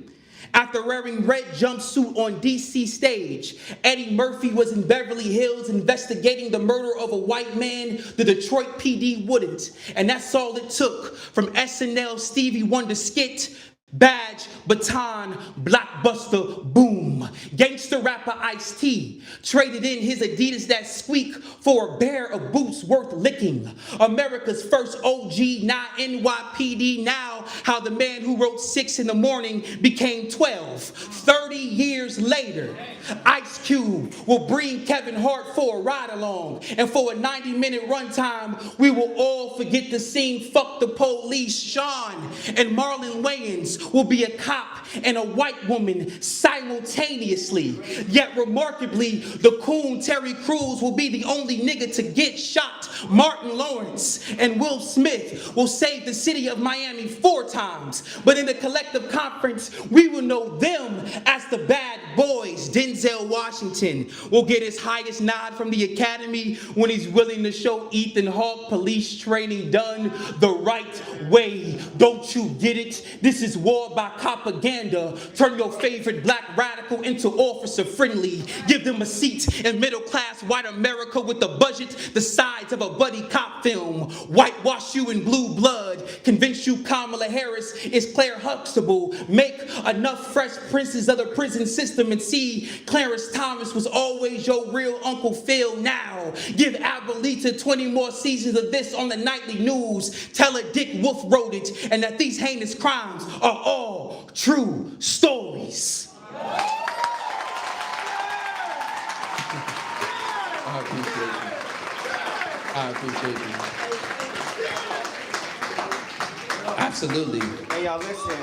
Speaker 13: after wearing red jumpsuit on DC stage, Eddie Murphy was in Beverly Hills investigating the murder of a white man the Detroit PD wouldn't. And that's all it took from SNL Stevie Wonder skit, badge, baton, blockbuster, boom. Gangster rapper Ice-T traded in his Adidas that squeak for a pair of boots worth licking. America's first OG, not NYPD. Now, how the man who wrote 6 in the morning became 12. 30 years later, Ice Cube will bring Kevin Hart for a ride along. And for a 90-minute runtime, we will all forget the scene, fuck the police. Sean and Marlon Wayans will be a cop and a white woman simultaneously. Yet remarkably, the coon Terry Crews will be the only nigga to get shot. Martin Lawrence and Will Smith will save the city of Miami 4 times. But in the collective conference, we will know them as the bad boys. Denzel Washington will get his highest nod from the Academy when he's willing to show Ethan Hawke police training done the right way. Don't you get it? This is war by propaganda. Turn your favorite black radical into officer friendly. Give them a seat in middle class white America with the budget the size of a buddy cop film. Whitewash you in blue blood. Convince you Kamala Harris is Claire Huxtable. Make enough fresh princes of the prison system and see Clarence Thomas was always your real Uncle Phil now. Give Abuelita 20 more seasons of this on the nightly news. Tell her Dick Wolf wrote it and that these heinous crimes are all true stories. I appreciate you. Absolutely.
Speaker 4: Hey, y'all, listen.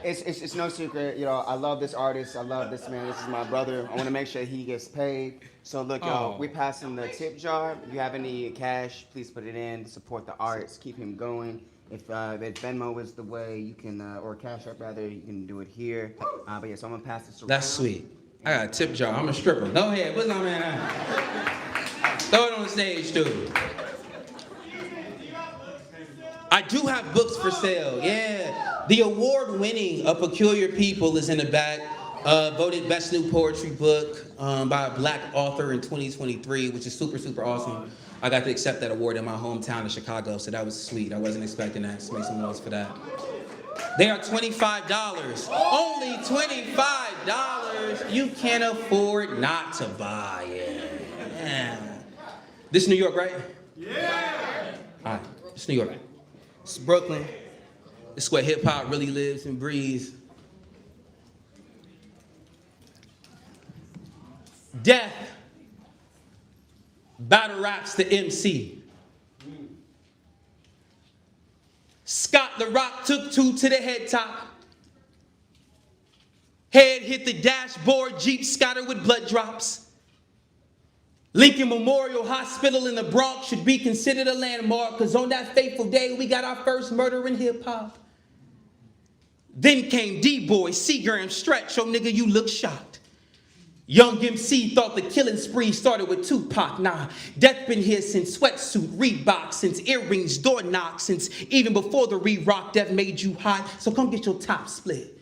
Speaker 4: It's no secret, you know, I love this artist. I love this man. This is my brother. I want to make sure he gets paid. So look, y'all, we're passing the tip jar. If you have any cash, please put it in. Support the arts. Keep him going. If Venmo is the way, you can, or Cash App rather, you can do it here. But yeah, so I'm gonna pass this around.
Speaker 13: That's sweet. I got a tip jar. I'm a stripper. Go ahead. What's my man at? Throw it on the stage, too. I do have books for sale. Yeah. The award-winning A Peculiar People is in the back. Voted best new poetry book by a black author in 2023, which is super, super awesome. I got to accept that award in my hometown of Chicago, so that was sweet. I wasn't expecting that, so make some noise for that. They are $25. Only $25. You can't afford not to buy it. Yeah. This is New York, right? Yeah. All right, it's New York. It's Brooklyn. It's where hip hop really lives and breathes. Death battle raps the MC. Scott the Rock took two to the head top. Head hit the dashboard, Jeep scattered with blood drops. Lincoln Memorial Hospital in the Bronx should be considered a landmark, because on that fateful day, we got our first murder in hip hop. Then came D-Boy, Seagram, Stretch, oh nigga, you look shocked. Young MC thought the killing spree started with Tupac. Nah, death been here since sweatsuit, Reebok, since earrings, door knocks, since even before the re-rock, death made you hot. So come get your top split.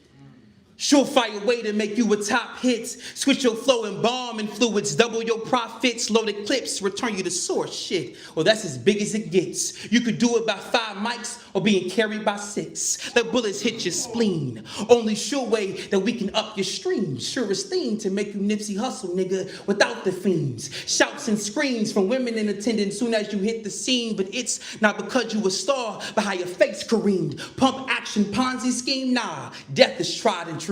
Speaker 13: Surefire way to make you a top hits. Switch your flow and bomb and fluids. Double your profits. Loaded clips. Return you to source shit. Well, that's as big as it gets. You could do it by 5 mics or being carried by 6. Let bullets hit your spleen. Only sure way that we can up your streams. Surest thing to make you Nipsey Hustle, nigga, without the fiends. Shouts and screams from women in attendance soon as you hit the scene. But it's not because you a star, but how your face careened. Pump action Ponzi scheme? Nah, death is tried and true.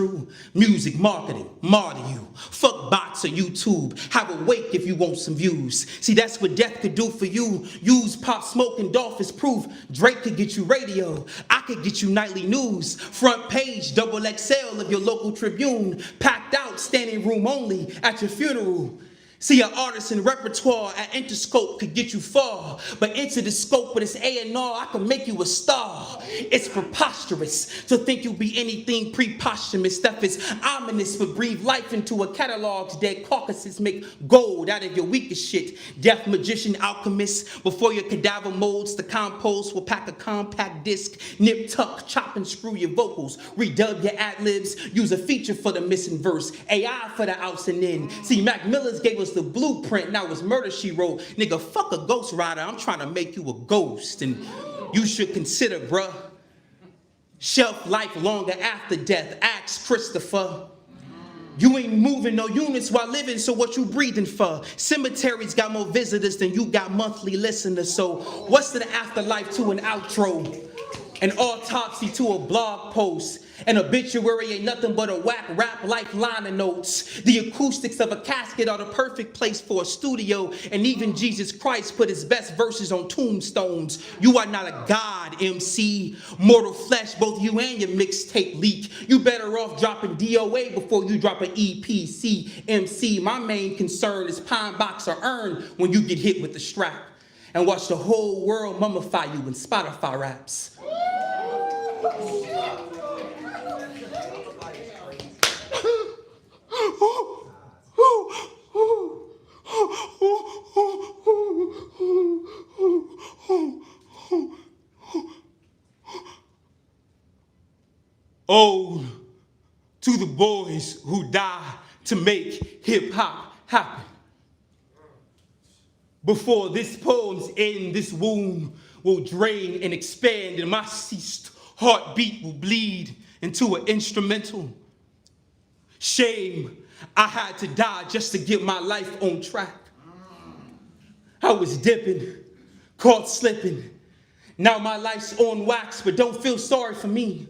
Speaker 13: Music, marketing, martyr you. Fuck bots or YouTube. Have a wake if you want some views. See, that's what death could do for you. Use Pop Smoke and Dolph as proof. Drake could get you radio. I could get you nightly news. Front page, double XL of your local Tribune. Packed out, standing room only at your funeral. See, an artist and repertoire at Interscope could get you far, but into the scope of this A&R, I can make you a star. It's preposterous to think you'll be anything pre-posthumous. Stuff is ominous, but breathe life into a catalog's dead carcasses. Make gold out of your weakest shit. Deaf magician alchemist, before your cadaver molds, the compost will pack a compact disc, nip, tuck, chop and screw your vocals, redub your ad-libs, use a feature for the missing verse, AI for the outs and in. See, Mac Miller's gave us the blueprint, now it's Murder, She Wrote. Nigga, fuck a ghost rider, I'm trying to make you a ghost. And you should consider, bruh, shelf life longer after death. Ask Christopher. You ain't moving no units while living, so what you breathing for? Cemeteries got more visitors than you got monthly listeners, so what's the afterlife to an outro? An autopsy to a blog post. An obituary ain't nothing but a whack rap life liner notes. The acoustics of a casket are the perfect place for a studio, and even Jesus Christ put his best verses on tombstones. You are not a god, MC. Mortal flesh, both you and your mixtape leak. You better off dropping DOA before you drop an EPC. MC, my main concern is pine box or urn when you get hit with the strap. And watch the whole world mummify you in Spotify raps. Ode to the boys who die to make hip-hop happen. Before this poem's end, this womb will drain and expand, and my ceased heartbeat will bleed into an instrumental. Shame, I had to die just to get my life on track. I was dipping, caught slipping. Now my life's on wax, but don't feel sorry for me.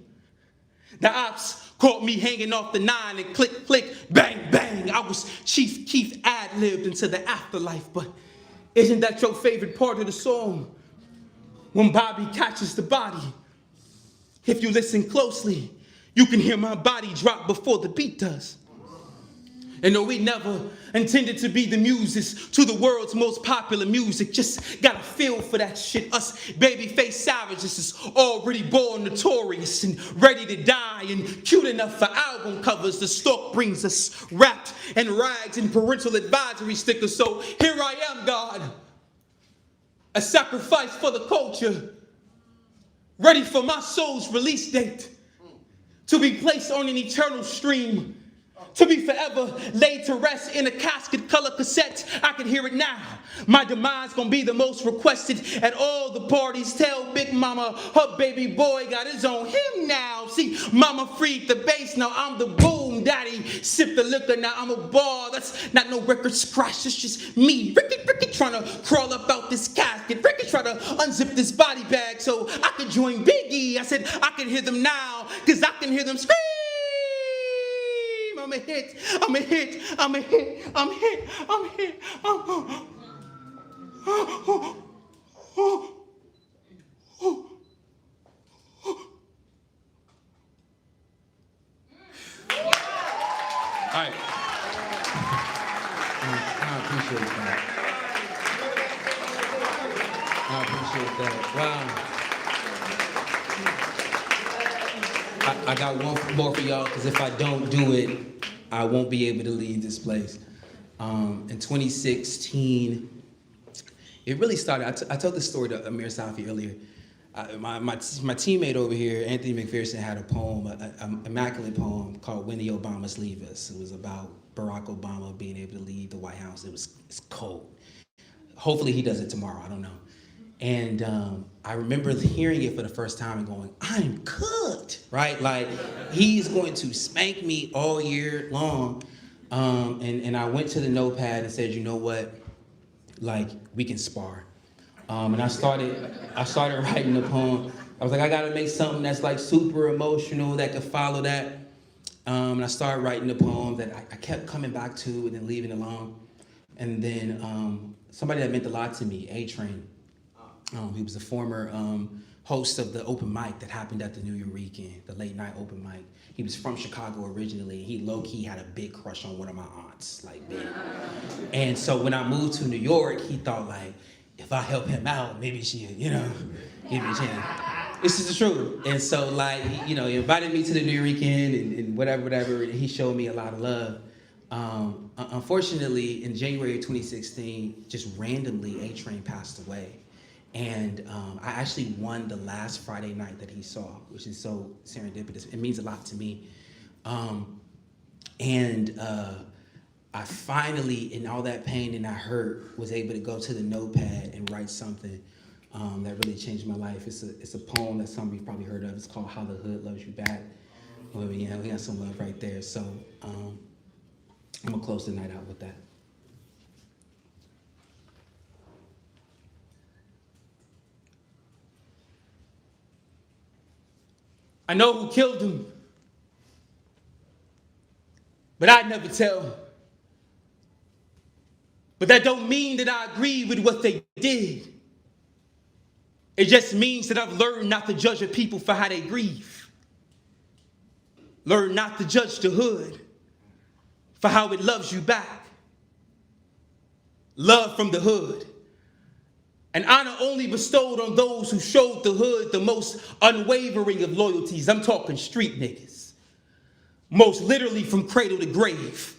Speaker 13: The ops caught me hanging off the 9 and click, click, bang, bang. I was Chief Keef ad-libbed into the afterlife, but
Speaker 12: Isn't that your favorite part of the song? When Bobby catches the body. If you listen closely, you can hear my body drop before the beat does. And no, we never intended to be the muses to the world's most popular music. Just got a feel for that shit. Us babyface savages is already born notorious and ready to die and cute enough for album covers. The stalk brings us wrapped in rags and parental advisory stickers. So here I am, God, a sacrifice for the culture, ready for my soul's release date, to be placed on an eternal stream, to be forever laid to rest in a casket color cassette. I can hear it now. My demise gonna be the most requested at all the parties. Tell Big Mama her baby boy got his own hymn now. See, Mama freed the bass, now I'm the boom daddy. Sip the liquor, now I'm a bar. That's not no record scratch, it's just me. Ricky trying to crawl up out this casket. Ricky trying to unzip this body bag so I could join Biggie. I said I can hear them now, cause I can hear them scream. I'm a hit, I'm a hit, I'm a hit, I'm hit, I'm hit. All right. I appreciate that. I appreciate that. Wow. I got one more for y'all, because if I don't do it, I won't be able to leave this place. In 2016, it really started. I told this story to Amir Safi earlier. My teammate over here, Anthony McPherson, had a poem, an immaculate poem called "When the Obamas Leave Us." It was about Barack Obama being able to leave the White House. It's cold. Hopefully he does it tomorrow, I don't know. And I remember hearing it for the first time and going, I'm cooked, right? Like, he's going to spank me all year long. And I went to the notepad and said, you know what? Like, we can spar. And I started writing the poem. I was like, I gotta make something that's like super emotional that could follow that. And I started writing the poem that I kept coming back to and then leaving it alone. And then somebody that meant a lot to me, A-Train. He was a former host of the open mic that happened at the New Year weekend, the late night open mic. He was from Chicago originally. He low-key had a big crush on one of my aunts, like big. And so when I moved to New York, he thought like, if I help him out, maybe she'll, give me a chance. This is the truth. And so like, he invited me to the New Year weekend and whatever, and he showed me a lot of love. Unfortunately, in January of 2016, just randomly, A-Train passed away. And I actually won the last Friday night that he saw, which is so serendipitous. It means a lot to me. I finally, in all that pain and that hurt, was able to go to the notepad and write something that really changed my life. It's a poem that some of you probably heard of. It's called How the Hood Loves You Back. Well, yeah, we got some love right there. So I'm gonna close the night out with that. I know who killed him, but I'd never tell. But that don't mean that I agree with what they did. It just means that I've learned not to judge a people for how they grieve. Learn not to judge the hood for how it loves you back. Love from the hood. An honor only bestowed on those who showed the hood the most unwavering of loyalties. I'm talking street niggas. Most literally from cradle to grave.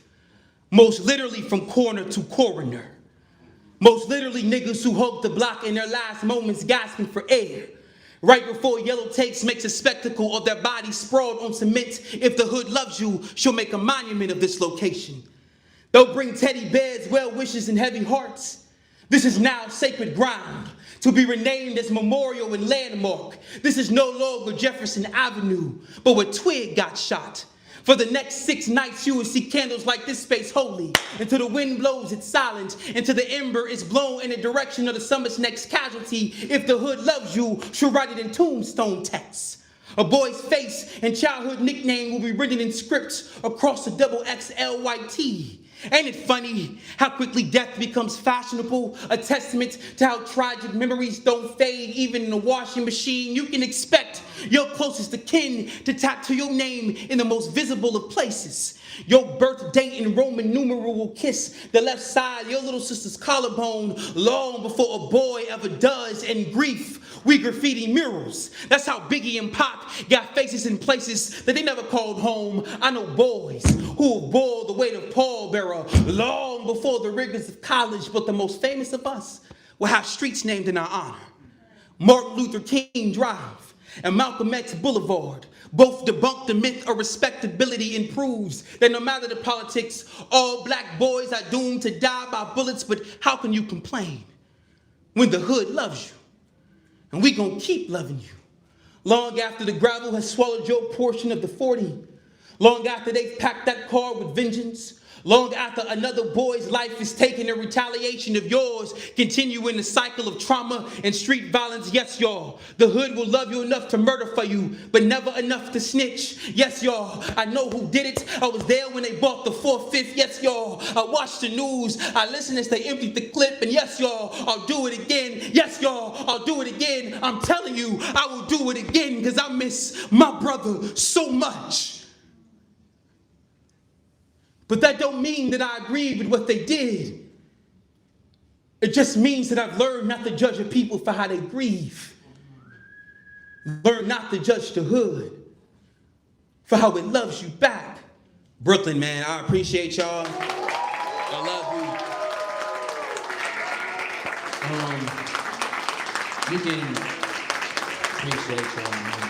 Speaker 12: Most literally from corner to coroner. Most literally niggas who hug the block in their last moments gasping for air. Right before yellow takes makes a spectacle of their bodies sprawled on cement. If the hood loves you, she'll make a monument of this location. They'll bring teddy bears, well wishes, and heavy hearts. This is now sacred ground, to be renamed as memorial and landmark. This is no longer Jefferson Avenue, but where Twig got shot. For the next 6 nights, you will see candles like this space holy. Until the wind blows, it's silent. Until the ember is blown in the direction of the summer's next casualty. If the hood loves you, she'll write it in tombstone text. A boy's face and childhood nickname will be written in script across the double XL white tee.
Speaker 9: Ain't it funny how quickly death becomes fashionable? A testament to how tragic memories don't fade even in a washing machine. You can expect your closest of kin to tattoo your name in the most visible of places. Your birth date in Roman numeral will kiss the left side of your little sister's collarbone long before a boy ever does. In grief, we graffiti murals. That's how Biggie and Pac got faces in places that they never called home. I know boys who bore the weight of pallbearer long before the rigors of college, but the most famous of us will have streets named in our honor. Martin Luther King Drive and Malcolm X Boulevard both debunk the myth of respectability and proves that no matter the politics, all black boys are doomed to die by bullets. But how can you complain when the hood loves you? And we gonna keep loving you long after the gravel has swallowed your portion of the 40, long after they've packed that car with vengeance, long after another boy's life is taken in retaliation of yours, continuing the cycle of trauma and street violence. Yes, y'all, the hood will love you enough to murder for you, but never enough to snitch. Yes, y'all, I know who did it. I was there when they bought the 4/5. Yes, y'all, I watched the news. I listened as they emptied the clip. And yes, y'all, I'll do it again. Yes, y'all, I'll do it again. I'm telling you, I will do it again because I miss my brother so much. But that don't mean that I agree with what they did. It just means that I've learned not to judge a people for how they grieve. Learn not to judge the hood for how it loves you back. Brooklyn, man, I appreciate y'all. I love you. You can appreciate y'all, man.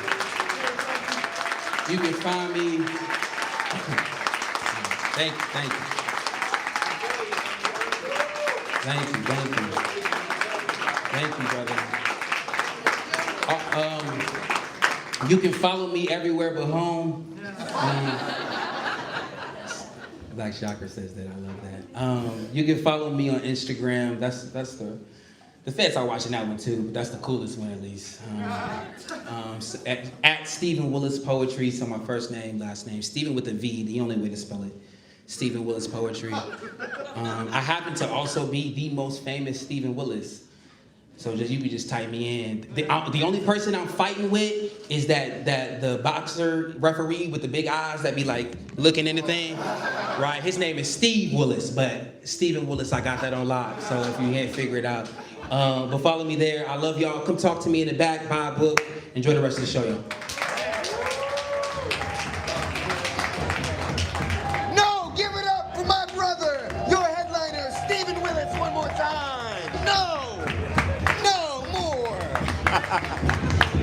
Speaker 9: You can find me. Thank you. Thank you, brother. You can follow me everywhere but home. Black Shocker says that, I love that. You can follow me on Instagram. That's the feds are watching that one too, but that's the coolest one at least. At Steven Willis Poetry, so my first name, last name. Steven with a V, the only way to spell it. Steven Willis Poetry. I happen to also be the most famous Steven Willis. So you can just type me in. The only person I'm fighting with is that the boxer referee with the big eyes that be like looking in the thing. Right, his name is Steve Willis, but Steven Willis, I got that on lock. So if you can't figure it out. But follow me there. I love y'all. Come talk to me in the back, buy a book. Enjoy the rest of the show, y'all.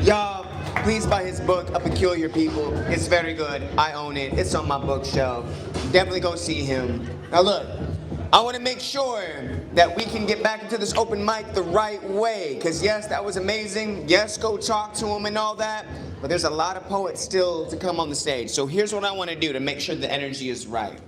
Speaker 3: Y'all, please buy his book, A Peculiar People. It's very good. I own it. It's on my bookshelf. Definitely go see him. Now look, I want to make sure that we can get back into this open mic the right way. Because yes, that was amazing. Yes, go talk to him and all that. But there's a lot of poets still to come on the stage. So here's what I want to do to make sure the energy is right.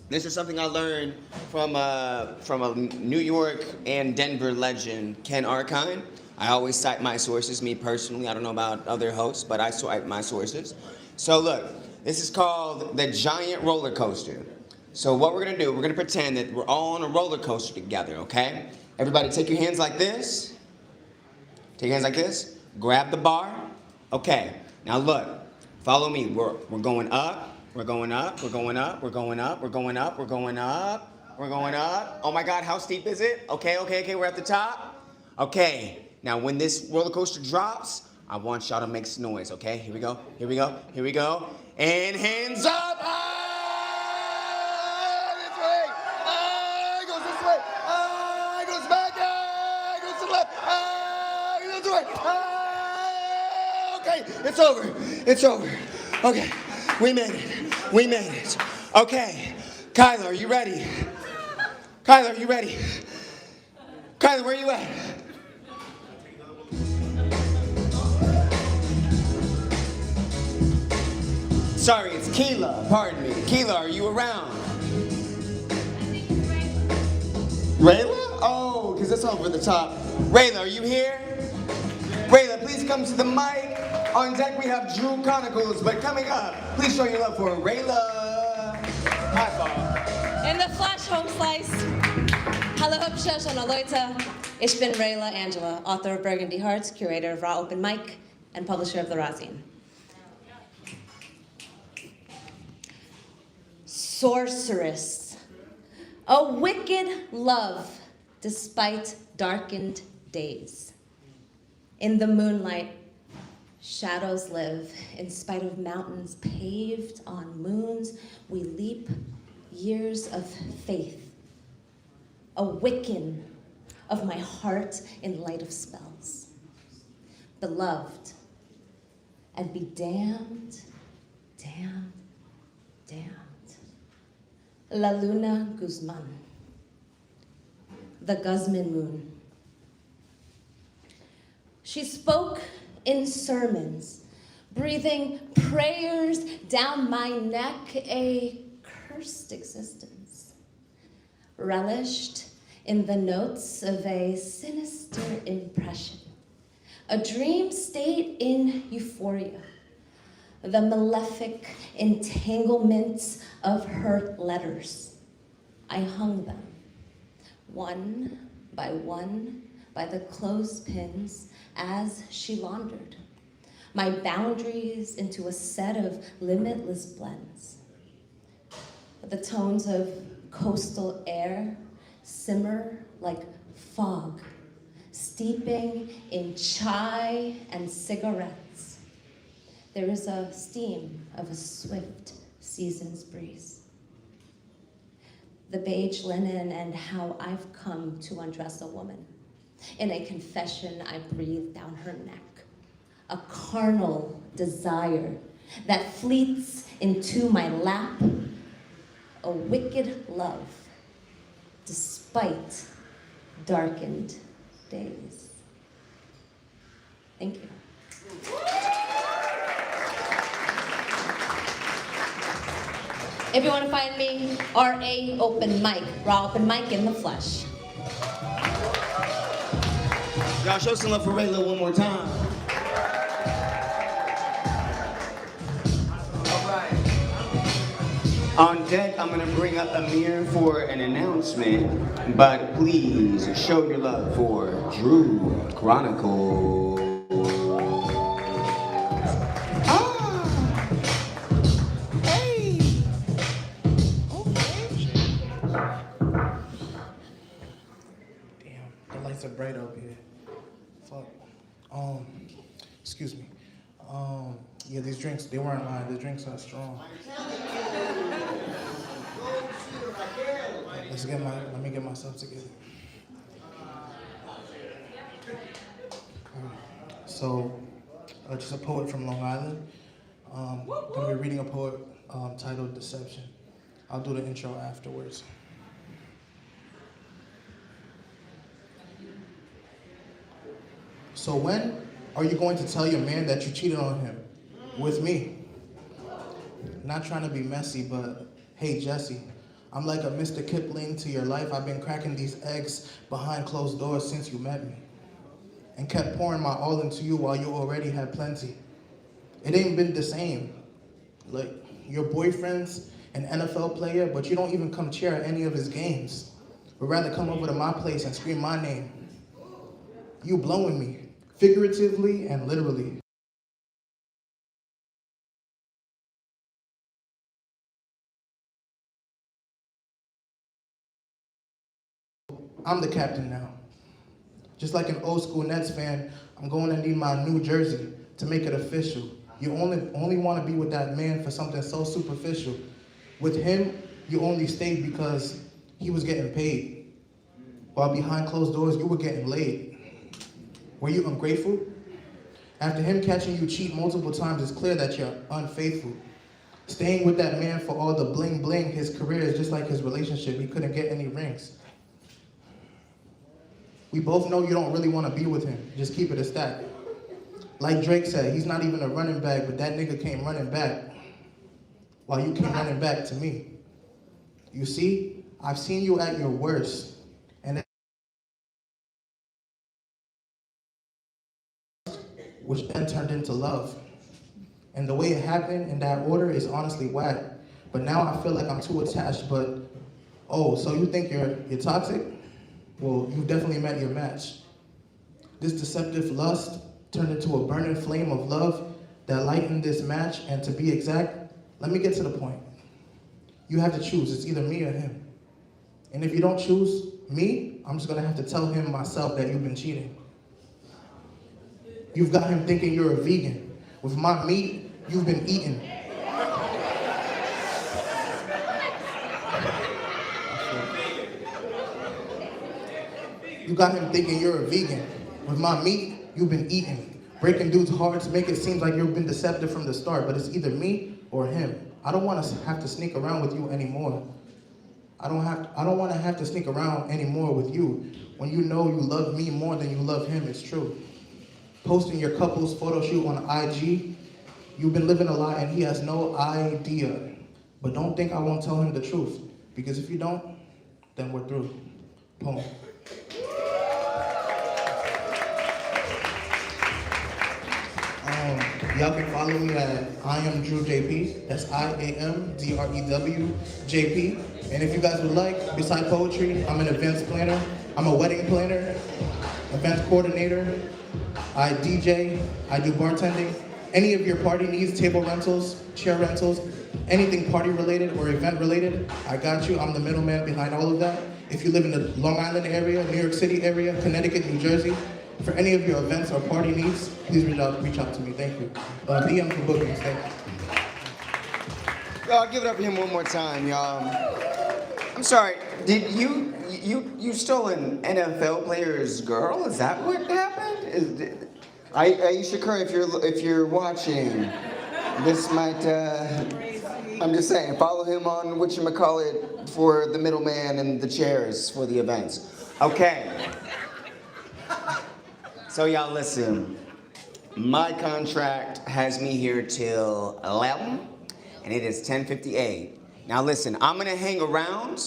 Speaker 3: This is something I learned from a New York and Denver legend, Ken Archine. I always cite my sources, me personally. I don't know about other hosts, but I cite my sources. So look, this is called the giant roller coaster. So what we're gonna do, we're gonna pretend that we're all on a roller coaster together, okay? Everybody take your hands like this. Take your hands like this. Grab the bar. Okay, now look, follow me. We're going up, we're going up, we're going up, we're going up, we're going up, we're going up, we're going up. Oh my God, how steep is it? Okay, we're at the top. Okay. Now, when this roller coaster drops, I want y'all to make some noise, okay? Here we go, here we go, here we go. And hands up! Ah, this way! Ah, it goes this way! Ah, it goes back! Ah, it goes to the left! Ah, it goes to the right! Ah, okay, it's over. It's over. Okay, we made it. We made it. Okay, Kyler, are you ready? Kyler, are you ready? Kyler, where are you at? Sorry, it's Keela. Pardon me. Keela, are you around? Rayla? Oh, because that's over the top. Rayla, are you here? Rayla, please come to the mic. On deck, we have Drew Chronicles, but coming up, please show your love for Rayla. High five.
Speaker 15: In the flash, home slice. Hallo hübsche schon Leute. Ich bin Rayla Angela, author of Burgundy Hearts, curator of Raw Open Mic, and publisher of the Razine. Sorceress. A wicked love despite darkened days. In the moonlight, shadows live. In spite of mountains paved on moons, we leap years of faith. A Wiccan of my heart in light of spells. Beloved, and be damned, damned, damned. La Luna Guzman, the Guzman moon. She spoke in sermons, breathing prayers down my neck, a cursed existence, relished in the notes of a sinister impression, a dream state in euphoria, the malefic entanglements of her letters. I hung them, one, by the clothespins as she laundered, my boundaries into a set of limitless blends. The tones of coastal air simmer like fog, steeping in chai and cigarettes. There is a steam of a swift season's breeze. The beige linen and how I've come to undress a woman. In a confession I breathe down her neck. A carnal desire that fleets into my lap. A wicked love despite darkened days. Thank you. If you want to find me, RA Open Mic, Raw Open Mic in the flesh.
Speaker 4: Y'all show some love for Rayla one more time. On deck, I'm gonna bring up Amir for an announcement, but please show your love for Drew Chronicles.
Speaker 5: The lights are bright up here. Fuck. Excuse me. Yeah, these drinks, they weren't mine. The drinks are strong. Let me get myself together. So, just a poet from Long Island. Gonna be reading a poem titled Deception. I'll do the intro afterwards. So when are you going to tell your man that you cheated on him? With me. Not trying to be messy, but hey, Jesse, I'm like a Mr. Kipling to your life. I've been cracking these eggs behind closed doors since you met me. And kept pouring my all into you while you already had plenty. It ain't been the same. Like, your boyfriend's an NFL player, but you don't even come cheer at any of his games. Would rather come over to my place and scream my name. You blowing me, figuratively and literally. I'm the captain now. Just like an old school Nets fan, I'm going to need my new jersey to make it official. You only want to be with that man for something so superficial. With him, you only stayed because he was getting paid. While behind closed doors, you were getting laid. Were you ungrateful? After him catching you cheat multiple times, it's clear that you're unfaithful. Staying with that man for all the bling bling, his career is just like his relationship. He couldn't get any rings. We both know you don't really want to be with him. Just keep it a stack. Like Drake said, he's not even a running back, but that nigga came running back while you came running back to me. You see, I've seen you at your worst. And which then turned into love. And the way it happened in that order is honestly whack. But now I feel like I'm too attached, but
Speaker 8: Oh, so you think you're toxic? Well, you've definitely met your match. This deceptive lust turned into a burning flame of love that lightened this match, and to be exact, let me get to the point. You have to choose, it's either me or him. And if you don't choose me, I'm just gonna have to tell him myself that you've been cheating. You've got him thinking you're a vegan. With my meat, you've been eating. You got him thinking you're a vegan. With my meat, you've been eating. Breaking dudes' hearts, make it seem like you've been deceptive from the start, but it's either me or him. I don't want to have to sneak around with you anymore. I don't want to have to sneak around anymore with you. When you know you love me more than you love him, it's true. Posting your couple's photo shoot on IG, you've been living a lie and he has no idea. But don't think I won't tell him the truth, because if you don't, then we're through. Poem. Y'all can follow me at I am Drew JP. That's IAMDREW-JP. And if you guys would like, beside poetry, I'm an events planner. I'm a wedding planner, event coordinator. I DJ, I do bartending. Any of your party needs, table rentals, chair rentals, anything party related or event related, I got you. I'm the middleman behind all of that. If you live in the Long Island area, New York City area, Connecticut, New Jersey, for any of your events or party needs, please reach out to me. Thank you. DM for bookings. Thank you.
Speaker 4: Y'all, give it up for him one more time, y'all. I'm sorry. Did you stole an NFL player's girl? Is that what happened? Aisha Curry, if you're watching, this might. I'm just saying, follow him on whatchamacallit for the middleman and the chairs for the events. Okay. So y'all listen, my contract has me here till 11, and it is 10:58. Now listen, I'm gonna hang around,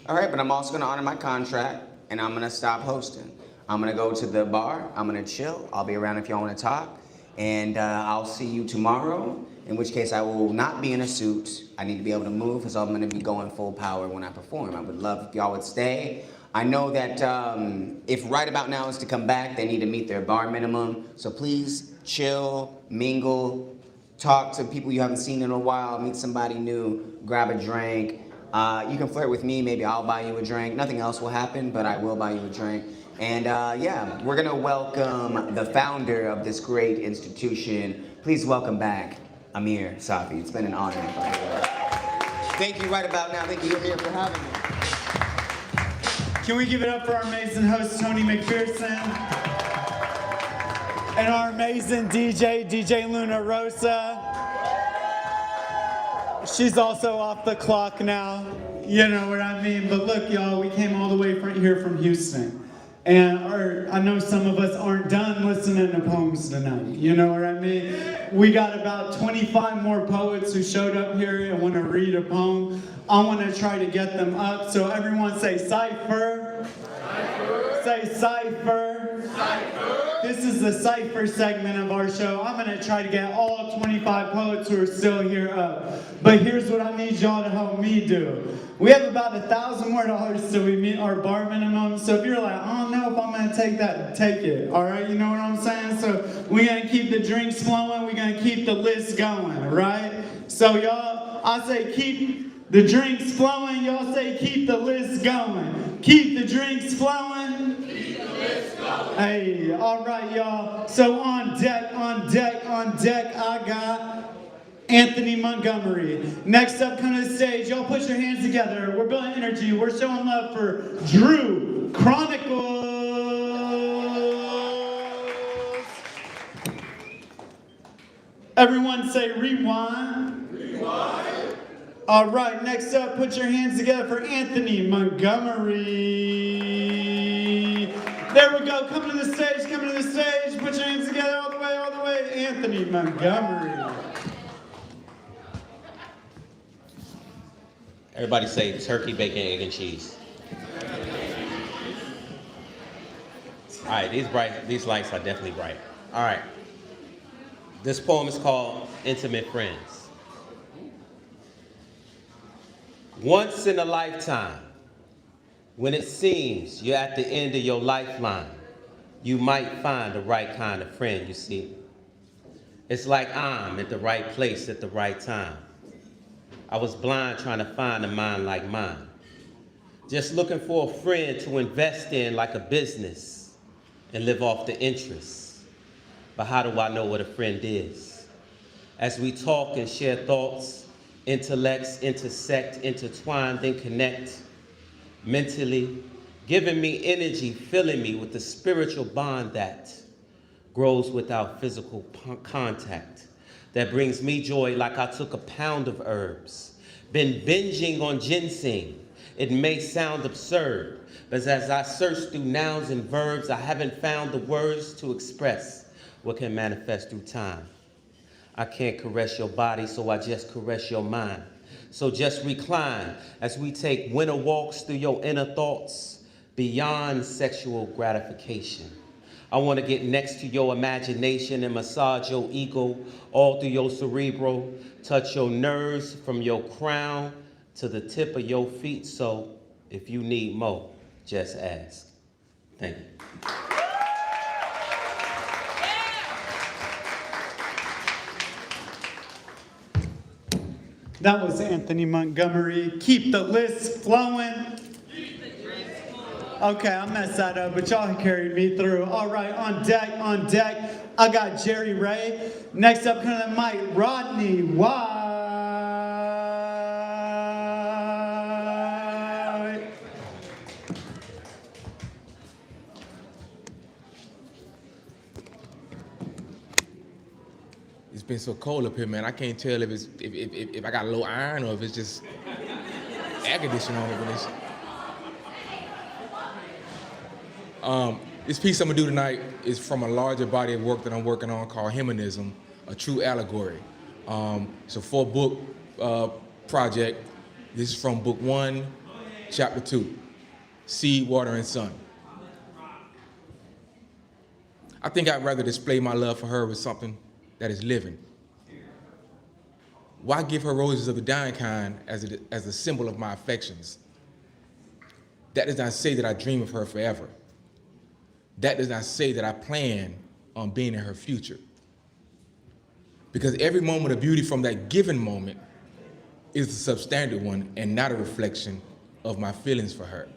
Speaker 4: all right, but I'm also gonna honor my contract, and I'm gonna stop hosting. I'm gonna go to the bar, I'm gonna chill, I'll be around if y'all wanna talk, and I'll see you tomorrow, in which case I will not be in a suit. I need to be able to move, because I'm gonna be going full power when I perform. I would love if y'all would stay. I know that if right about now is to come back, they need to meet their bar minimum. So please chill, mingle, talk to people you haven't seen in a while, meet somebody new, grab a drink. You can flirt with me, maybe I'll buy you a drink. Nothing else will happen, but I will buy you a drink. And yeah, we're gonna welcome the founder of this great institution. Please welcome back Amir Safi. It's been an honor. Thank you right about now. Thank you, Amir, for having me.
Speaker 19: Can we give it up for our amazing host, Tony McPherson? And our amazing DJ Luna Rosa. She's also off the clock now, you know what I mean? But look, y'all, we came all the way here from Houston. And I know some of us aren't done listening to poems tonight, you know what I mean? We got about 25 more poets who showed up here and want to read a poem. I want to try to get them up, so everyone say cipher. Cipher. Say cipher. Cipher. This is the cipher segment of our show. I'm going to try to get all 25 poets who are still here up. But here's what I need y'all to help me do. We have about $1,000 more till we meet our bar minimum. So if you're like, I don't know if I'm going to take that, take it. All right, you know what I'm saying? So we're going to keep the drinks flowing. We're going to keep the list going, all right? So y'all, I say keep the drinks flowing. Y'all say keep the list going. Keep the drinks flowing. Keep the list going. Hey, all right, y'all. So on deck, I got Anthony Montgomery. Next up, come to the stage. Y'all put your hands together. We're building energy. We're showing love for Drew Chronicles. Everyone say rewind. Rewind. All right, next up, put your hands together for Anthony Montgomery. There we go. Come to the stage. Put your hands together all the way. Anthony Montgomery.
Speaker 22: Everybody say turkey, bacon, egg, and cheese. All right, these lights are definitely bright. All right. This poem is called Intimate Friends. Once in a lifetime, When it seems you're at the end of your lifeline, you might find the right kind of friend, you see. It's like I'm at the right place at the right time. I was blind trying to find a mind like mine. Just looking for a friend to invest in like a business and live off the interest. But how do I know what a friend is? As we talk and share thoughts, intellects intersect, intertwine, then connect mentally, giving me energy, filling me with the spiritual bond that grows without physical contact, that brings me joy like I took a pound of herbs, been binging on ginseng. It may sound absurd, but as I search through nouns and verbs, I haven't found the words to express what can manifest through time. I can't caress your body, so I just caress your mind. So just recline as we take winter walks through your inner thoughts beyond sexual gratification. I want to get next to your imagination and massage your ego all through your cerebral, touch your nerves from your crown to the tip of your feet. So if you need more, just ask. Thank you.
Speaker 19: That was Anthony Montgomery. Keep the list flowing. Okay, I messed that up, but y'all carried me through. All right, on deck, I got Jerry Ray. Next up, coming to the mic, Rodney White.
Speaker 14: It's been so cold up here, man. I can't tell if it's if I got a low iron or if it's just air conditioning on it. This piece I'm gonna do tonight is from a larger body of work that I'm working on called Humanism, a True Allegory. It's a 4-book project. This is from book 1, chapter 2, Seed, Water, and Sun. I think I'd rather display my love for her with something that is living. Why give her roses of the dying kind as a symbol of my affections? That does not say that I dream of her forever. That does not say that I plan on being in her future. Because every moment of beauty from that given moment is the substandard one and not a reflection of my feelings for her.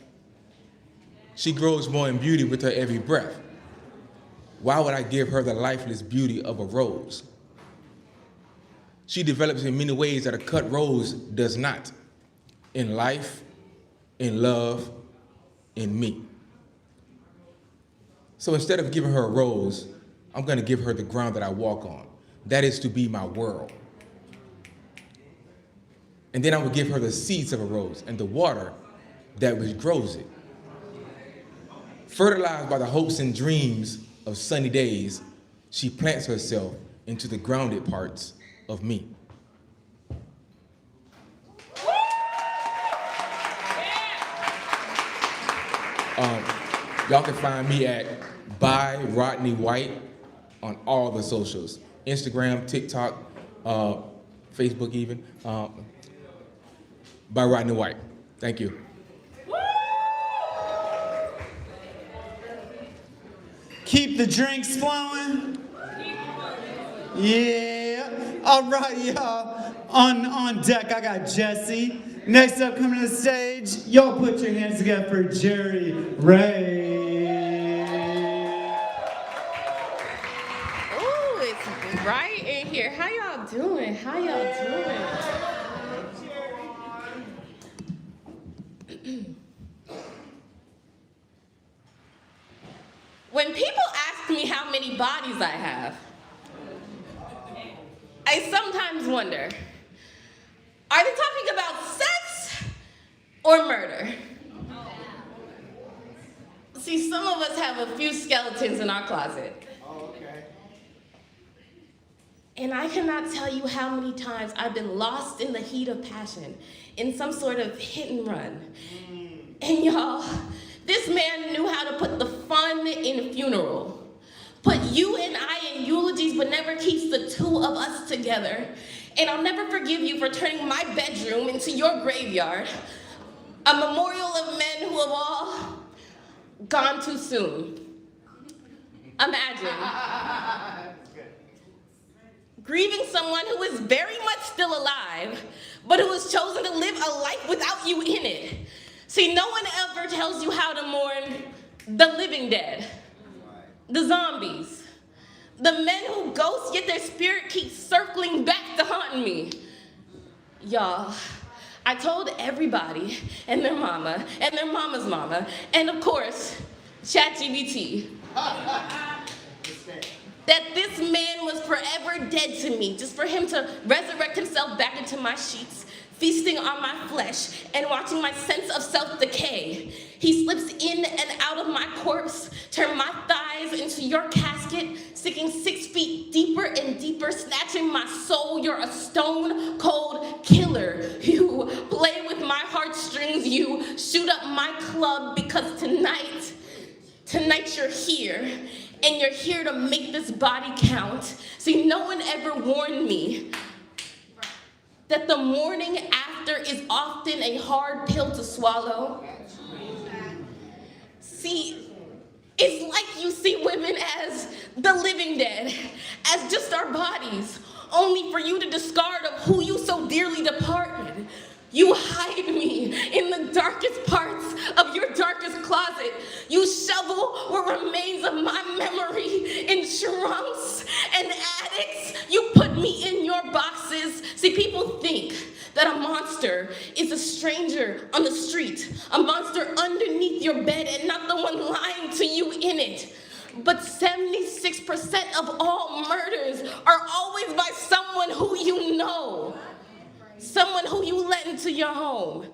Speaker 14: She grows more in beauty with her every breath. Why would I give her the lifeless beauty of a rose? She develops in many ways that a cut rose does not. In life, in love, in me. So instead of giving her a rose, I'm gonna give her the ground that I walk on. That is to be my world. And then I will give her the seeds of a rose and the water that which grows it. Fertilized by the hopes and dreams of sunny days, she plants herself into the grounded parts of me. Y'all can find me at by Rodney White on all the socials. Instagram, TikTok, Facebook even, by Rodney White. Thank you.
Speaker 19: Keep the drinks flowing. Yeah. All right, y'all. On deck, I got Jesse. Next up, coming to the stage, y'all put your hands together for Jerry Ray.
Speaker 16: Ooh, it's bright in here. How y'all doing? How y'all doing? When people ask me how many bodies I have, I sometimes wonder, are they talking about sex or murder? See, some of us have a few skeletons in our closet. And I cannot tell you how many times I've been lost in the heat of passion, in some sort of hit and run. And y'all, this man knew how to put the fun in funeral. Put you and I in eulogies, but never keeps the two of us together. And I'll never forgive you for turning my bedroom into your graveyard. A memorial of men who of all, gone too soon. Imagine grieving someone who is very much still alive, but who has chosen to live a life without you in it. See, no one ever tells you how to mourn the living dead, the zombies, the men who ghost, yet their spirit keeps circling back to haunt me. Y'all, I told everybody and their mama and their mama's mama, and of course, ChatGPT, that this man was forever dead to me, just for him to resurrect himself back into my sheets, feasting on my flesh and watching my sense of self decay. He slips in and out of my corpse, turn my thighs into your casket, sticking 6 feet deeper and deeper, snatching my soul. You're a stone cold killer. You play with my heartstrings. You shoot up my club because tonight you're here. And you're here to make this body count. See, no one ever warned me that the morning after is often a hard pill to swallow. See, it's like you see women as the living dead, as just our bodies, only for you to discard of who you so dearly departed. You hide me in the darkest parts of your darkest closet. You shovel what remains of my memory in trunks and attics. You put me in your boxes. See, people think that a monster is a stranger on the street, a monster underneath your bed and not the one lying to you in it. But 76% of all murders are always by someone who you know. Someone who you let into your home.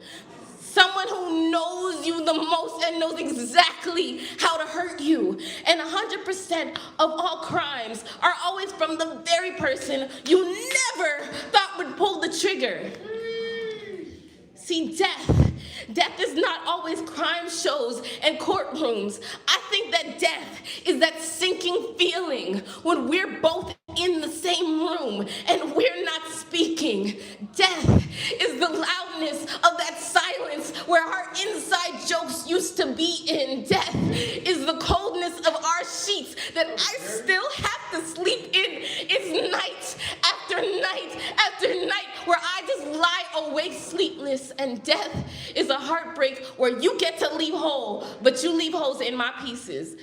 Speaker 16: Someone who knows you the most and knows exactly how to hurt you. And 100% of all crimes are always from the very person you never thought would pull the trigger. See, death is not always crime shows and courtrooms. I think that death is that sinking feeling when we're both in the same room and we're not speaking. Death is the loudness of that silence where our inside jokes used to be in. Death is the coldness of our sheets that I still have to sleep in. It's night after night after night where I just lie awake sleepless, and death is a heartbreak where you get to leave whole, but you leave holes in my pieces.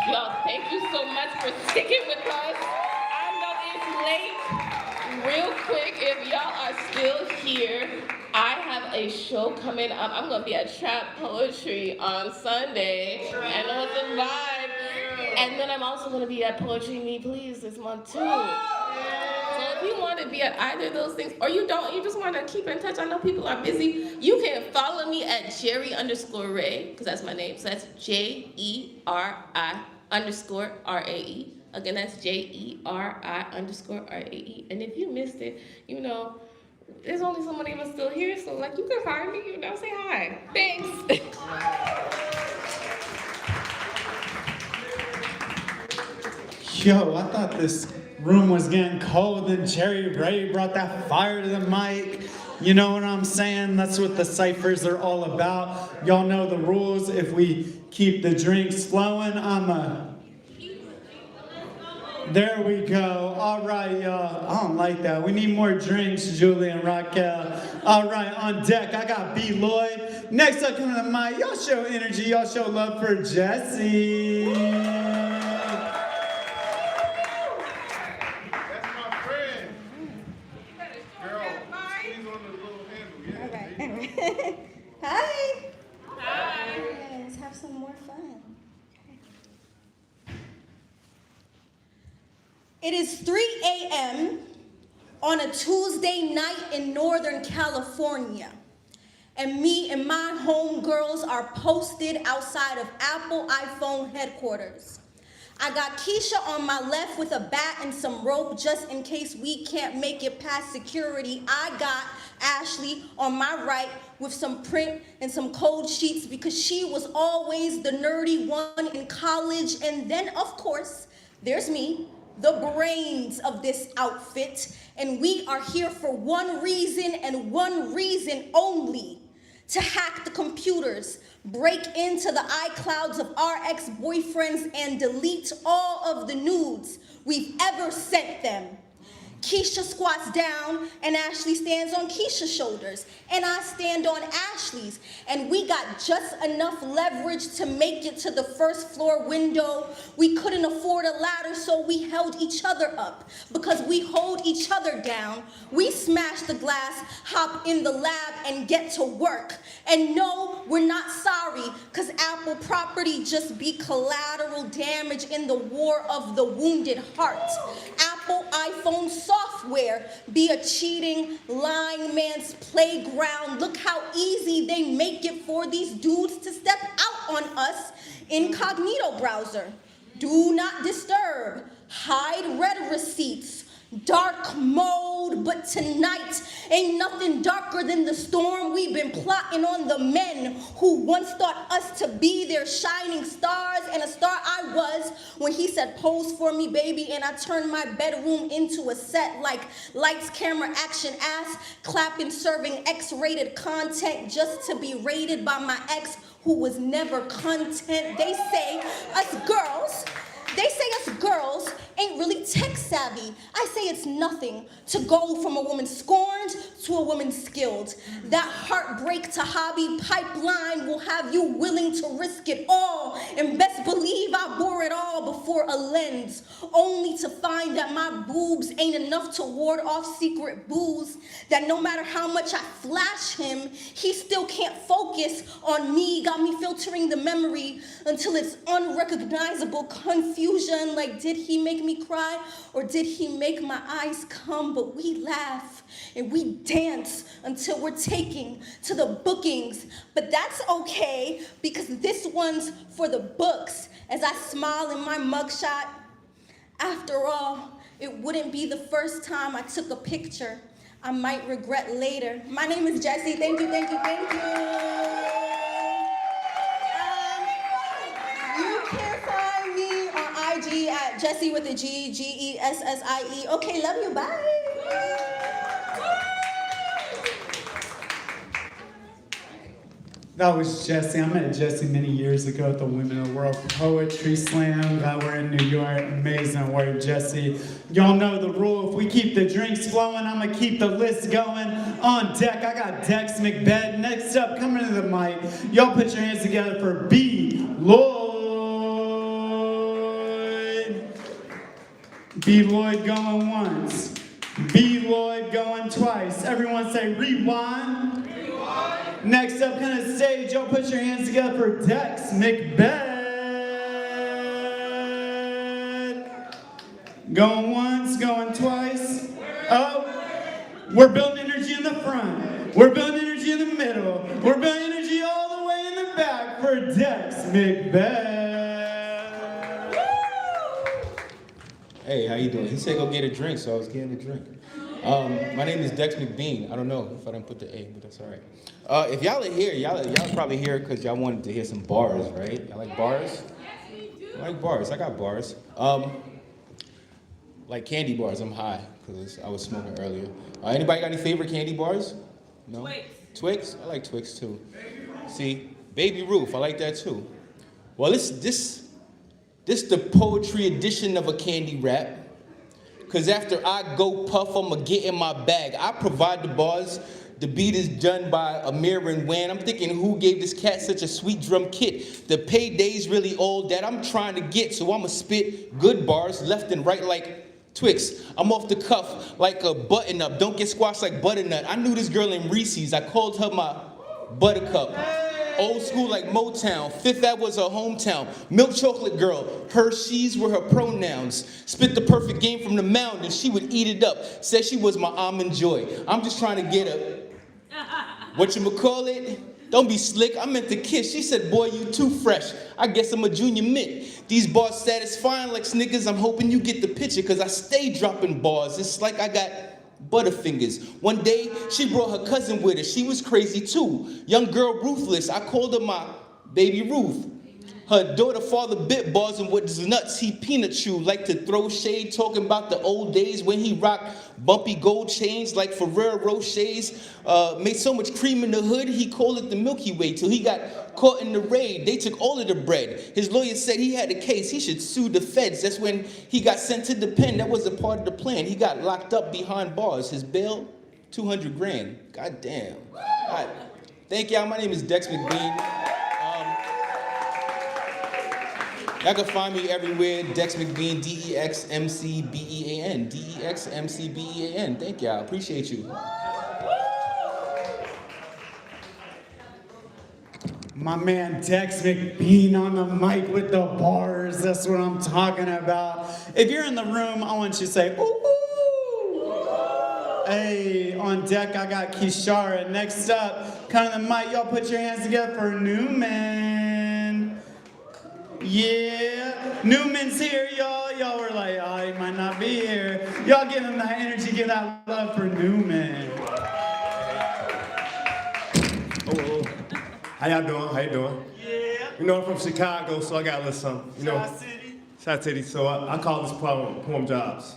Speaker 16: Y'all, thank you so much for sticking with us. I know it's late. Real quick, if y'all are still here, I have a show coming up. I'm gonna be at Trap Poetry on Sunday, and it's a vibe. And then I'm also gonna be at Poetry Me Please this month too. So if you want to be at either of those things, or you don't, you just want to keep in touch, I know people are busy, you can follow me at Jerry_Ray, because that's my name. So that's JERI_RAE. Again, that's JERI_RAE. And if you missed it, you know, there's only so many of us still here, so like you can find me, you know, say hi. Thanks.
Speaker 19: Yo, I thought this room was getting cold and Jerry Ray brought that fire to the mic. You know what I'm saying? That's what the ciphers are all about. Y'all know the rules. If we keep the drinks flowing, there we go. All right, y'all. I don't like that. We need more drinks, Julie and Raquel. All right, on deck, I got B. Lloyd. Next up coming to the mic, y'all show energy. Y'all show love for Jesse.
Speaker 21: Hi. Hi. Let's have some more fun. It is 3 a.m. on a Tuesday night in Northern California, and me and my homegirls are posted outside of Apple iPhone headquarters. I got Keisha on my left with a bat and some rope just in case we can't make it past security. I got Ashley on my right with some print and some cold sheets because she was always the nerdy one in college. And then, of course, there's me, the brains of this outfit. And we are here for one reason and one reason only: to hack the computers, break into the iClouds of our ex-boyfriends and delete all of the nudes we've ever sent them. Keisha squats down and Ashley stands on Keisha's shoulders and I stand on Ashley's, and we got just enough leverage to make it to the first floor window. We couldn't afford a ladder, so we held each other up. Because we hold each other down, we smash the glass, hop in the lab and get to work. And no, we're not sorry, cause Apple property just be collateral damage in the war of the wounded heart. Apple iPhone software be a cheating, lying man's playground. Look how easy they make it for these dudes to step out on us. Incognito browser, do not disturb, hide red receipts, dark mode, but tonight ain't nothing darker than the storm we've been plotting on the men who once thought us to be their shining stars, and a star I was when he said pose for me baby, and I turned my bedroom into a set like lights, camera, action, ass, clapping, serving X-rated content just to be rated by my ex who was never content. They say us girls ain't really tech savvy. I say it's nothing to go from a woman scorned to a woman skilled. That heartbreak to hobby pipeline will have you willing to risk it all. And best believe I bore it all before a lens, only to find that my boobs ain't enough to ward off secret booze. That no matter how much I flash him, he still can't focus on me. Got me filtering the memory until it's unrecognizable confusion. Like, did he make me cry or did he make my eyes come? But we laugh and we dance until we're taking to the bookings. But that's okay, because this one's for the books. As I smile in my mugshot, after all, it wouldn't be the first time I took a picture I might regret later. My name is Jessie. Thank you, thank you, thank you. You can find me on IG at Jessie with a G, G-E-S-S-I-E. Okay, love you, bye.
Speaker 19: That was Jesse. I met Jesse many years ago at the Women of the World Poetry Slam that were in New York. Amazing work, Jesse. Y'all know the rule. If we keep the drinks flowing, I'm gonna keep the list going. On deck, I got Dex McB. Next up, coming to the mic. Y'all put your hands together for B. Lloyd. B. Lloyd going once. B. Lloyd going twice. Everyone say rewind. Next up, kind of stage, y'all put your hands together for Dex McB. Going once, going twice. Oh, we're building energy in the front. We're building energy in the middle. We're building energy all the way in the back for Dex McB.
Speaker 14: Hey, how you doing? He said go get a drink, so I was getting a drink. My name is Dex McB. I don't know if I didn't put the A, but that's all right. If y'all are here, y'all probably here because y'all wanted to hear some bars, right? Y'all like bars? I like bars. I got bars. Like candy bars. I'm high because I was smoking earlier. Anybody got any favorite candy bars? No? Twix. Twix? I like Twix too. See, Baby Ruth. I like that too. Well, this the poetry edition of a candy rap. Cause after I go puff, I'ma get in my bag. I provide the bars. The beat is done by Amir and Wan. I'm thinking, who gave this cat such a sweet drum kit? The payday's really all that I'm trying to get, so I'ma spit good bars left and right like Twix. I'm off the cuff like a button up. Don't get squashed like butternut. I knew this girl in Reese's. I called her my buttercup. Old school like Motown. Fifth Ave was her hometown. Milk chocolate girl. Hershey's were her pronouns. Spit the perfect game from the mound and she would eat it up. Said she was my almond joy. I'm just trying to get her. Whatchamacallit? Don't be slick. I meant to kiss. She said, boy, you too fresh. I guess I'm a junior mint. These bars satisfying like Snickers. I'm hoping you get the picture because I stay dropping bars. It's like I got Butterfingers. One day, she brought her cousin with her. She was crazy too. Young girl ruthless. I called her my baby Ruth.
Speaker 9: Her daughter father bit bars and with his nuts he peanut chew. Like to throw shade talking about the old days when he rocked bumpy gold chains like Ferrero Rochers. Made so much cream in the hood he called it the Milky Way till he got caught in the raid. They took all of the bread. His lawyer said he had a case. He should sue the feds. That's when he got sent to the pen. That was a part of the plan. He got locked up behind bars. His bail, 200 grand. God damn. All right. Thank y'all. My name is Dex McB. Y'all can find me everywhere, Dex McBean, DEXMCBEAN, DEXMCBEAN. Thank y'all, appreciate you.
Speaker 19: My man Dex McBean on the mic with the bars, that's what I'm talking about. If you're in the room, I want you to say, ooh, ooh. Hey, on deck I got Kishara. Next up, come to the mic, y'all put your hands together for Newman. Yeah, Newman's here, y'all. Y'all were like, oh, he might not be here. Y'all give him that energy, give that love for Newman.
Speaker 2: Oh. How y'all doing? How you doing?
Speaker 19: Yeah.
Speaker 2: You know, I'm from Chicago, so I got a little something. You know,
Speaker 19: City.
Speaker 2: Shot City. So I call this poem jobs.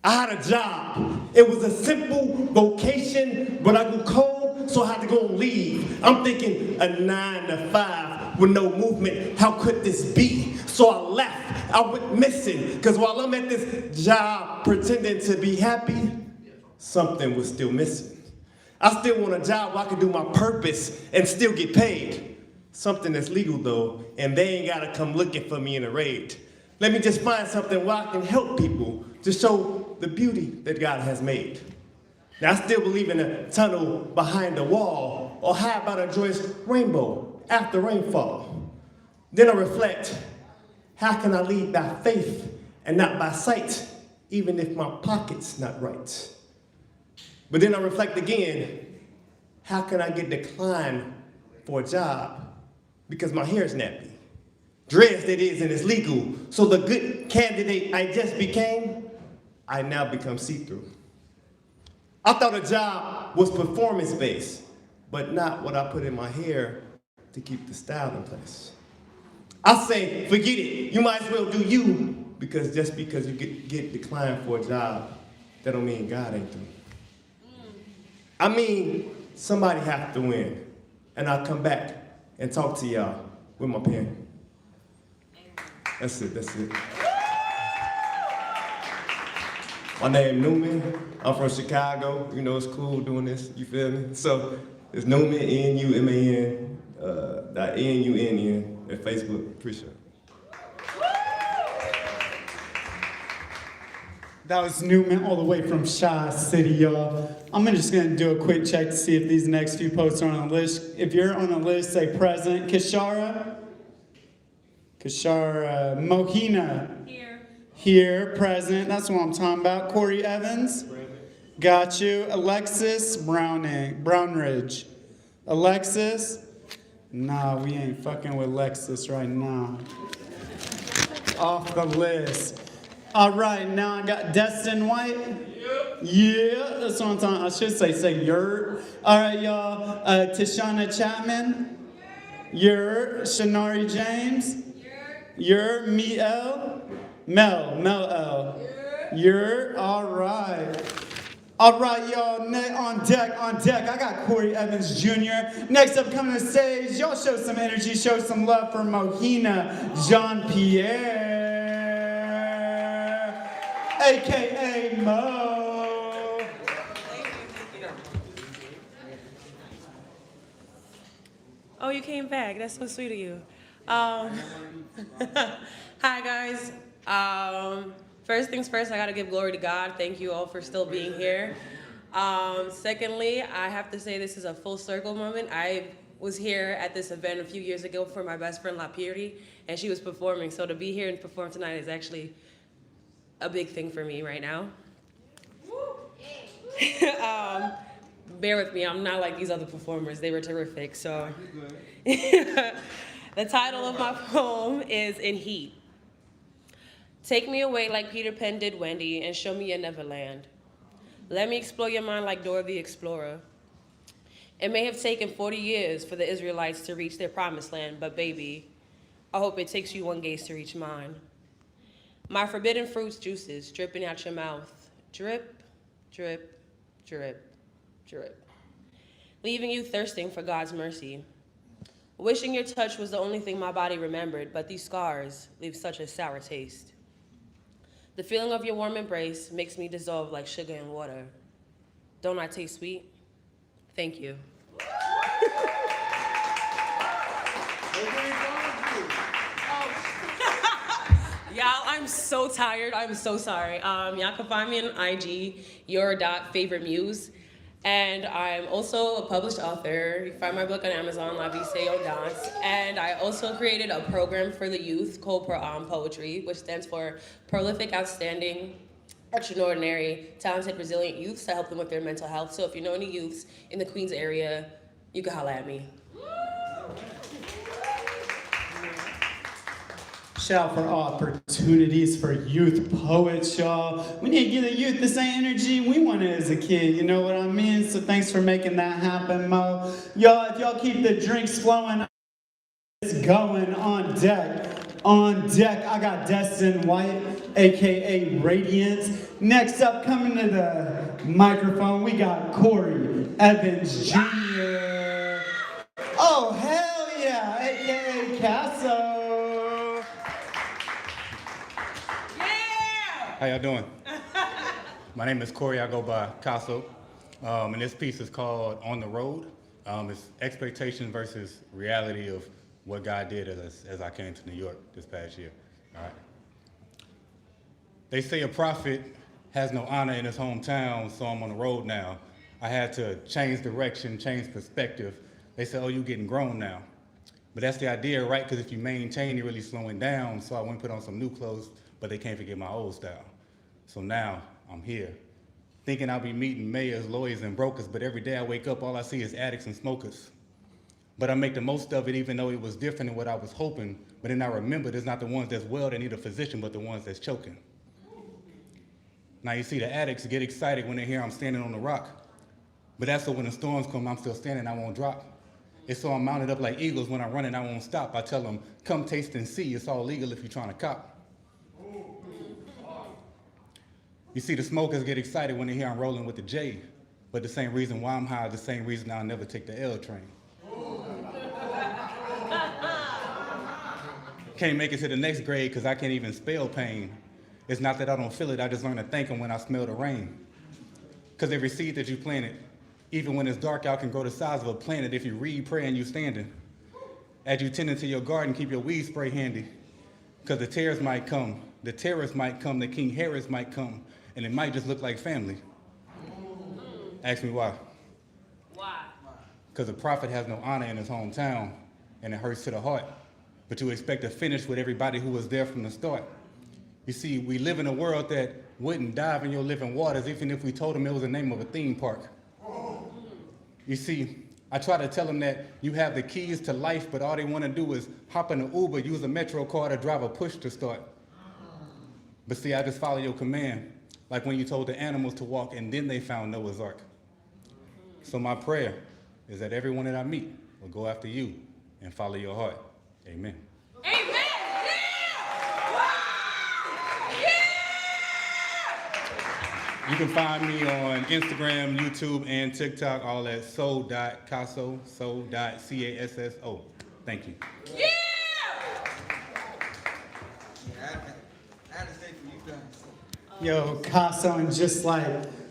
Speaker 2: I had a job. It was a simple vocation, but I grew cold, so I had to go on leave. I'm thinking a 9 to 5 with no movement. How could this be? So I left. I went missing, because while I'm at this job pretending to be happy, something was still missing. I still want a job where I can do my purpose and still get paid. Something that's legal though, and they ain't gotta come looking for me in a raid. Let me just find something where I can help people to show the beauty that God has made. Now I still believe in a tunnel behind the wall, or how about a joyous rainbow after rainfall? Then I reflect, how can I lead by faith and not by sight, even if my pocket's not right? But then I reflect again, how can I get declined for a job because my hair's nappy? Dreads that is, and it's legal. So the good candidate I just became, I now become see-through. I thought a job was performance-based, but not what I put in my hair to keep the style in place. I say, forget it, you might as well do you, because just because you get declined for a job, that don't mean God ain't through. I mean, somebody have to win. And I'll come back and talk to y'all with my pen. That's it. My name Newman. I'm from Chicago. You know, it's cool doing this, you feel me? So it's Newman, N-U-M-A-N, N-U-N-N at Facebook. Appreciate it.
Speaker 19: That was Newman all the way from Shy City, y'all. I'm just gonna do a quick check to see if these next few posts are on the list. If you're on the list, say present. Kishara, Moina. Here, present. That's what I'm talking about. Corey Evans. Got you. Alexis Brownridge. Alexis. Nah, we ain't fucking with Alexis right now. Off the list. All right, now I got Destin White. Yeah, that's what I'm talking. I should say you're. All right, y'all. Tasha Chapman. You're. Shamari James. You're. Mel L. You're. All right. All right, y'all. On deck. I got Corey Evans Jr. Next up, coming to the stage. Y'all show some energy, show some love for Moina Jean-Pierre. AKA Mo.
Speaker 10: Oh, you came back. That's so sweet of you. Hi, guys. First things first, I gotta give glory to God. Thank you all for still being here. Secondly, I have to say this is a full circle moment. I was here at this event a few years ago for my best friend La Purity, and she was performing. So to be here and perform tonight is actually a big thing for me right now. Bear with me, I'm not like these other performers. They were terrific, so. The title of my poem is In Heat. Take me away like Peter Pan did Wendy and show me a Neverland. Let me explore your mind like Dora the Explorer. It may have taken 40 years for the Israelites to reach their promised land, but baby, I hope it takes you one gaze to reach mine. My forbidden fruits juices dripping out your mouth. Drip, drip, drip, drip. Leaving you thirsting for God's mercy. Wishing your touch was the only thing my body remembered, but these scars leave such a sour taste. The feeling of your warm embrace makes me dissolve like sugar in water. Don't I taste sweet? Thank you. Y'all, I'm so tired. I'm so sorry. Y'all can find me on IG, your.favoriteMuse. And I'm also a published author. You can find my book on Amazon, La Vie C'est Audace. And I also created a program for the youth called Poetry, which stands for Prolific, Outstanding, Extraordinary, Talented, Resilient Youths to help them with their mental health. So if you know any youths in the Queens area, you can holla at me.
Speaker 19: Shout for opportunities for youth poets, y'all. We need to give the youth the same energy we wanted as a kid, you know what I mean? So thanks for making that happen, Mo. Y'all, if y'all keep the drinks flowing, it's going on deck. On deck, I got Destin White, aka Radiant. Next up, coming to the microphone, we got Corey Evans Jr. Oh, hell yeah, aka Casso.
Speaker 17: How y'all doing? My name is Corey, I go by Casso. And this piece is called On the Road. It's expectation versus reality of what God did as I came to New York this past year. All right. They say a prophet has no honor in his hometown, so I'm on the road now. I had to change direction, change perspective. They said, oh, you're getting grown now. But that's the idea, right? Because if you maintain, you're really slowing down. So I went and put on some new clothes, but they can't forget my old style. So now I'm here, thinking I'll be meeting mayors, lawyers, and brokers, but every day I wake up, all I see is addicts and smokers. But I make the most of it, even though it was different than what I was hoping. But then I remember there's not the ones that's well that need a physician, but the ones that's choking. Now you see the addicts get excited when they hear I'm standing on the rock. But that's so when the storms come, I'm still standing, I won't drop. It's so I'm mounted up like eagles. When I run and I won't stop. I tell them, come taste and see. It's all legal if you're trying to cop. You see, the smokers get excited when they hear I'm rolling with the Jade. But the same reason why I'm high is the same reason I'll never take the L train. Can't make it to the next grade because I can't even spell pain. It's not that I don't feel it, I just learn to thank them when I smell the rain. Because every seed that you planted, even when it's dark out, can grow the size of a planet if you read, pray, and you standing. As you tend to your garden, keep your weed spray handy. Because the terrorists might come, the terrorists might come, the King Herods might come, and it might just look like family. Ask me why.
Speaker 10: Why?
Speaker 17: Because a prophet has no honor in his hometown, and it hurts to the heart. But you expect to finish with everybody who was there from the start. You see, we live in a world that wouldn't dive in your living waters, even if we told them it was the name of a theme park. You see, I try to tell them that you have the keys to life, but all they want to do is hop in an Uber, use a Metro car to drive a push to start. But see, I just follow your command, like when you told the animals to walk and then they found Noah's Ark. So my prayer is that everyone that I meet will go after you and follow your heart. Amen.
Speaker 10: Amen!
Speaker 17: You can find me on Instagram, YouTube, and TikTok, all at so.casso, so.casso. Thank you.
Speaker 12: Yeah! I had to say for you guys.
Speaker 19: Yo, Picasso, and just like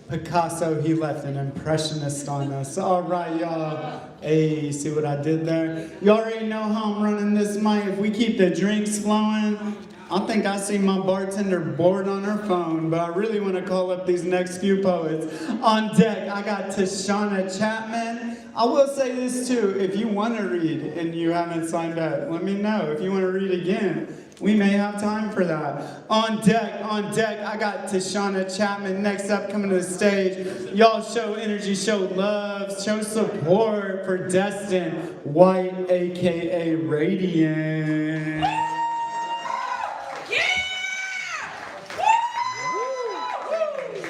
Speaker 19: Picasso, he left an impressionist on us. All right, y'all. Hey, see what I did there? You already know how I'm running this mic. If we keep the drinks flowing, I think I see my bartender bored on her phone, but I really want to call up these next few poets. On deck, I got Tasha Chapman. I will say this too, if you want to read and you haven't signed up, let me know. If you want to read again, we may have time for that. On deck, I got Tasha Chapman next up coming to the stage. Y'all show energy, show love, show support for Destin White, aka Radiant.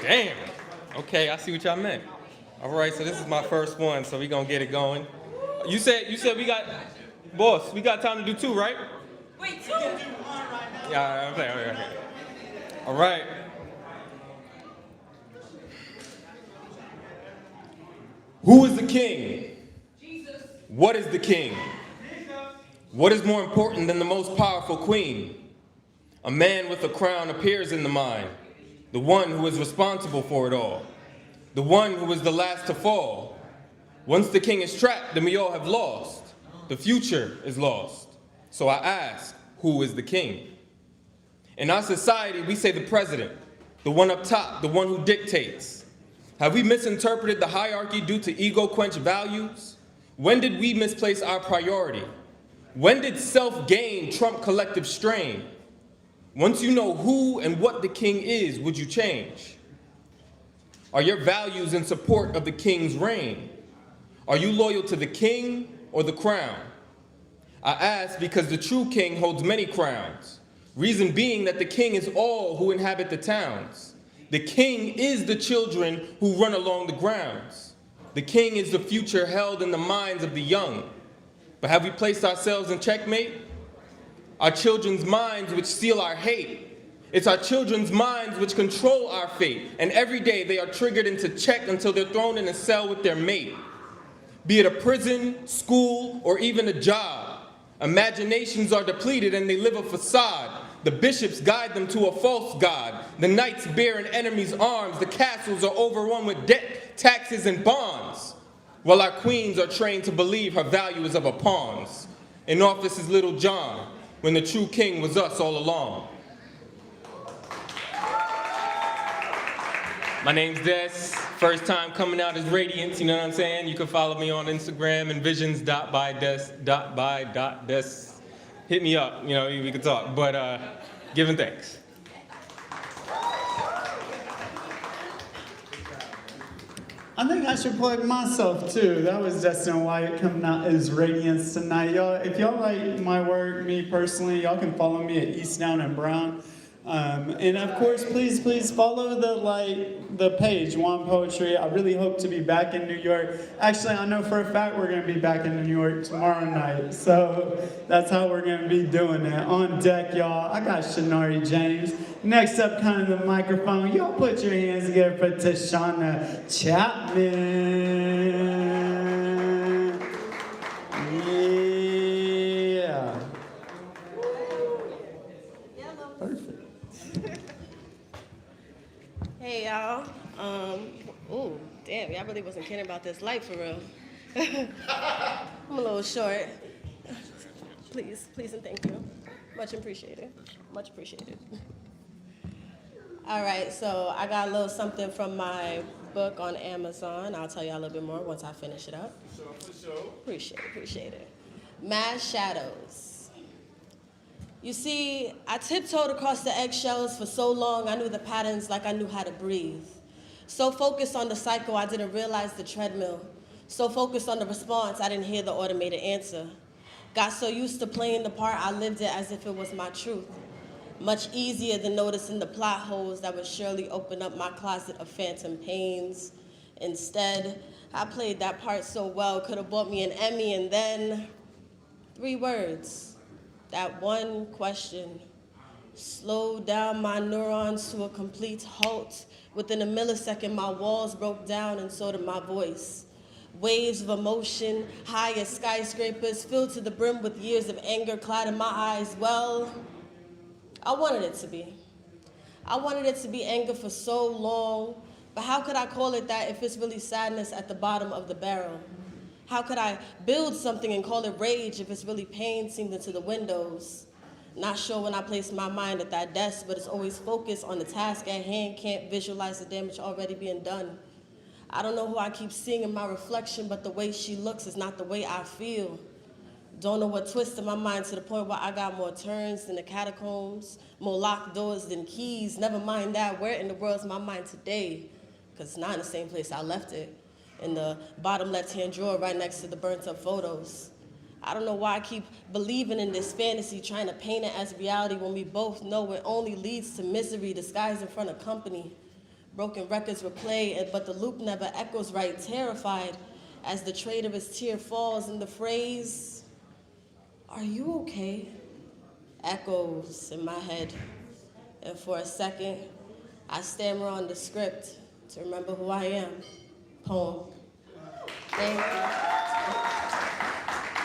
Speaker 18: Damn. Okay, I see what y'all meant.
Speaker 11: All right, so this is my first one, so we gonna get it going. You said we got, boss, we got time to do 2, right?
Speaker 10: Wait, 2?
Speaker 11: Yeah, okay. All right. Who is the king? Jesus. What is the king? What is more important than the most powerful queen? A man with a crown appears in the mind, the one who is responsible for it all, the one who is the last to fall. Once the king is trapped, then we all have lost. The future is lost. So I ask, who is the king? In our society, we say the president, the one up top, the one who dictates. Have we misinterpreted the hierarchy due to ego-quenched values? When did we misplace our priority? When did self-gain trump collective strain? Once you know who and what the king is, would you change? Are your values in support of the king's reign? Are you loyal to the king or the crown? I ask because the true king holds many crowns. Reason being that the king is all who inhabit the towns. The king is the children who run along the grounds. The king is the future held in the minds of the young. But have we placed ourselves in checkmate? Our children's minds which seal our hate. It's our children's minds which control our fate. And every day they are triggered into check until they're thrown in a cell with their mate. Be it a prison, school, or even a job. Imaginations are depleted and they live a facade. The bishops guide them to a false god. The knights bear an enemy's arms. The castles are overrun with debt, taxes, and bonds. While our queens are trained to believe her value is of a pawn's. In office is little John, when the true king was us all along. My name's Des. First time coming out as Radiance, you know what I'm saying? You can follow me on Instagram and visions.by.des. Hit me up, you know, we can talk, but giving thanks.
Speaker 19: I think I should plug myself too. That was Destin White coming out as Radiance tonight. Y'all, if y'all like my work, me personally, y'all can follow me at East Down and Brown. And of course, please follow the page, wanpoetry. I really hope to be back in New York. Actually, I know for a fact we're gonna be back in New York tomorrow night. So that's how we're gonna be doing it. On deck, y'all, I got Shamari James. Next up, kind of the microphone. Y'all put your hands together for Tasha Chapman. Yeah. Perfect.
Speaker 16: Hey y'all. Ooh, damn, y'all really wasn't kidding about this light for real. I'm a little short. Please and thank you. Much appreciated. Much appreciated. All right, so I got a little something from my book on Amazon. I'll tell y'all a little bit more once I finish it up. For sure. Appreciate it. Mass Shadows. You see, I tiptoed across the eggshells for so long, I knew the patterns like I knew how to breathe. So focused on the cycle, I didn't realize the treadmill. So focused on the response, I didn't hear the automated answer. Got so used to playing the part, I lived it as if it was my truth. Much easier than noticing the plot holes that would surely open up my closet of phantom pains. Instead, I played that part so well, could have bought me an Emmy, and then 3 words. That one question slowed down my neurons to a complete halt. Within a millisecond, my walls broke down and so did my voice. Waves of emotion, high as skyscrapers, filled to the brim with years of anger clad in my eyes. Well, I wanted it to be. I wanted it to be anger for so long, but how could I call it that if it's really sadness at the bottom of the barrel? How could I build something and call it rage if it's really pain seeped into the windows? Not sure when I place my mind at that desk, but it's always focused on the task at hand, can't visualize the damage already being done. I don't know who I keep seeing in my reflection, but the way she looks is not the way I feel. Don't know what twisted my mind to the point where I got more turns than the catacombs, more locked doors than keys. Never mind that, where in the world is my mind today? Because it's not in the same place I left it. In the bottom left-hand drawer right next to the burnt-up photos. I don't know why I keep believing in this fantasy, trying to paint it as reality when we both know it only leads to misery disguised in front of company. Broken records replay, but the loop never echoes right, terrified as the traitorous tear falls and the phrase, "Are you okay?" echoes in my head. And for a second, I stammer on the script to remember who I am. Poem. Thank you.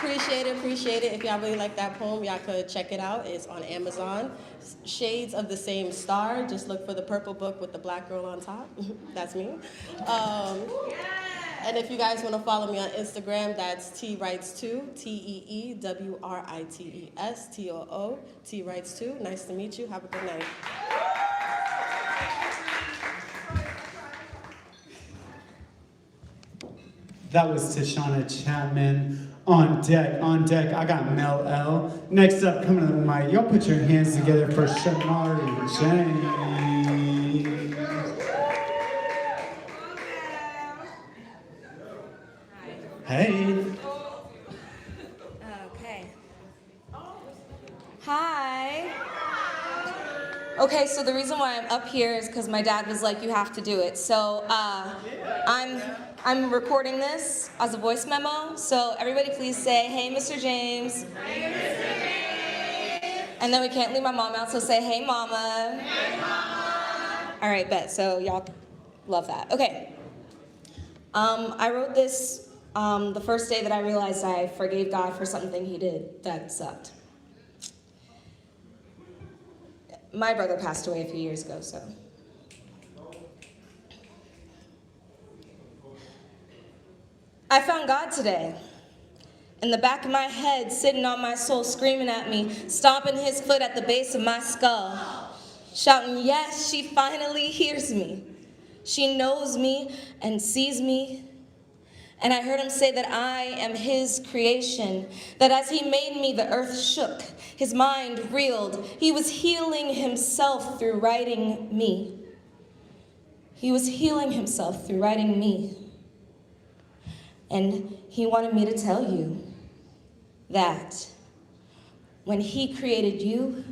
Speaker 16: Appreciate it. If y'all really like that poem, y'all could check it out. It's on Amazon. Shades of the Same Star. Just look for the purple book with the black girl on top. That's me. And if you guys want to follow me on Instagram, that's TWrites2, TEEWRITES, TWrites2. Nice to meet you. Have a good night.
Speaker 19: That was Tasha Chapman. On deck, I got Mel L. Next up, coming to the mic, y'all put your hands together for Shamari J. Hey.
Speaker 15: Okay. Hi. Okay, so the reason why I'm up here is because my dad was like, you have to do it. So I'm recording this as a voice memo. So everybody please say, hey, Mr. James. Hey, Mr. James. And then we can't leave my mom out, so say, hey, mama. Hey, mama. All right, bet. So y'all love that. Okay. I wrote this the first day that I realized I forgave God for something he did that sucked. My brother passed away a few years ago, so. I found God today, in the back of my head, sitting on my soul, screaming at me, stomping his foot at the base of my skull, shouting, yes, she finally hears me. She knows me and sees me. And I heard him say that I am his creation, that as he made me, the earth shook, his mind reeled. He was healing himself through writing me. He was healing himself through writing me. And he wanted me to tell you that when he created you,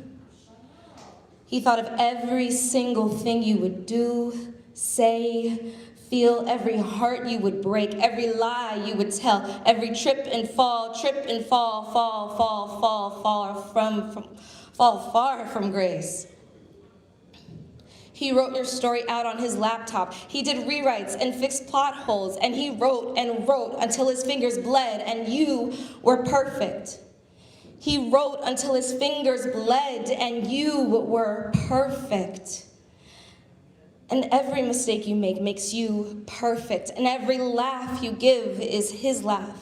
Speaker 15: he thought of every single thing you would do, say, feel, every heart you would break, every lie you would tell, every trip and fall, fall far from grace. He wrote your story out on his laptop. He did rewrites and fixed plot holes, and he wrote and wrote until his fingers bled, and you were perfect. He wrote until his fingers bled, and you were perfect. And every mistake you make makes you perfect, and every laugh you give is his laugh.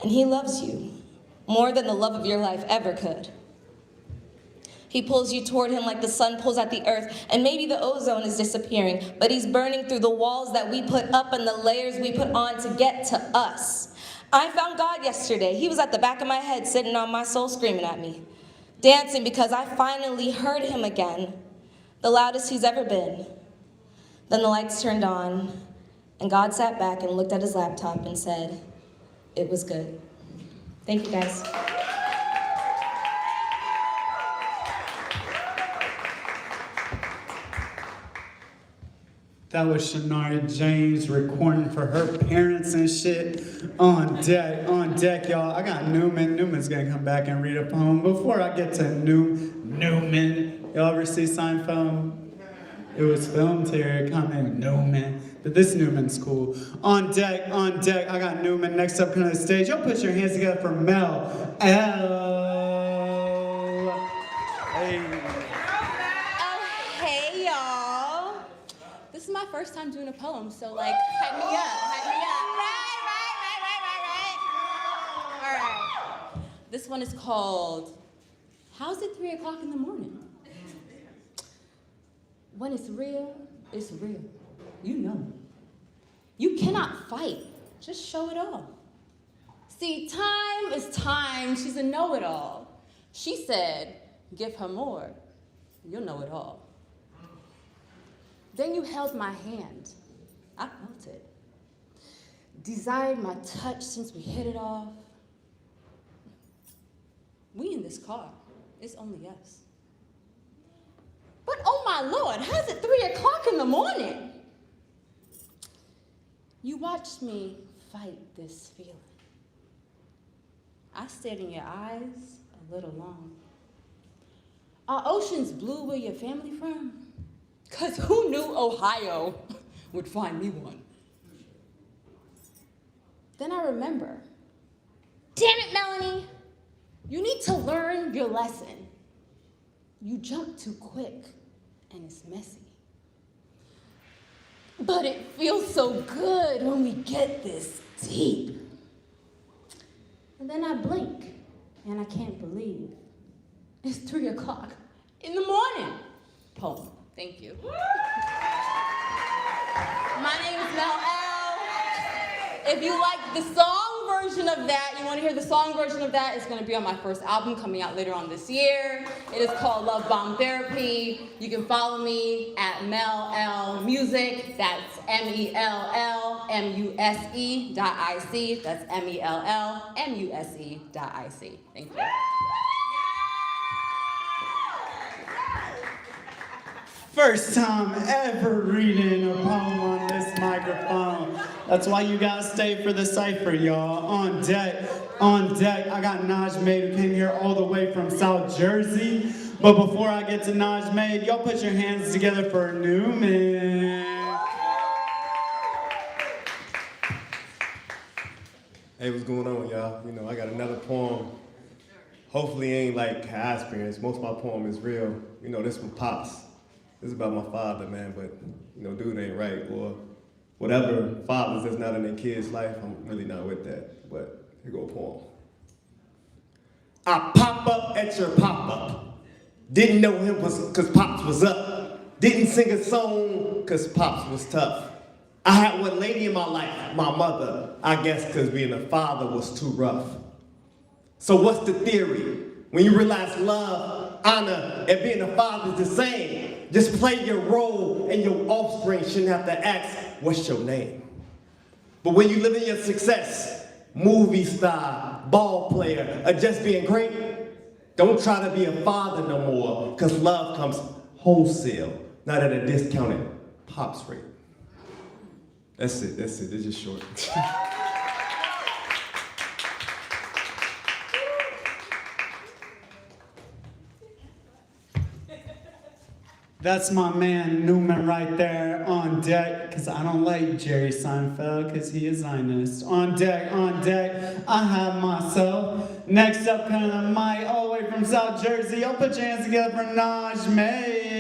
Speaker 15: And he loves you more than the love of your life ever could. He pulls you toward him like the sun pulls at the earth, and maybe the ozone is disappearing, but he's burning through the walls that we put up and the layers we put on to get to us. I found God yesterday. He was at the back of my head, sitting on my soul, screaming at me, dancing because I finally heard him again, the loudest he's ever been. Then the lights turned on, and God sat back and looked at his laptop and said, it was good. Thank you, guys.
Speaker 19: That was Shamari James recording for her parents and shit. On deck, y'all. I got Newman. Newman's gonna come back and read a poem. Before I get to Newman, y'all ever see Seinfeld? It was filmed here, coming Newman. But this Newman's cool. On deck, I got Newman. Next up, come to the stage. Y'all put your hands together for Mel L. Hey.
Speaker 1: Hey, y'all. This is my first time doing a poem, so like, hype me up. Right. All right. This one is called, How's It 3 o'clock in the morning? When it's real, it's real. You know. You cannot fight, just show it all. See, time is time, she's a know-it-all. She said, give her more, you'll know it all. Then you held my hand, I felt it. Desired my touch since we hit it off. We in this car, it's only us. But oh my Lord, how's it 3 o'clock in the morning? You watched me fight this feeling. I stared in your eyes a little long. Are oceans blue where your family from? 'Cause who knew Ohio would find me one? Then I remember, damn it, Melanie, you need to learn your lesson. You jump too quick and it's messy. But it feels so good when we get this deep. And then I blink and I can't believe it's 3 o'clock in the morning. Poem. Thank you. My name is Mel L. If you like the song version of that, you want to hear the song version of that, it's going to be on my first album coming out later on this year. It is called Love Bomb Therapy. You can follow me at Mel L Music. That's MELLMUSE.IC. That's MELLMUSE.IC. Thank you.
Speaker 19: First time ever reading a poem on this microphone. That's why you gotta stay for the cipher, y'all. On deck, I got Naj May who came here all the way from South Jersey. But before I get to Naj May, y'all put your hands together for Newman.
Speaker 2: Hey, what's going on, y'all? You know, I got another poem. Hopefully it ain't like I experience. Most of my poem is real. You know, this one Pops. This is about my father, man, but, you know, dude ain't right. Or whatever fathers that's not in their kid's life, I'm really not with that. But here go a poem. I pop up at your pop-up. Didn't know him cause Pops was up. Didn't sing a song cause Pops was tough. I had one lady in my life, my mother, I guess cause being a father was too rough. So what's the theory? When you realize love, honor, and being a father is the same. Just play your role and your offspring shouldn't have to ask, what's your name? But when you live in your success, movie star, ball player, or just being great, don't try to be a father no more, because love comes wholesale, not at a discounted Pops rate. That's it, it's just short.
Speaker 19: That's my man Newman right there on deck, because I don't like Jerry Seinfeld, because he is Zionist. On deck, I have myself. Next up, kind of Mike, all the way from South Jersey. Y'all put your hands together for Naj May.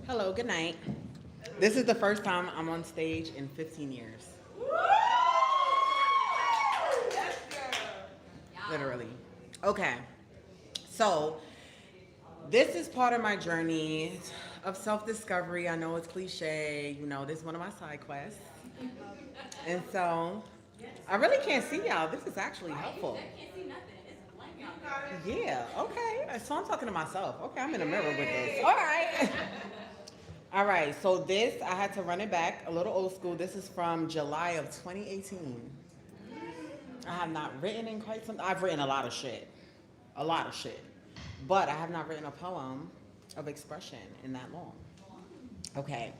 Speaker 18: Hello, good night. This is the first time I'm on stage in 15 years. Literally. Okay. So, this is part of my journey of self-discovery. I know it's cliche. You know, this is one of my side quests. And so, I really can't see y'all. This is actually helpful. Yeah, okay. So I'm talking to myself. Okay, I'm in a mirror with this. All right. All right, so this, I had to run it back, a little old school. This is from July of 2018. I have not written in quite some, I've written a lot of shit. But I have not written a poem of expression in that long. Okay.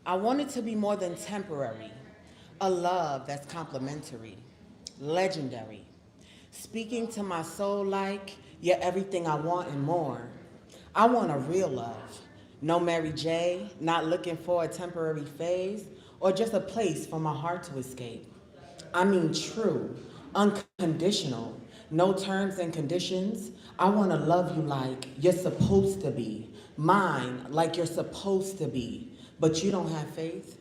Speaker 18: I want it to be more than temporary, a love that's complimentary, legendary, speaking to my soul like, you're everything I want and more. I want a real love. No Mary J, not looking for a temporary phase or just a place for my heart to escape. I mean true, unconditional, no terms and conditions. I wanna love you like you're supposed to be, mine like you're supposed to be, but you don't have faith.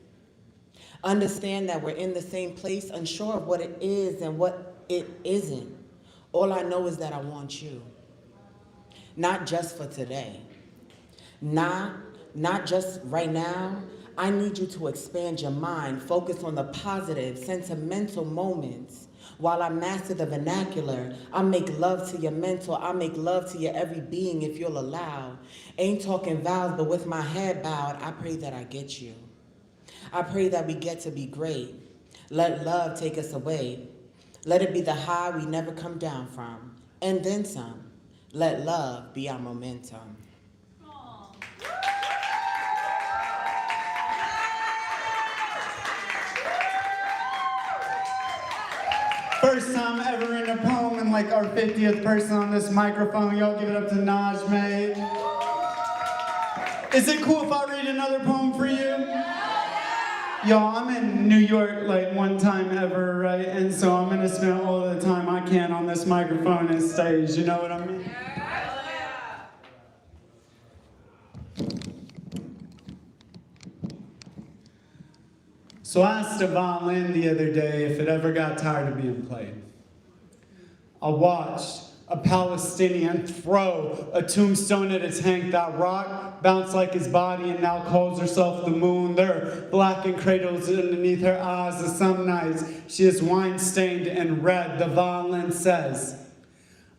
Speaker 18: Understand that we're in the same place, unsure of what it is and what it isn't. All I know is that I want you, not just for today. Not just right now. I need you to expand your mind, focus on the positive, sentimental moments While I master the vernacular, I make love to your mental, I make love to your every being if you'll allow. Ain't talking vows, but with my head bowed, I pray that I get you. I pray that we get to be great. Let love take us away. Let it be the high we never come down from. And then some. Let love be our momentum.
Speaker 19: First time ever in a poem and like our 50th person on this microphone. Y'all give it up to Naj May. Is it cool if I read another poem for you? Y'all, I'm in New York like one time ever, right? And so I'm gonna spend all the time I can on this microphone and stage, you know what I mean? So I asked a violin the other day if it ever got tired of being played. I watched a Palestinian throw a tombstone at his Hank. That rock bounced like his body and now calls herself the moon. There are blackened cradles underneath her eyes. And some nights she is wine-stained and red. The violin says,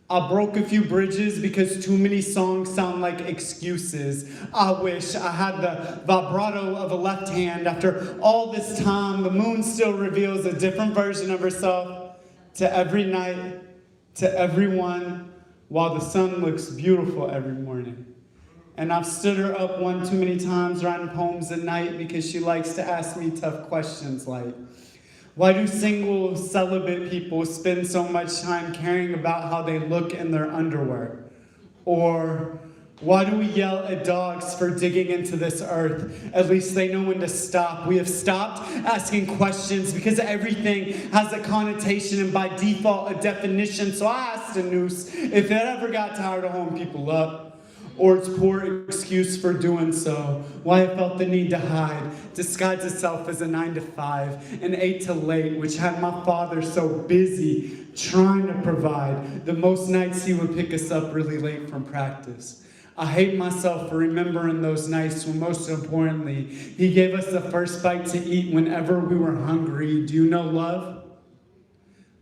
Speaker 19: I broke a few bridges because too many songs sound like excuses. I wish I had the vibrato of a left hand. After all this time, the moon still reveals a different version of herself to every night, to everyone, while the sun looks beautiful every morning. And I've stood her up one too many times writing poems at night because she likes to ask me tough questions like, why do single celibate people spend so much time caring about how they look in their underwear? Or why do we yell at dogs for digging into this earth? At least they know when to stop. We have stopped asking questions because everything has a connotation and by default a definition. So I asked a noose if it ever got tired of holding people up, or its poor excuse for doing so, why it felt the need to hide, disguise itself as a 9 to 5, an 8 to late, which had my father so busy trying to provide. The most nights he would pick us up really late from practice. I hate myself for remembering those nights when, most importantly, he gave us the first bite to eat whenever we were hungry. Do you know love?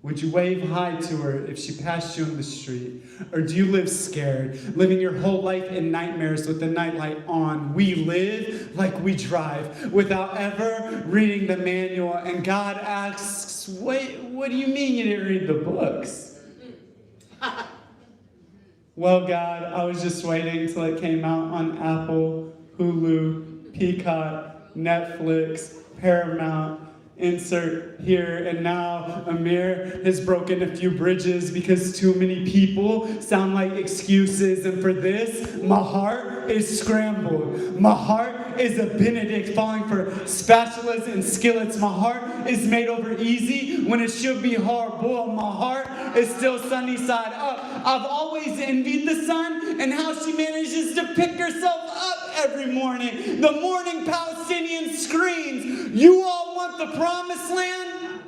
Speaker 19: Would you wave hi to her if she passed you in the street? Or do you live scared, living your whole life in nightmares with the nightlight on? We live like we drive, without ever reading the manual. And God asks, wait, what do you mean you didn't read the books? Well, God, I was just waiting till it came out on Apple, Hulu, Peacock, Netflix, Paramount, insert here, and now Amir has broken a few bridges because too many people sound like excuses, and for this, my heart is scrambled. My heart is a Benedict falling for spatulas and skillets. My heart is made over easy when it should be hard boiled. My heart is still sunny side up. I've always envied the sun and how she manages to pick herself up every morning. The morning Palestinian screams, you all want the promised land?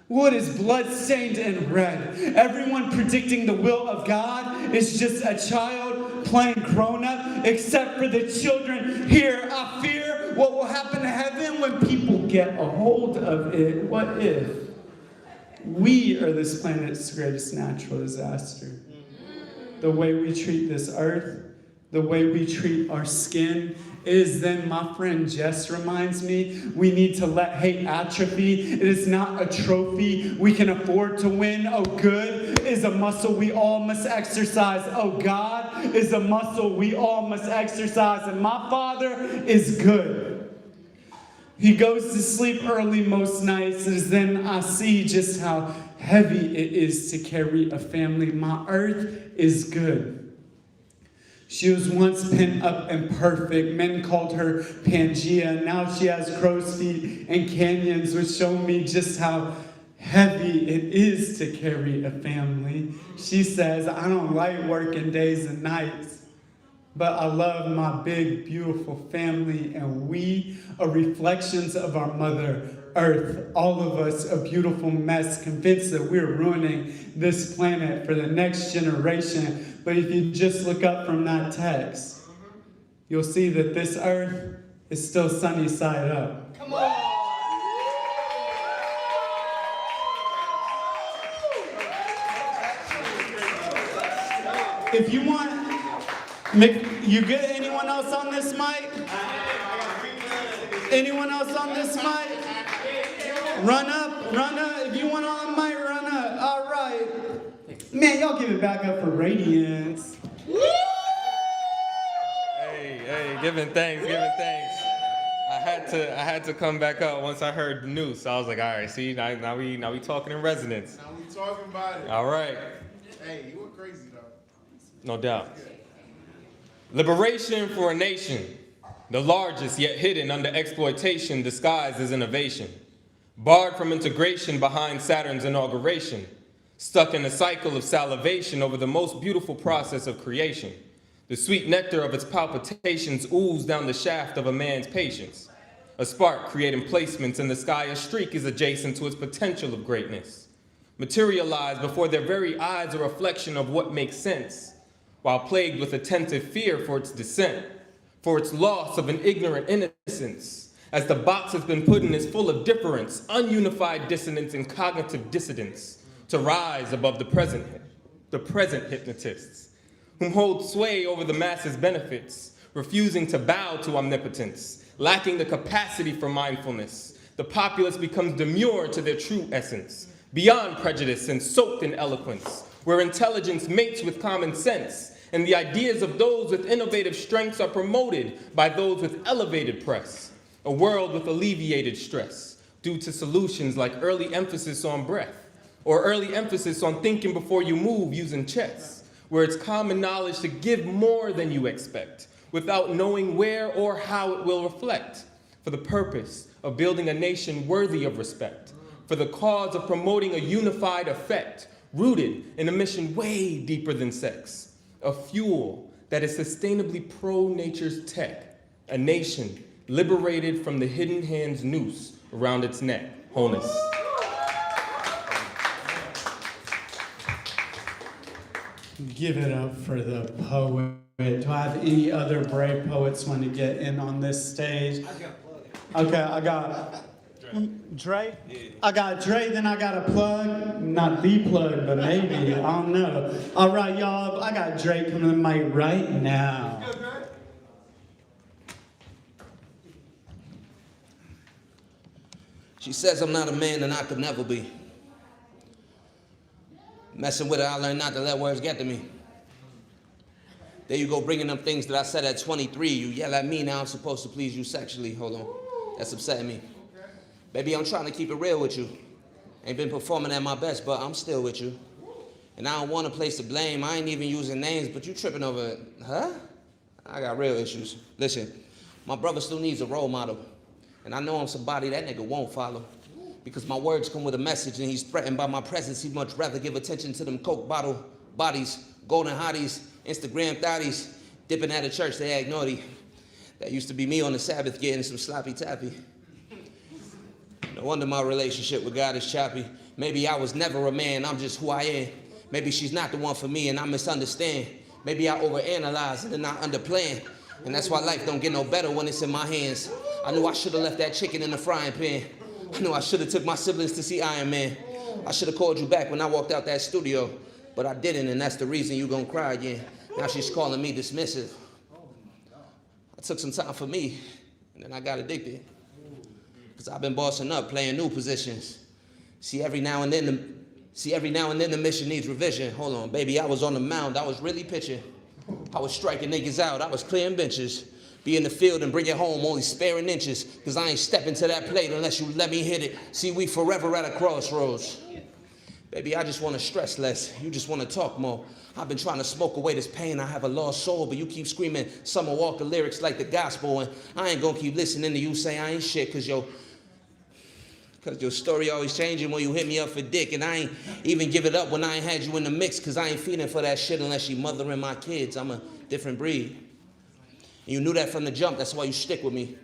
Speaker 19: Wood is blood-stained and red. Everyone predicting the will of God is just a child playing grown-up, except for the children here. I fear what will happen to heaven when people get a hold of it. What if we are this planet's greatest natural disaster? The way we treat this earth, the way we treat our skin, is then, my friend Jess reminds me, we need to let hate atrophy. It is not a trophy we can afford to win. Oh, good is a muscle we all must exercise. Oh, God is a muscle we all must exercise. And my Father is good. He goes to sleep early most nights, as then I see just how heavy it is to carry a family. My earth is good. She was once pent up and perfect. Men called her Pangea. Now she has crow's feet and canyons, which show me just how heavy it is to carry a family. She says, I don't like working days and nights, but I love my big, beautiful family, and we are reflections of our Mother Earth. All of us a beautiful mess, convinced that we're ruining this planet for the next generation. But if you just look up from that text, you'll see that this earth is still sunny side up.
Speaker 21: Come on.
Speaker 19: If you want, you good? Anyone else on this mic? Anyone else on this mic? Run up, run up. If you want on the mic, run up. All right. Man, y'all give it back up for Radiance.
Speaker 11: Hey, giving thanks. I had to come back up once I heard the news. So I was like, all right, see, now we talking in resonance.
Speaker 6: Now we talking about it.
Speaker 11: All right.
Speaker 6: Hey, you were crazy though.
Speaker 11: No doubt. Liberation for a nation, the largest yet hidden under exploitation disguised as innovation. Barred from integration behind Saturn's inauguration. Stuck in a cycle of salivation over the most beautiful process of creation. The sweet nectar of its palpitations ooze down the shaft of a man's patience. A spark creating placements in the sky, a streak is adjacent to its potential of greatness. Materialized before their very eyes a reflection of what makes sense, while plagued with attentive fear for its descent, for its loss of an ignorant innocence, as the box has been put in is full of difference, ununified dissonance and cognitive dissidence, to rise above the present hypnotists, whom hold sway over the masses' benefits, refusing to bow to omnipotence, lacking the capacity for mindfulness. The populace becomes demure to their true essence, beyond prejudice and soaked in eloquence, where intelligence mates with common sense, and the ideas of those with innovative strengths are promoted by those with elevated press. A world with alleviated stress, due to solutions like early emphasis on breath, or early emphasis on thinking before you move using chess, where it's common knowledge to give more than you expect, without knowing where or how it will reflect, for the purpose of building a nation worthy of respect, for the cause of promoting a unified effect, rooted in a mission way deeper than sex, a fuel that is sustainably pro-nature's tech, a nation liberated from the hidden hand's noose around its neck, wholeness.
Speaker 19: Give it up for the poet. Do I have any other brave poets want to get in on this stage? Okay, I got Dre. I got Dre, then I got a plug. Not the plug, but maybe. I don't know. All right, y'all. I got Dre coming to the mic right now.
Speaker 20: She says I'm not a man and I could never be. Messing with her, I learned not to let words get to me. There you go, bringing them things that I said at 23. You yell at me, now I'm supposed to please you sexually. Hold on, that's upsetting me. Baby, I'm trying to keep it real with you. Ain't been performing at my best, but I'm still with you. And I don't want to place the blame. I ain't even using names, but you tripping over it. Huh? I got real issues. Listen, my brother still needs a role model. And I know I'm somebody that nigga won't follow. Because my words come with a message and he's threatened by my presence. He'd much rather give attention to them Coke bottle bodies, golden hotties, Instagram thotties, dipping at a church, they act naughty. That used to be me on the Sabbath getting some sloppy tappy. No wonder my relationship with God is choppy. Maybe I was never a man, I'm just who I am. Maybe she's not the one for me and I misunderstand. Maybe I overanalyze and then I underplan. And that's why life don't get no better when it's in my hands. I knew I should have left that chicken in the frying pan. I knew I should have took my siblings to see Iron Man. I should have called you back when I walked out that studio, but I didn't, and that's the reason you gonna cry again. Now she's calling me dismissive. I took some time for me, and then I got addicted. Cause I've been bossing up, playing new positions. See, every now and then the mission needs revision. Hold on, baby, I was on the mound, I was really pitching. I was striking niggas out, I was clearing benches. Be in the field and bring it home, only sparing inches. Cause I ain't stepping to that plate unless you let me hit it. See, we forever at a crossroads. Baby, I just wanna stress less. You just wanna talk more. I've been trying to smoke away this pain. I have a lost soul, but you keep screaming Summer Walker lyrics like the gospel. And I ain't gonna keep listening to you say I ain't shit cause your story always changing when you hit me up for dick. And I ain't even give it up when I ain't had you in the mix cause I ain't feeling for that shit unless you mothering my kids. I'm a different breed. And you knew that from the jump, that's why you stick with me.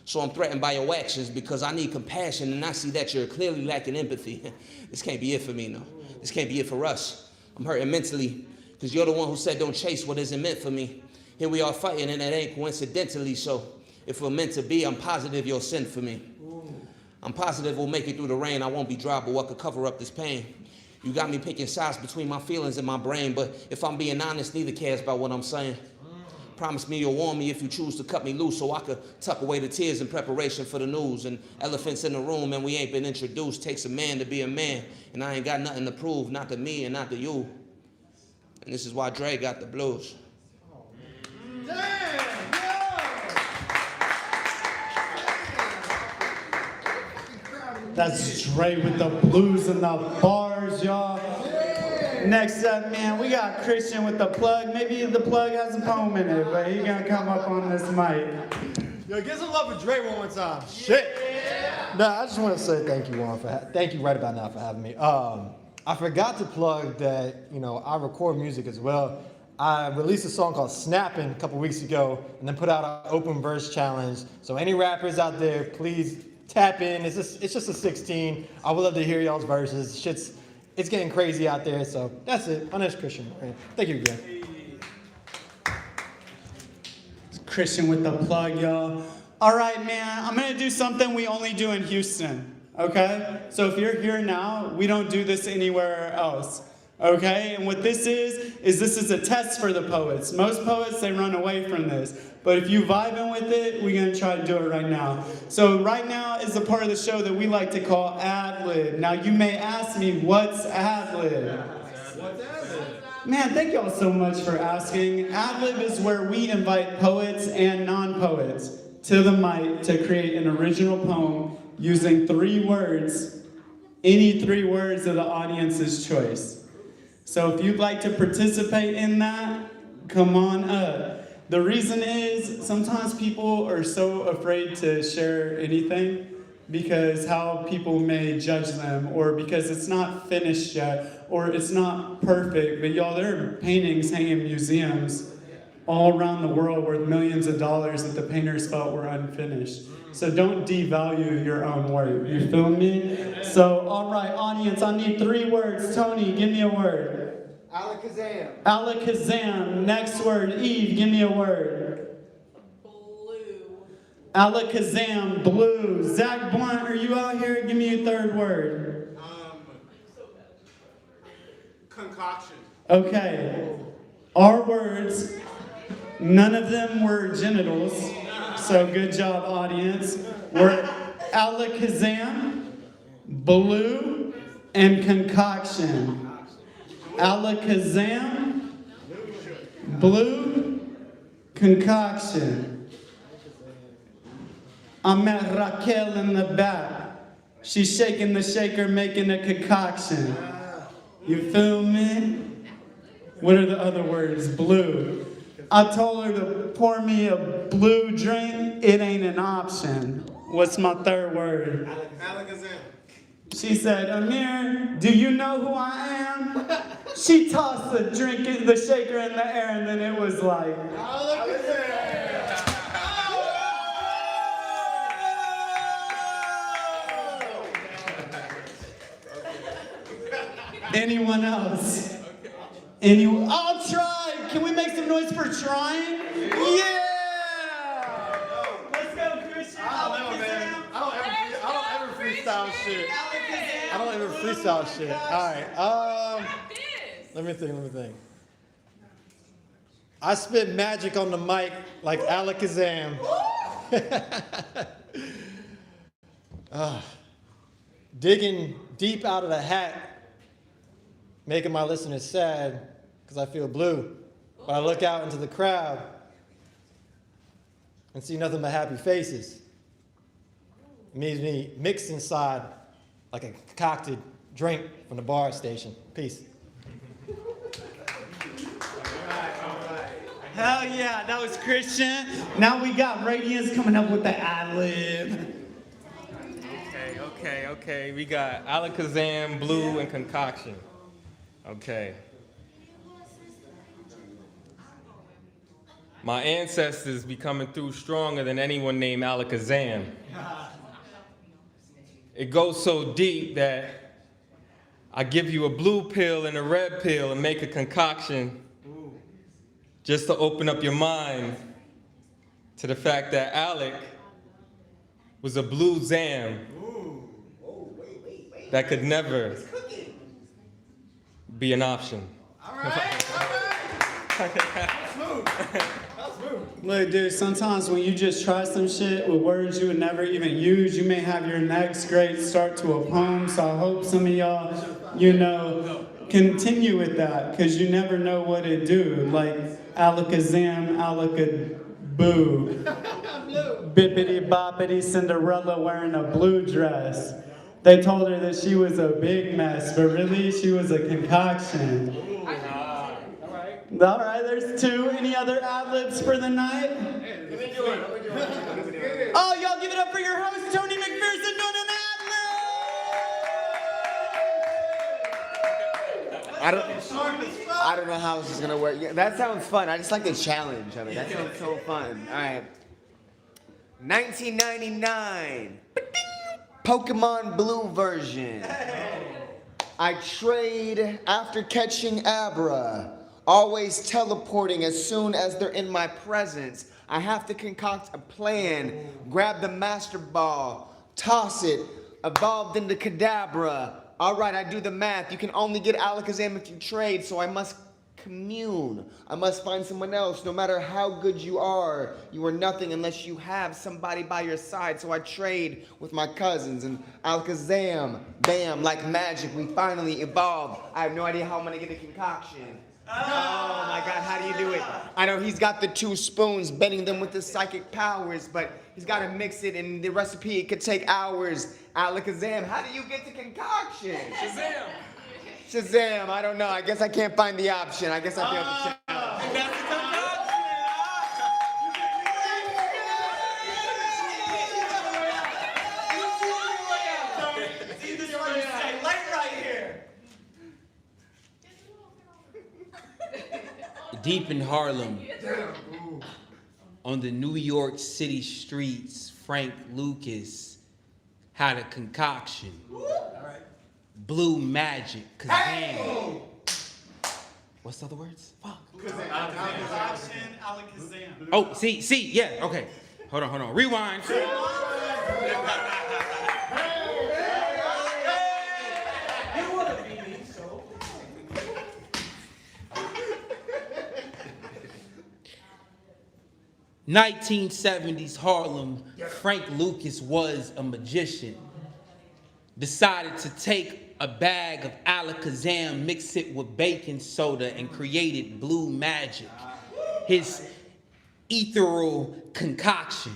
Speaker 20: So I'm threatened by your actions because I need compassion and I see that you're clearly lacking empathy. This can't be it for me, no. This can't be it for us. I'm hurting mentally because you're the one who said don't chase what isn't meant for me. Here we are fighting and it ain't coincidentally, so if we're meant to be, I'm positive you'll send for me. I'm positive we'll make it through the rain. I won't be dry, but what could cover up this pain? You got me picking sides between my feelings and my brain, but if I'm being honest, neither cares about what I'm saying. Promise me you'll warn me if you choose to cut me loose so I could tuck away the tears in preparation for the news. And elephants in the room and we ain't been introduced. Takes a man to be a man, and I ain't got nothing to prove, not to me and not to you. And this is why Dre got the blues.
Speaker 19: That's Dre with the blues and the bars, y'all. Next up, man, we got Christian with the plug. Maybe the plug has a poem in it, but he gonna come up on this mic.
Speaker 7: Yo, get some love for Dre one more time. Shit. Nah, I just want to say thank you, Juan, thank you right about now for having me. I forgot to plug that, you know, I record music as well. I released a song called Snappin' a couple weeks ago, and then put out an open verse challenge. So any rappers out there, please tap in. It's just a 16. I would love to hear y'all's verses. It's getting crazy out there, so that's it. My name's Christian Morant. Thank you again.
Speaker 19: It's Christian with the plug, y'all. All right, man, I'm gonna do something we only do in Houston, okay? So if you're here now, we don't do this anywhere else, okay? And what this is this is a test for the poets. Most poets, they run away from this. But if you vibing with it, we're gonna try to do it right now. So right now is the part of the show that we like to call Ad-lib. Now you may ask me, what's Ad-lib? Man, thank y'all so much for asking. Ad-lib is where we invite poets and non-poets to the mic to create an original poem using 3 words, any 3 words of the audience's choice. So if you'd like to participate in that, come on up. The reason is sometimes people are so afraid to share anything because how people may judge them, or because it's not finished yet, or it's not perfect. But y'all, there are paintings hanging in museums all around the world worth millions of dollars that the painters felt were unfinished. So don't devalue your own work, you feel me? So, all right, audience, I need 3 words. Tony, give me a word.
Speaker 3: Alakazam.
Speaker 19: Alakazam. Next word. Eve, give me a word. Blue. Alakazam, blue. Zach Blunt, are you out here? Give me a 3rd word.
Speaker 6: Concoction.
Speaker 19: Okay. Our words, none of them were genitals, so good job, audience. We're Alakazam, blue, and concoction. Alakazam, blue, concoction. I met Raquel in the back. She's shaking the shaker, making a concoction. You feel me? What are the other words? Blue. I told her to pour me a blue drink. It ain't an option. What's my 3rd word?
Speaker 6: Alakazam.
Speaker 19: She said, Amir, do you know who I am? She tossed the drink, the shaker in the air, and then it was like, anyone else? I'll try. Can we make some noise for trying? Yeah! Let's go, Christian.
Speaker 7: I don't ever freestyle shit. I don't ever freestyle shit. All right. Let me think. I spit magic on the mic like Alakazam. Digging deep out of the hat, making my listeners sad because I feel blue. But I look out into the crowd and see nothing but happy faces. It means me mixed inside like a concocted drink from the bar station. Peace.
Speaker 19: Hell yeah, that was Christian. Now we got Radiance coming up with the Ad-lib.
Speaker 11: Okay. We got Alakazam, blue, and concoction. Okay. My ancestors be coming through stronger than anyone named Alakazam. It goes so deep that I give you a blue pill and a red pill and make a concoction just to open up your mind to the fact that Alec was a blue Zam that could never be an option.
Speaker 19: Look, dude, sometimes when you just try some shit with words you would never even use, you may have your next great start to a poem. So I hope some of y'all, continue with that, because you never know what it do. Like, alakazam, alakaboo. Bippity boppity Cinderella wearing a blue dress. They told her that she was a big mess, but really she was a concoction. All right, there's two. Any other ad-libs for the night? Oh, y'all give it up for your host, Tony McPherson, doing an ad-lib!
Speaker 3: I don't know how this is gonna work. Yeah, that sounds fun. I just like the challenge of it. That sounds so fun. All right. 1999. Pokemon Blue version. I trade after catching Abra. Always teleporting as soon as they're in my presence. I have to concoct a plan. Grab the Master Ball. Toss it. Evolved into Kadabra. All right, I do the math. You can only get Alakazam if you trade, so I must commune. I must find someone else. No matter how good you are nothing unless you have somebody by your side. So I trade with my cousins, and Alakazam, bam, like magic, we finally evolved. I have no idea how I'm gonna get a concoction. Oh my God, how do you do it? I know he's got the 2 spoons, bending them with his psychic powers, but he's got to mix it, and the recipe, it could take hours. Alakazam, how do you get the concoction? Shazam! Shazam, I don't know. I guess I can't find the option. I guess I failed the challenge.
Speaker 9: Deep in Harlem, on the New York City streets, Frank Lucas had a concoction. Blue magic, Kazam. What's the other words? Fuck.
Speaker 19: Alakazam.
Speaker 9: Oh, see, yeah, okay. Hold on. Rewind. 1970s Harlem, Frank Lucas was a magician. Decided to take a bag of Alakazam, mix it with baking soda, and created blue magic. His ethereal concoction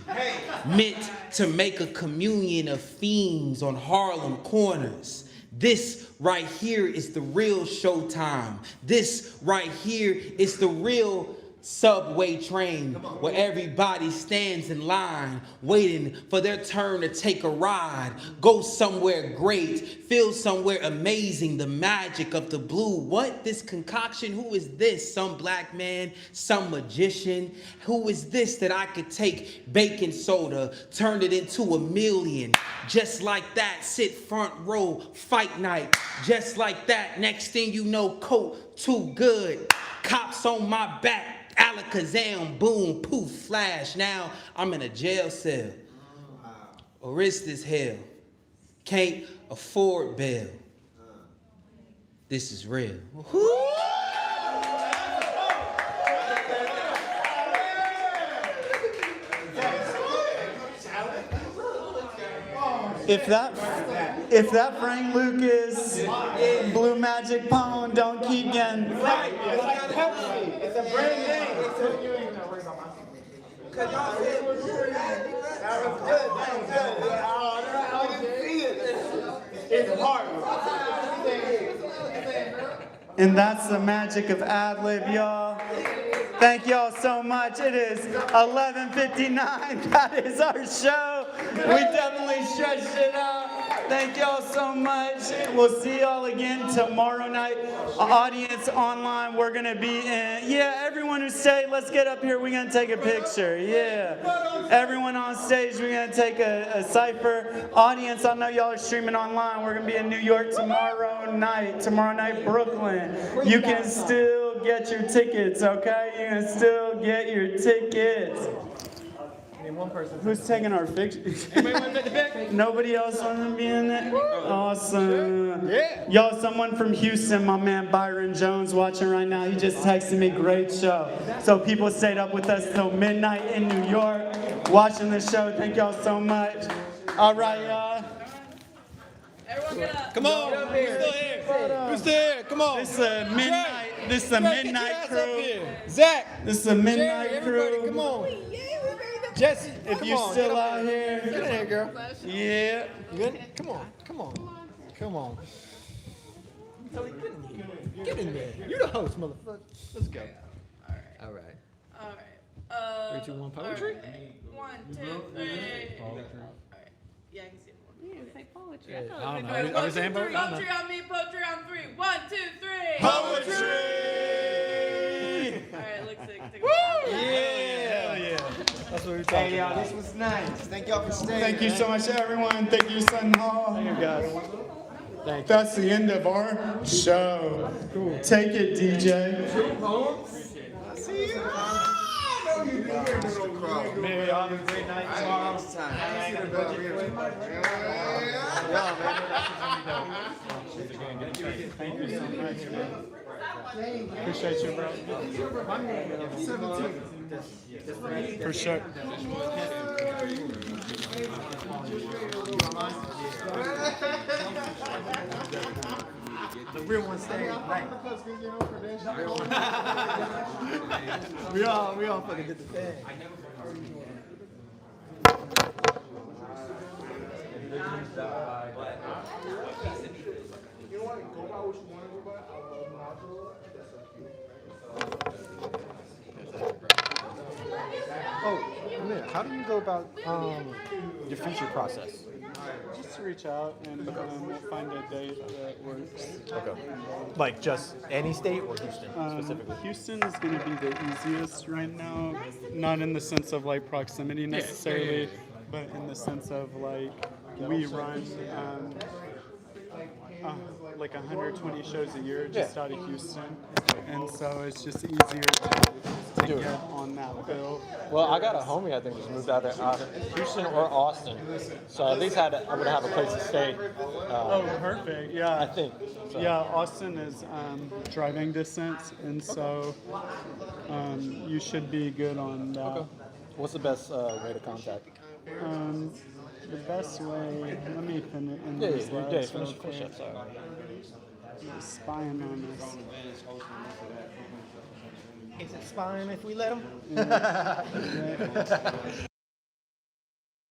Speaker 9: meant to make a communion of fiends on Harlem corners. This right here is the real showtime. This right here is the real subway train where everybody stands in line waiting for their turn to take a ride, go somewhere great, feel somewhere amazing, the magic of the blue. What? This concoction? Who is this? Some black man, some magician? Who is this that I could take baking soda, turn it into a million, just like that, sit front row, fight night, just like that, next thing you know, coat too good, cops on my back, Alakazam, boom, poof, flash. Now I'm in a jail cell. Or is this hell? Can't afford bail. This is real.
Speaker 19: If that Frank Lucas blue magic poem don't keep getting
Speaker 3: Right, it's like Pepsi. It's a brand name. That was good. I can see it. It's hard.
Speaker 19: And that's the magic of ad-lib, y'all. Thank y'all so much. It is 11:59. That is our show. We definitely stretched it out. Thank y'all so much. We'll see y'all again tomorrow night. Audience online, we're going to be in. Yeah, everyone who stayed, let's get up here. We're going to take a picture. Yeah. Everyone on stage, we're going to take a cipher. Audience, I know y'all are streaming online. We're going to be in New York tomorrow night, Brooklyn. You can still get your tickets, okay? You can still get your tickets.
Speaker 5: Name one person.
Speaker 19: Who's taking our picture? Nobody else want to be in it? Awesome.
Speaker 5: Yeah.
Speaker 19: Yo, someone from Houston, my man Byron Jones, watching right now. He just texted me, great show. So people stayed up with us till midnight in New York, watching the show. Thank y'all so much. All right, y'all.
Speaker 5: Come on. Who's still here? Who's still here? Come on.
Speaker 19: This is a midnight. This is a midnight crew.
Speaker 5: Zach.
Speaker 19: This is a midnight
Speaker 5: Jerry,
Speaker 19: crew.
Speaker 5: everybody, come on. Jesse,
Speaker 19: if
Speaker 5: come
Speaker 19: you
Speaker 5: on,
Speaker 19: still
Speaker 5: get up
Speaker 19: out
Speaker 5: here.
Speaker 19: here,
Speaker 5: Get in here, girl.
Speaker 19: Yeah.
Speaker 5: You good? Come on. Come on. Come on. Tony, get in here. Get in there. You the host, motherfucker. Let's go. All right.
Speaker 13: All right.
Speaker 5: 3, 2, 1, poetry?
Speaker 13: 1, 2, 3. Yeah, I can see it.
Speaker 5: You didn't say poetry.
Speaker 13: I
Speaker 5: don't know.
Speaker 13: One,
Speaker 5: Are we
Speaker 13: two,
Speaker 5: saying
Speaker 13: three.
Speaker 5: poetry? I don't
Speaker 13: Poetry
Speaker 5: know.
Speaker 13: on me, poetry on 3. 1, 2, 3.
Speaker 19: Poetry!
Speaker 13: All right, looks sick.
Speaker 5: Woo! Yeah.
Speaker 19: yeah.
Speaker 5: That's what we're talking
Speaker 3: Hey, y'all,
Speaker 5: about.
Speaker 3: this was nice. Thank y'all for staying.
Speaker 19: Thank you so much, everyone. Thank you, Sutton Hall.
Speaker 5: Thank you, guys. Thank you.
Speaker 19: That's the end of our show. Cool. Take it, DJ.
Speaker 3: I see you.
Speaker 5: Maybe y'all have a great night tomorrow.
Speaker 19: Thank you so much, man. Appreciate you, bro. For sure.
Speaker 5: The real one staying tonight. We all fucking did the thing. Oh, man, how do you go about your future process?
Speaker 19: Just reach out and we'll find a date that works.
Speaker 5: Okay. Like just any state or Houston specifically?
Speaker 19: Houston is going to be the easiest right now, not in the sense of like proximity necessarily, but in the sense of like we run like 120 shows a year just out of Houston, and so it's just easier to get on that bill.
Speaker 5: Well, I got a homie I think just moved out of Houston or Austin, so at least I would have a place to stay.
Speaker 19: Oh, perfect. Yeah.
Speaker 5: I think. So.
Speaker 19: Yeah, Austin is driving distance, and so you should be good on that.
Speaker 5: Okay. What's the best way to contact?
Speaker 19: The best way, let me finish.
Speaker 5: Finish up, sorry.
Speaker 19: Spying on us.
Speaker 5: Is it spying if we let him?
Speaker 19: Yeah.